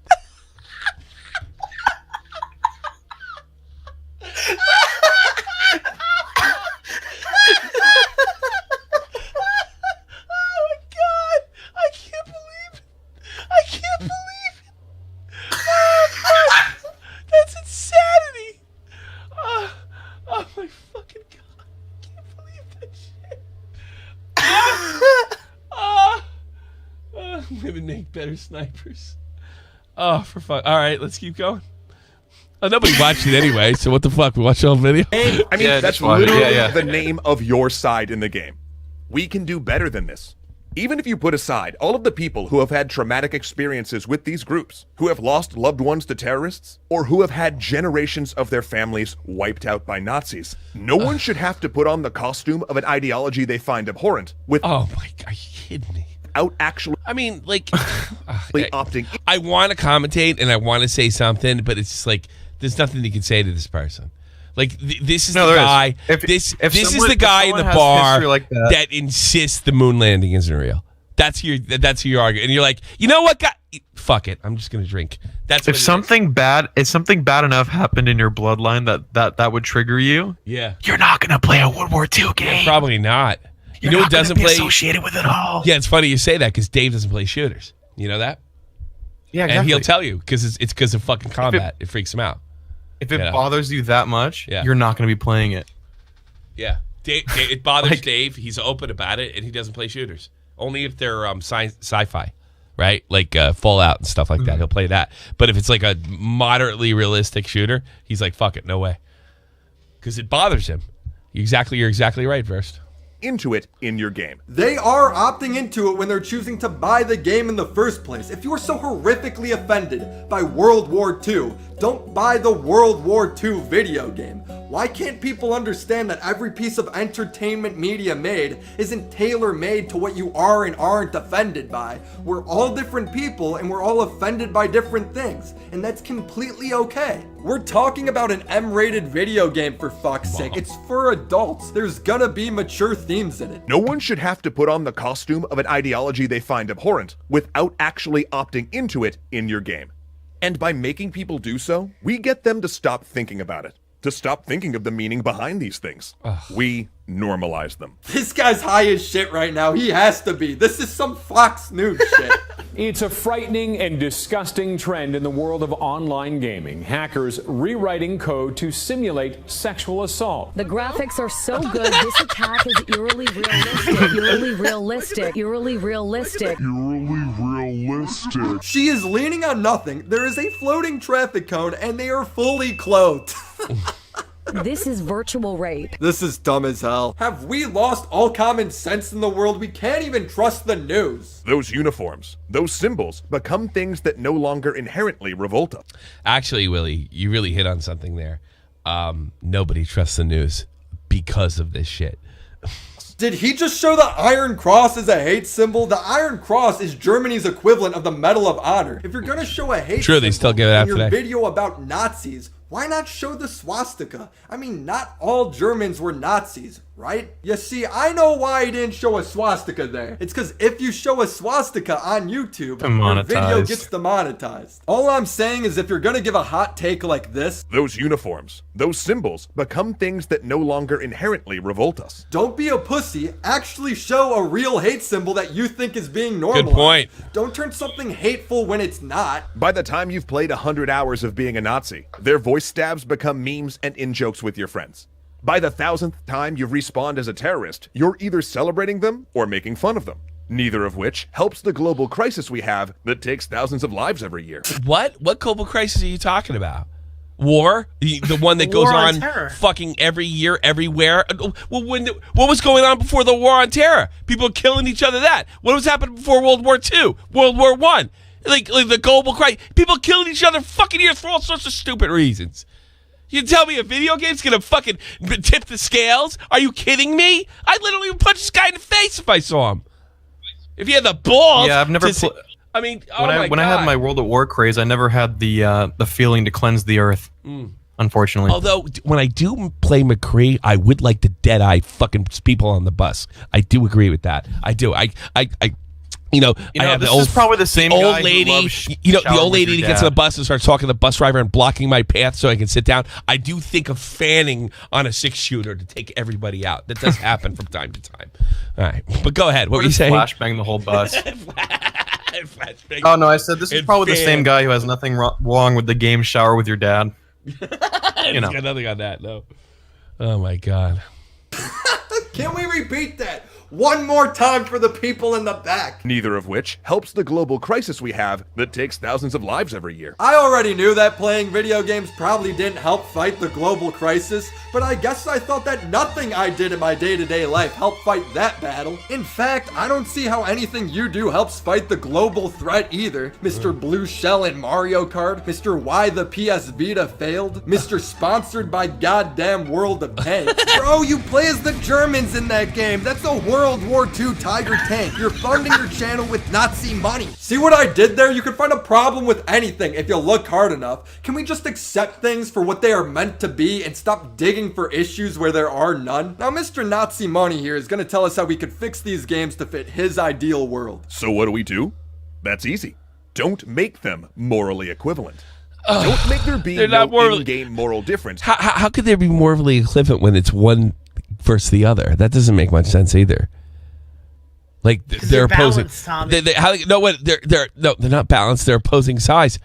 Oh my God. I can't believe it. Oh, fuck. That's insanity. Oh my fucking God. I can't believe that shit. Women make better snipers. Oh, for fuck. All right, let's keep going. Oh, nobody watched it anyway, so what the fuck? We watched the whole video? I mean, that's literally the name of your side in the game. We can do better than this. Even if you put aside all of the people who have had traumatic experiences with these groups, who have lost loved ones to terrorists, or who have had generations of their families wiped out by Nazis, no one should have to put on the costume of an ideology they find abhorrent with... Oh my God, are you kidding me? Out actually... I mean, like... opting... I want to commentate and I want to say something, but it's just like, there's nothing you can say to this person. Like, this is the guy. This is the guy in the bar that insists the moon landing isn't real. That's who you're arguing. And you're like, you know what, guy? Fuck it. I'm just gonna drink. That's if something bad enough happened in your bloodline that would trigger you. Yeah. You're not gonna play a World War II game. Yeah, probably not. You're not doesn't play associated with it all. Yeah, it's funny you say that because Dave doesn't play shooters. You know that? Yeah, exactly. And he'll tell you because it's because of fucking combat. It freaks him out. If it bothers you that much, you're not going to be playing it. Yeah, it bothers Dave. He's open about it, and he doesn't play shooters. Only if they're sci-fi, right? Like Fallout and stuff like that. He'll play that. But if it's like a moderately realistic shooter, he's like, fuck it, no way. Because it bothers him. You're exactly right, Verst. Into it in your game. They are opting into it when they're choosing to buy the game in the first place. If you are so horrifically offended by World War II, don't buy the World War II video game. Why can't people understand that every piece of entertainment media made isn't tailor-made to what you are and aren't offended by? We're all different people and we're all offended by different things, and that's completely okay. We're talking about an M-rated video game, for fuck's sake. It's for adults. There's gonna be mature themes in it. No one should have to put on the costume of an ideology they find abhorrent without actually opting into it in your game. And by making people do so, we get them to stop thinking about it, to stop thinking of the meaning behind these things. We normalize them. This guy's high as shit right now. He has to be. This is some Fox News shit. It's a frightening and disgusting trend in the world of online gaming. Hackers rewriting code to simulate sexual assault. The graphics are so good, this attack is eerily realistic. She is leaning on nothing. There is a floating traffic cone, and they are fully clothed. This is virtual rape. This is dumb as hell. Have we lost all common sense in the world? We can't even trust the news. Those uniforms, those symbols, become things that no longer inherently revolt us. Actually, Willie, you really hit on something there. Nobody trusts the news because of this shit. Did he just show the Iron Cross as a hate symbol? The Iron Cross is Germany's equivalent of the Medal of Honor. If you're gonna show a hate symbol they still give it out in your today. video about Nazis, why not show the swastika? I mean, not all Germans were Nazis, right? You see, I know why he didn't show a swastika there. It's because if you show a swastika on YouTube, your video gets demonetized. All I'm saying is if you're gonna give a hot take like this, those uniforms, those symbols, become things that no longer inherently revolt us. Don't be a pussy. Actually show a real hate symbol that you think is being normalized. Good point. Don't turn something hateful when it's not. By the time you've played 100 hours of being a Nazi, their voice stabs become memes and in-jokes with your friends. By the 1,000th time you've respawned as a terrorist, you're either celebrating them or making fun of them. Neither of which helps the global crisis we have that takes thousands of lives every year. What global crisis are you talking about? War? The one that goes on fucking every year, everywhere? Well, what was going on before the war on terror? People killing each other that. What was happening before World War II? World War I? Like the global crisis. People killing each other fucking years for all sorts of stupid reasons. You tell me a video game's gonna fucking tip the scales? Are you kidding me? I literally would punch this guy in the face if I saw him. If he had the balls. Yeah, I've never. I mean, when I had my World at War craze, I never had the feeling to cleanse the earth. Unfortunately. Although when I do play McCree, I would like to dead eye fucking people on the bus. I do agree with that. I do. I have the old, probably the same old guy lady. The old lady that gets on the bus and starts talking to the bus driver and blocking my path so I can sit down. I do think of fanning on a 6-shooter to take everybody out. That does happen from time to time. All right, but go ahead. What were you saying? Flashbang the whole bus. Oh no, I said this is probably the same guy who has nothing wrong with the game Shower with Your Dad. Got nothing on that. No. Oh my god. Can we repeat that one more time for the people in the back? Neither of which helps the global crisis we have that takes thousands of lives every year. I already knew that playing video games probably didn't help fight the global crisis, but I guess I thought that nothing I did in my day-to-day life helped fight that battle. In fact, I don't see how anything you do helps fight the global threat either. Mr. Blue Shell in Mario Kart, Mr. Why the PS Vita failed, Mr. Sponsored by goddamn World of Tanks. Bro, you play as the Germans in that game. That's a horrible World War II Tiger tank. You're funding your channel with Nazi money. See what I did there? You can find a problem with anything if you look hard enough. Can we just accept things for what they are meant to be and stop digging for issues where there are none? Now, Mr. Nazi Money here is going to tell us how we could fix these games to fit his ideal world. So what do? That's easy. Don't make them morally equivalent. Don't make there be no in-game moral difference. How could there be morally equivalent when it's one versus the other? That doesn't make much sense either. Like they're opposing. They're not balanced. They're opposing sides.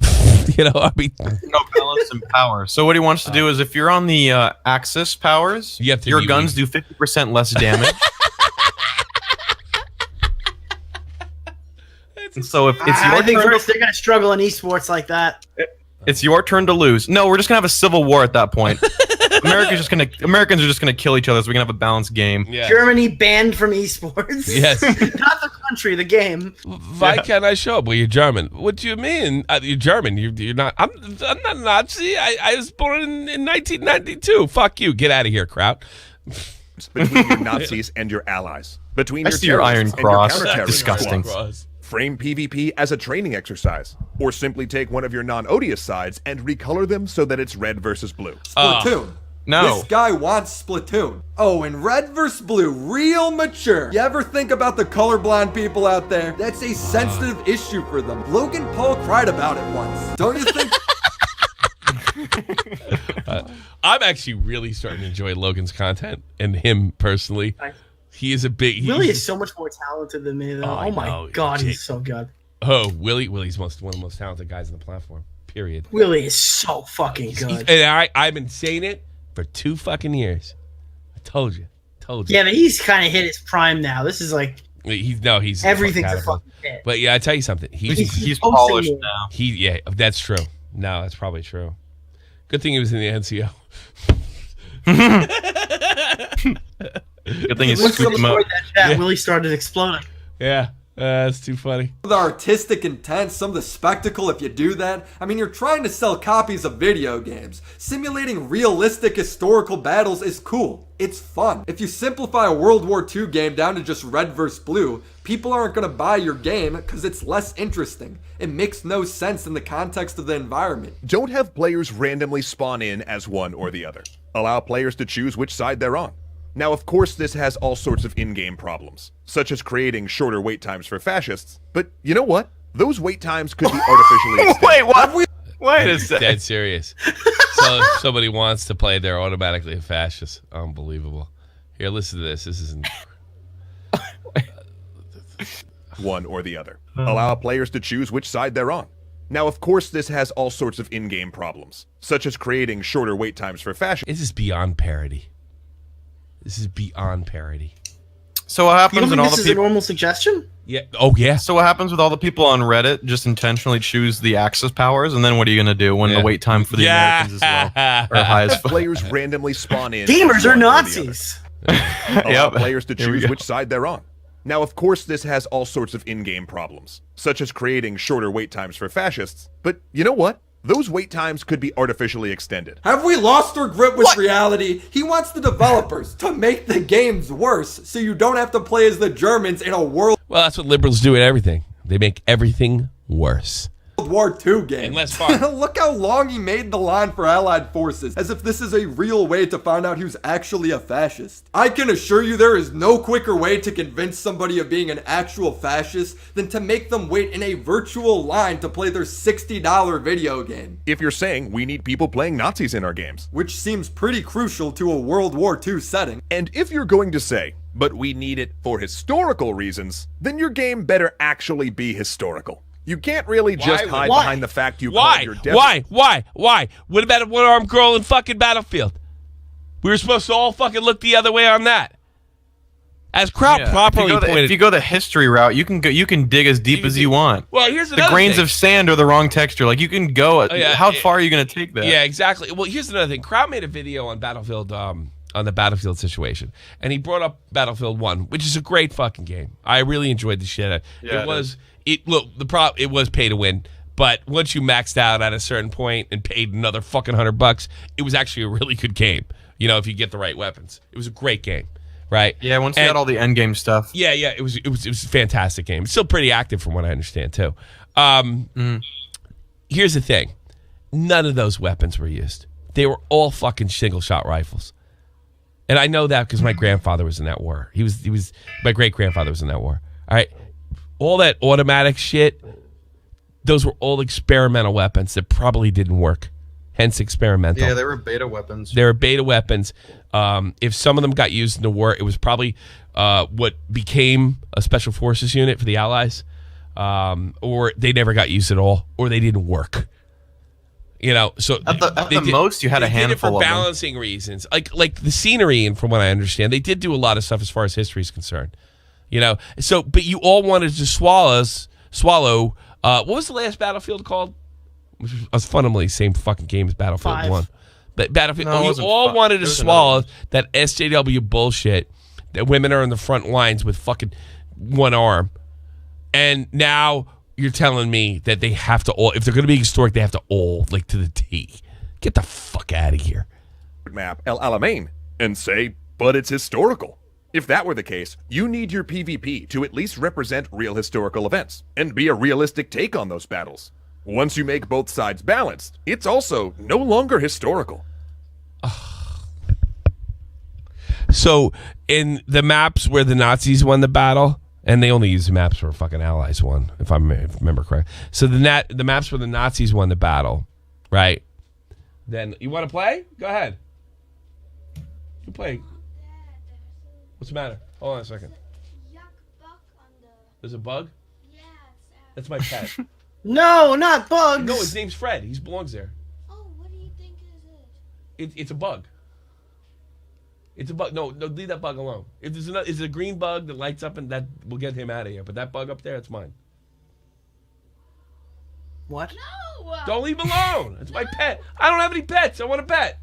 I mean, no balance and power. So what he wants to do is, if you're on the Axis powers, your guns do 50% less damage. So if it's your I think turn, they're gonna struggle in esports like that. It's your turn to lose. No, we're just gonna have a civil war at that point. Americans are just gonna kill each other, so we can have a balanced game. Yeah. Germany banned from esports. Yes, not the country, the game. Why can't I show up? Well, you're German. What do you mean? You're German. You're not. I'm not Nazi. I was born in 1992. Fuck you. Get out of here, crowd. Between your Nazis and your allies. Between your Iron Cross. Disgusting. Frame PvP as a training exercise, or simply take one of your non-odious sides and recolor them so that it's red versus blue. Splatoon. No. This guy wants Splatoon. Oh, and red versus blue, real mature. You ever think about the colorblind people out there? That's a sensitive issue for them. Logan Paul cried about it once. Don't you think? I'm actually really starting to enjoy Logan's content and him personally. He is a big. Willie is so much more talented than me, though. Oh my God, he's so good. Oh, Willie's one of the most talented guys on the platform. Period. Willie is so fucking good. And I've been saying it for 2 fucking years. I told you. Yeah, but he's kind of hit his prime now. This is like he's everything's a fucking hit. But yeah, I tell you something. He's polished now. That's true. No, that's probably true. Good thing he was in the NCO. Good thing he scooped him up. Willie started exploding. Yeah, that's too funny. The artistic intent, some of the spectacle, if you do that. I mean, you're trying to sell copies of video games. Simulating realistic historical battles is cool. It's fun. If you simplify a World War II game down to just red versus blue, people aren't going to buy your game because it's less interesting. It makes no sense in the context of the environment. Don't have players randomly spawn in as one or the other. Allow players to choose which side they're on. Now, of course, this has all sorts of in-game problems, such as creating shorter wait times for fascists. But you know what? Those wait times could be artificially extended. Wait, what? Wait a second. Dead serious. So if somebody wants to play, they're automatically a fascist. Unbelievable. Here, listen to this. This isn't... One or the other. Allow players to choose which side they're on. Now, of course, this has all sorts of in-game problems, such as creating shorter wait times for fascists. This is beyond parody. This is beyond parody. So what happens when all the people? This is a normal suggestion? Yeah. Oh yeah. So what happens with all the people on Reddit just intentionally choose the Axis powers, and then what are you gonna do when the wait time for the Americans as well are high as fuck? Players randomly spawn in. Gamers are Nazis. Allow players to choose which side they're on. Now, of course, this has all sorts of in-game problems, such as creating shorter wait times for fascists. But you know what? Those wait times could be artificially extended. Have we lost our grip with reality? He wants the developers to make the games worse so you don't have to play as the Germans in a World Well, that's what liberals do at everything. They make everything worse. War II game. And less fun. Look how long he made the line for Allied forces, as if this is a real way to find out who's actually a fascist. I can assure you there is no quicker way to convince somebody of being an actual fascist than to make them wait in a virtual line to play their $60 video game. If you're saying we need people playing Nazis in our games. Which seems pretty crucial to a World War II setting. And if you're going to say, but we need it for historical reasons, then your game better actually be historical. You can't really just hide behind the fact you call your devil. Why? What about a one-armed girl in fucking Battlefield? We were supposed to all fucking look the other way on that. As Kraut properly pointed. If you go the history route, you can dig as deep as you want. Well, here's another the grains thing. of sand are the wrong texture. Like you can go. How far are you going to take that? Yeah, exactly. Well, here's another thing. Kraut made a video on Battlefield, on the Battlefield situation, and he brought up Battlefield 1, which is a great fucking game. I really enjoyed the shit out of it. Yeah, It was pay to win, but once you maxed out at a certain point and paid another fucking $100, it was actually a really good game. You know, if you get the right weapons, it was a great game. right? Yeah, once we had all the end game stuff. Yeah, it was a fantastic game. It's still pretty active from what I understand too. Here's the thing. None of those weapons were used. They were all fucking single shot rifles. And I know that because my grandfather was in that war. He was my great grandfather was in that war. All right. All that automatic shit, those were all experimental weapons that probably didn't work. Hence experimental. Yeah, they were beta weapons. They were beta weapons. If some of them got used in the war, it was probably what became a special forces unit for the Allies. Or they never got used at all, or they didn't work. You know, so at the most, you had a handful for balancing reasons, like the scenery, and from what I understand, they did do a lot of stuff as far as history is concerned. You know, so but you all wanted to swallow. What was the last Battlefield called? Which was fundamentally the same fucking game as Battlefield 5. 1. But Battlefield, No, you all wanted to swallow that SJW bullshit that women are in the front lines with fucking one arm, and now you're telling me that they have to all, if they're going to be historic, they have to all, like, to the T. Get the fuck out of here. Map El Alamein and say, but it's historical. If that were the case, you need your PvP to at least represent real historical events and be a realistic take on those battles. Once you make both sides balanced, it's also no longer historical. So, in the maps where the Nazis won the battle, and they only used the maps where fucking Allies won, if I remember correct. So the maps where the Nazis won the battle, right? Then you want to play? Go ahead. You play. What's the matter? Hold on a second. There's a bug? That's my pet. No, not bugs. No, his name's Fred. He belongs there. Oh, what do you think is it? It's a bug. It's a bug. No, leave that bug alone. If there's another, it's a green bug that lights up, and that will get him out of here. But that bug up there, it's mine. What? No. Don't leave him alone. It's my pet. I don't have any pets. I want a pet.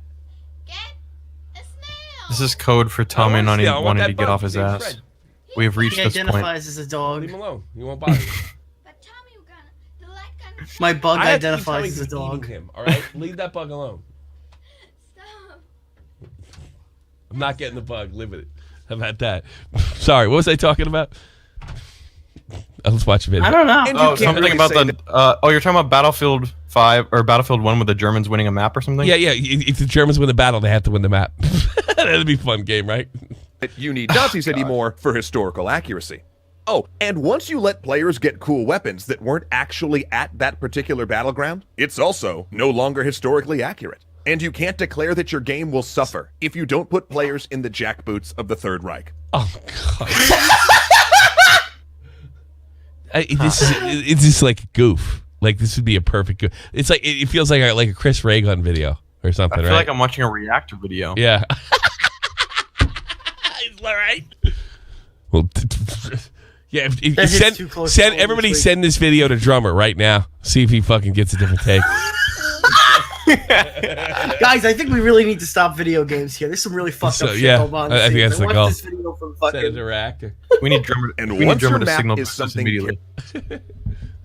Get a snail. This is code for Tommy wanting to get off his ass. Fred. We have reached He this point. identifies as a dog. Leave him alone. You won't bother me. But Tommy, the light gonna. My bug I have to keep identifies telling as a you to dog. eat him, all right? Leave that bug alone. Stop. I'm not getting the bug. Live with it. How about that? Sorry, what was I talking about? Let's watch a video. I don't know. Oh, something about the. You're talking about Battlefield 5 or Battlefield 1 with the Germans winning a map or something? Yeah. If the Germans win the battle, they have to win the map. That'd be a fun game, right? You need Nazis anymore for historical accuracy. Oh, and once you let players get cool weapons that weren't actually at that particular battleground, it's also no longer historically accurate. And you can't declare that your game will suffer if you don't put players in the jackboots of the Third Reich. Oh, God. It's just like a goof. Like, this would be a perfect goof. It's like, it feels like a Chris Ray gun video or something, I feel right? like I'm watching a reactor video. Yeah. Is that right? Well, yeah. Send everybody send this video to Drummer right now. See if he fucking gets a different take. Guys, I think we really need to stop video games here. There's some really fucked up shit going on. I think that's the goal. This video from fucking... Send it to reactor. We need Drummer. And we once need Drummer your to map signal is something immediately.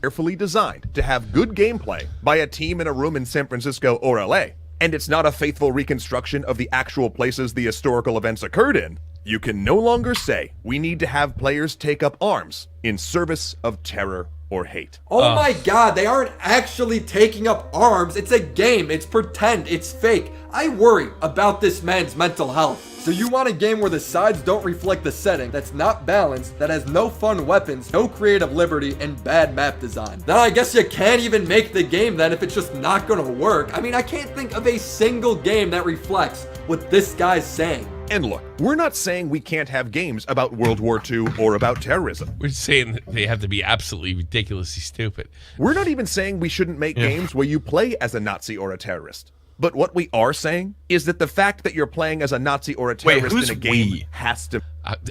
Carefully designed to have good gameplay by a team in a room in San Francisco or LA, and it's not a faithful reconstruction of the actual places the historical events occurred in, you can no longer say we need to have players take up arms in service of terror or hate. Oh my god, they aren't actually taking up arms. It's a game. It's pretend. It's fake. I worry about this man's mental health. So you want a game where the sides don't reflect the setting, that's not balanced, that has no fun weapons, no creative liberty, and bad map design. Then I guess you can't even make the game then if it's just not gonna work. I mean, I can't think of a single game that reflects what this guy's saying. And look, we're not saying we can't have games about World War II or about terrorism. We're saying that they have to be absolutely ridiculously stupid. We're not even saying we shouldn't make games where you play as a Nazi or a terrorist. But what we are saying is that the fact that you're playing as a Nazi or a terrorist in a game has to...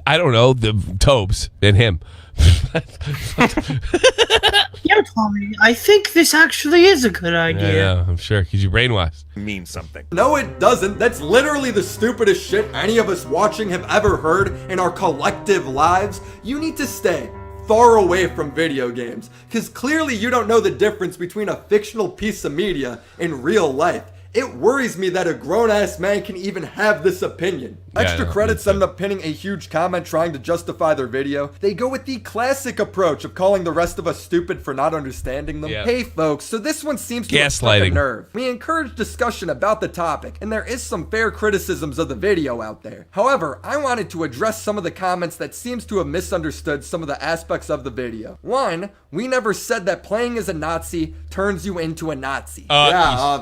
I don't know, the Tobes and him. Yeah, Tommy, I think this actually is a good idea. Yeah, I'm sure, because you brainwashed. Means something. No, it doesn't. That's literally the stupidest shit any of us watching have ever heard in our collective lives. You need to stay far away from video games, because clearly you don't know the difference between a fictional piece of media and real life. It worries me that a grown-ass man can even have this opinion. Extra credits end up pinning a huge comment trying to justify their video. They go with the classic approach of calling the rest of us stupid for not understanding them. Yeah. Hey folks, so this one seems to have struck a nerve. We encourage discussion about the topic, and there is some fair criticisms of the video out there. However, I wanted to address some of the comments that seems to have misunderstood some of the aspects of the video. One, we never said that playing as a Nazi turns you into a Nazi.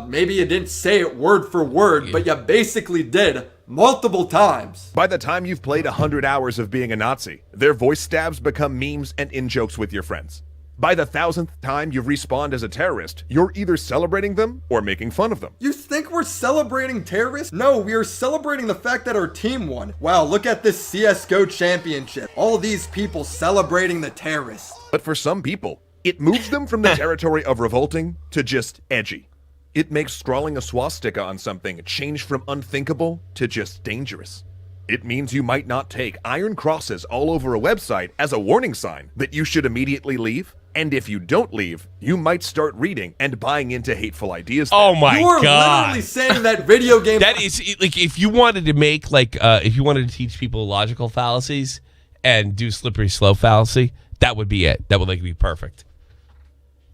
Maybe you didn't say it word for word, but you basically did. Multiple times. By the time you've played 100 hours of being a Nazi, their voice stabs become memes and in-jokes with your friends. By the 1000th time you've respawned as a terrorist, you're either celebrating them or making fun of them. You think we're celebrating terrorists? No, we are celebrating the fact that our team won. Wow, look at this CSGO championship. All these people celebrating the terrorists. But for some people, it moves them from the territory of revolting to just edgy. It makes scrawling a swastika on something change from unthinkable to just dangerous. It means you might not take iron crosses all over a website as a warning sign that you should immediately leave. And if you don't leave, you might start reading and buying into hateful ideas. Oh my God. You are literally saying that video game... That is, like, if you wanted to make, like, if you wanted to teach people logical fallacies and do slippery slope fallacy, that would be it. That would, like, be perfect.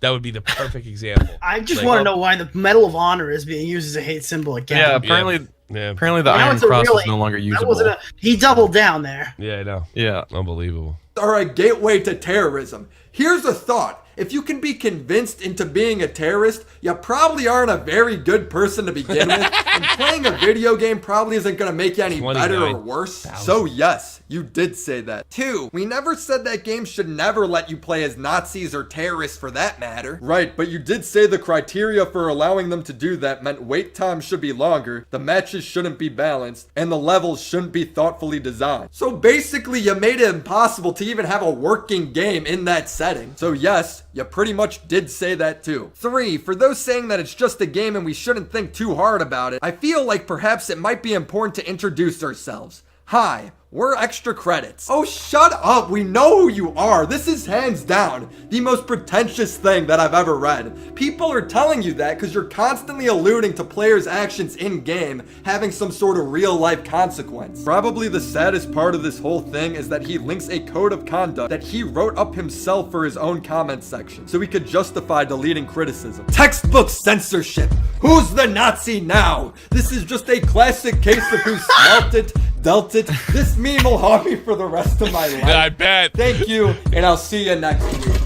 That would be the perfect example. I just want to know why the Medal of Honor is being used as a hate symbol again. Yeah, apparently the Iron Cross is no longer usable. He doubled down there. Yeah, I know. Yeah. Unbelievable. Are a gateway to terrorism. Here's a thought. If you can be convinced into being a terrorist, you probably aren't a very good person to begin with, and playing a video game probably isn't going to make you any better or worse. So yes, you did say that. 2, we never said that games should never let you play as Nazis or terrorists for that matter. Right, but you did say the criteria for allowing them to do that meant wait times should be longer, the matches shouldn't be balanced, and the levels shouldn't be thoughtfully designed. So basically, you made it impossible to even have a working game in that setting. So yes, you pretty much did say that too. 3, for those saying that it's just a game and we shouldn't think too hard about it, I feel like perhaps it might be important to introduce ourselves. Hi, we're Extra Credits. Oh, shut up. We know who you are. This is hands down the most pretentious thing that I've ever read. People are telling you that because you're constantly alluding to players' actions in-game having some sort of real-life consequence. Probably the saddest part of this whole thing is that he links a code of conduct that he wrote up himself for his own comment section so he could justify deleting criticism. Textbook censorship. Who's the Nazi now? This is just a classic case of who smelt it, dealt it. This meme will haunt me for the rest of my life. I bet. Thank you, and I'll see you next week.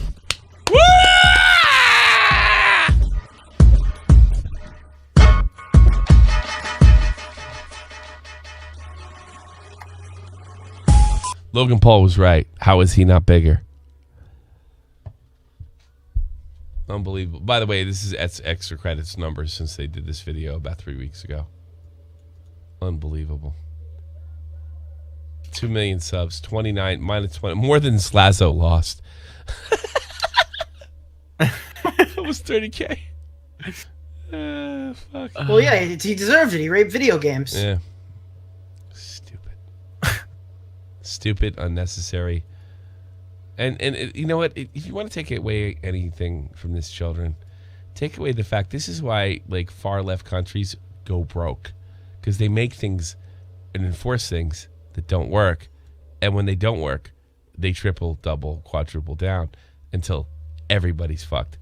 Logan Paul was right. How is he not bigger? Unbelievable. By the way, this is Extra Credits numbers since they did this video about 3 weeks ago. Unbelievable. 2 million subs, 29 minus 20, more than Slazo lost. Almost 30K. Fuck. Well, yeah, he deserved it. He raped video games. Yeah. Stupid. Stupid, unnecessary. And you know what? If you want to take away anything from this children, take away the fact this is why like far left countries go broke, because they make things and enforce things that don't work, and when they don't work, they triple, double, quadruple down until everybody's fucked.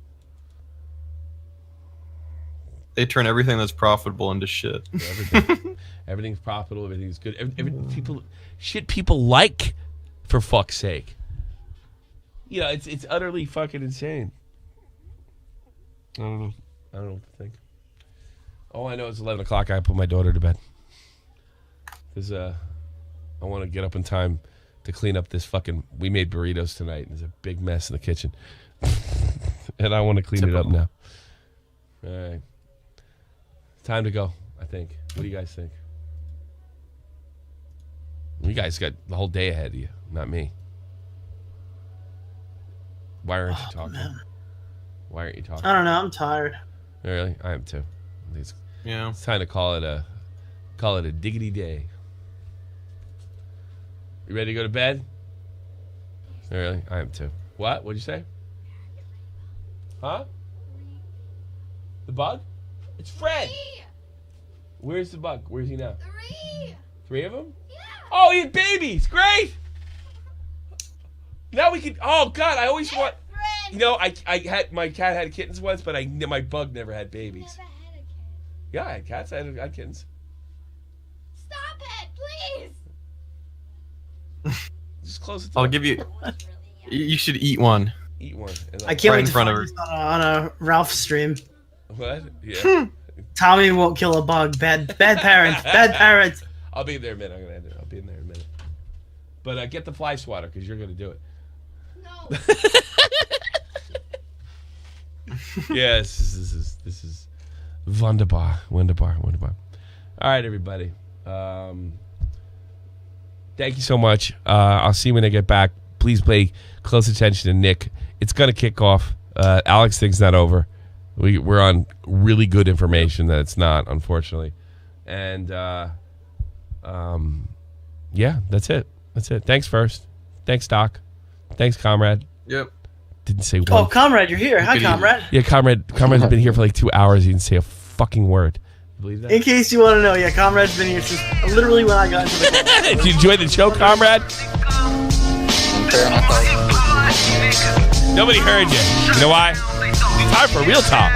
They turn everything that's profitable into shit. Everything's profitable. Everything's good. People like, for fuck's sake. You know, it's utterly fucking insane. I don't know what to think. All I know is 11 o'clock. I put my daughter to bed because I want to get up in time to clean up this fucking. We made burritos tonight, and there's a big mess in the kitchen, and I want to clean it up now. All right, time to go. I think. What do you guys think? You guys got the whole day ahead of you, not me. Why aren't you talking? Man. Why aren't you talking? I don't know. I'm tired. Really? I am too. It's time to call it a diggity day. You ready to go to bed? Really? I am too. What? What'd you say? Huh? The bug? It's Fred. Where's the bug? Where's he now? 3. 3 of them? Yeah. Oh, he had babies. Great. Now we can. Oh God, I always want. You know, I had my cat had kittens once, but my bug never had babies. Never had a kid. Yeah, I had cats. I had kittens. Stop it, please. Just close it. I'll give you. You should eat one. Eat one. I can't right wait in to front of find her. this on a Ralph stream. What? Yeah. Tommy won't kill a bug. Bad parent. Bad parent. I'll be there in a minute. I'm gonna end it. I'll be in there in a minute. But get the fly swatter because you're gonna do it. No. Yes, this is wunderbar. All right, everybody. Thank you so much. I'll see you when I get back. Please pay close attention to Nick. It's gonna kick off. Alex thing's not over. We're on really good information that it's not, unfortunately. And yeah, that's it. Thanks first. Thanks, Doc. Thanks, Comrade. Yep. Didn't say one. Oh, Comrade, you're here. Hi, Comrade. Yeah, Comrade's been here for like 2 hours. He didn't say a fucking word. You believe that? In case you want to know, yeah, Comrade's been here since literally when I got into the call. Did you enjoy the show, Comrade? Nobody heard you. You know why? Time for Real Talk.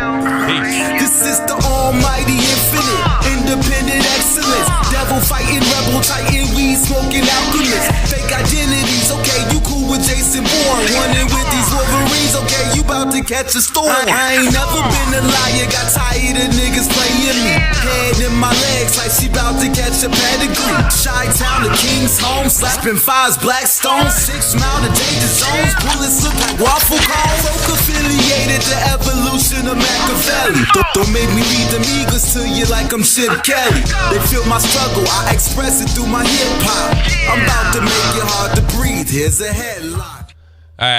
Peace. This is the almighty infinite, independent excellence. Devil fighting, rebel titan, weed smoking alchemist. Fake identities, okay, you cool with Jason Bourne. Running with these Wolverines, okay, you about to catch a storm. I ain't never been a liar, got tired of niggas playing me. Head in my legs like she about to catch a pedigree. Chi-town to King's home, slapping 5s, black stones. 6 mile to danger zones, bullets look like waffle cones. Folk affiliated to evolution of Machiavelli. Don't make me read them eagles to you like I'm Chip Kelly. They feel my struggle, I express it through my hip hop. I'm about to make it hard to breathe, here's a headline.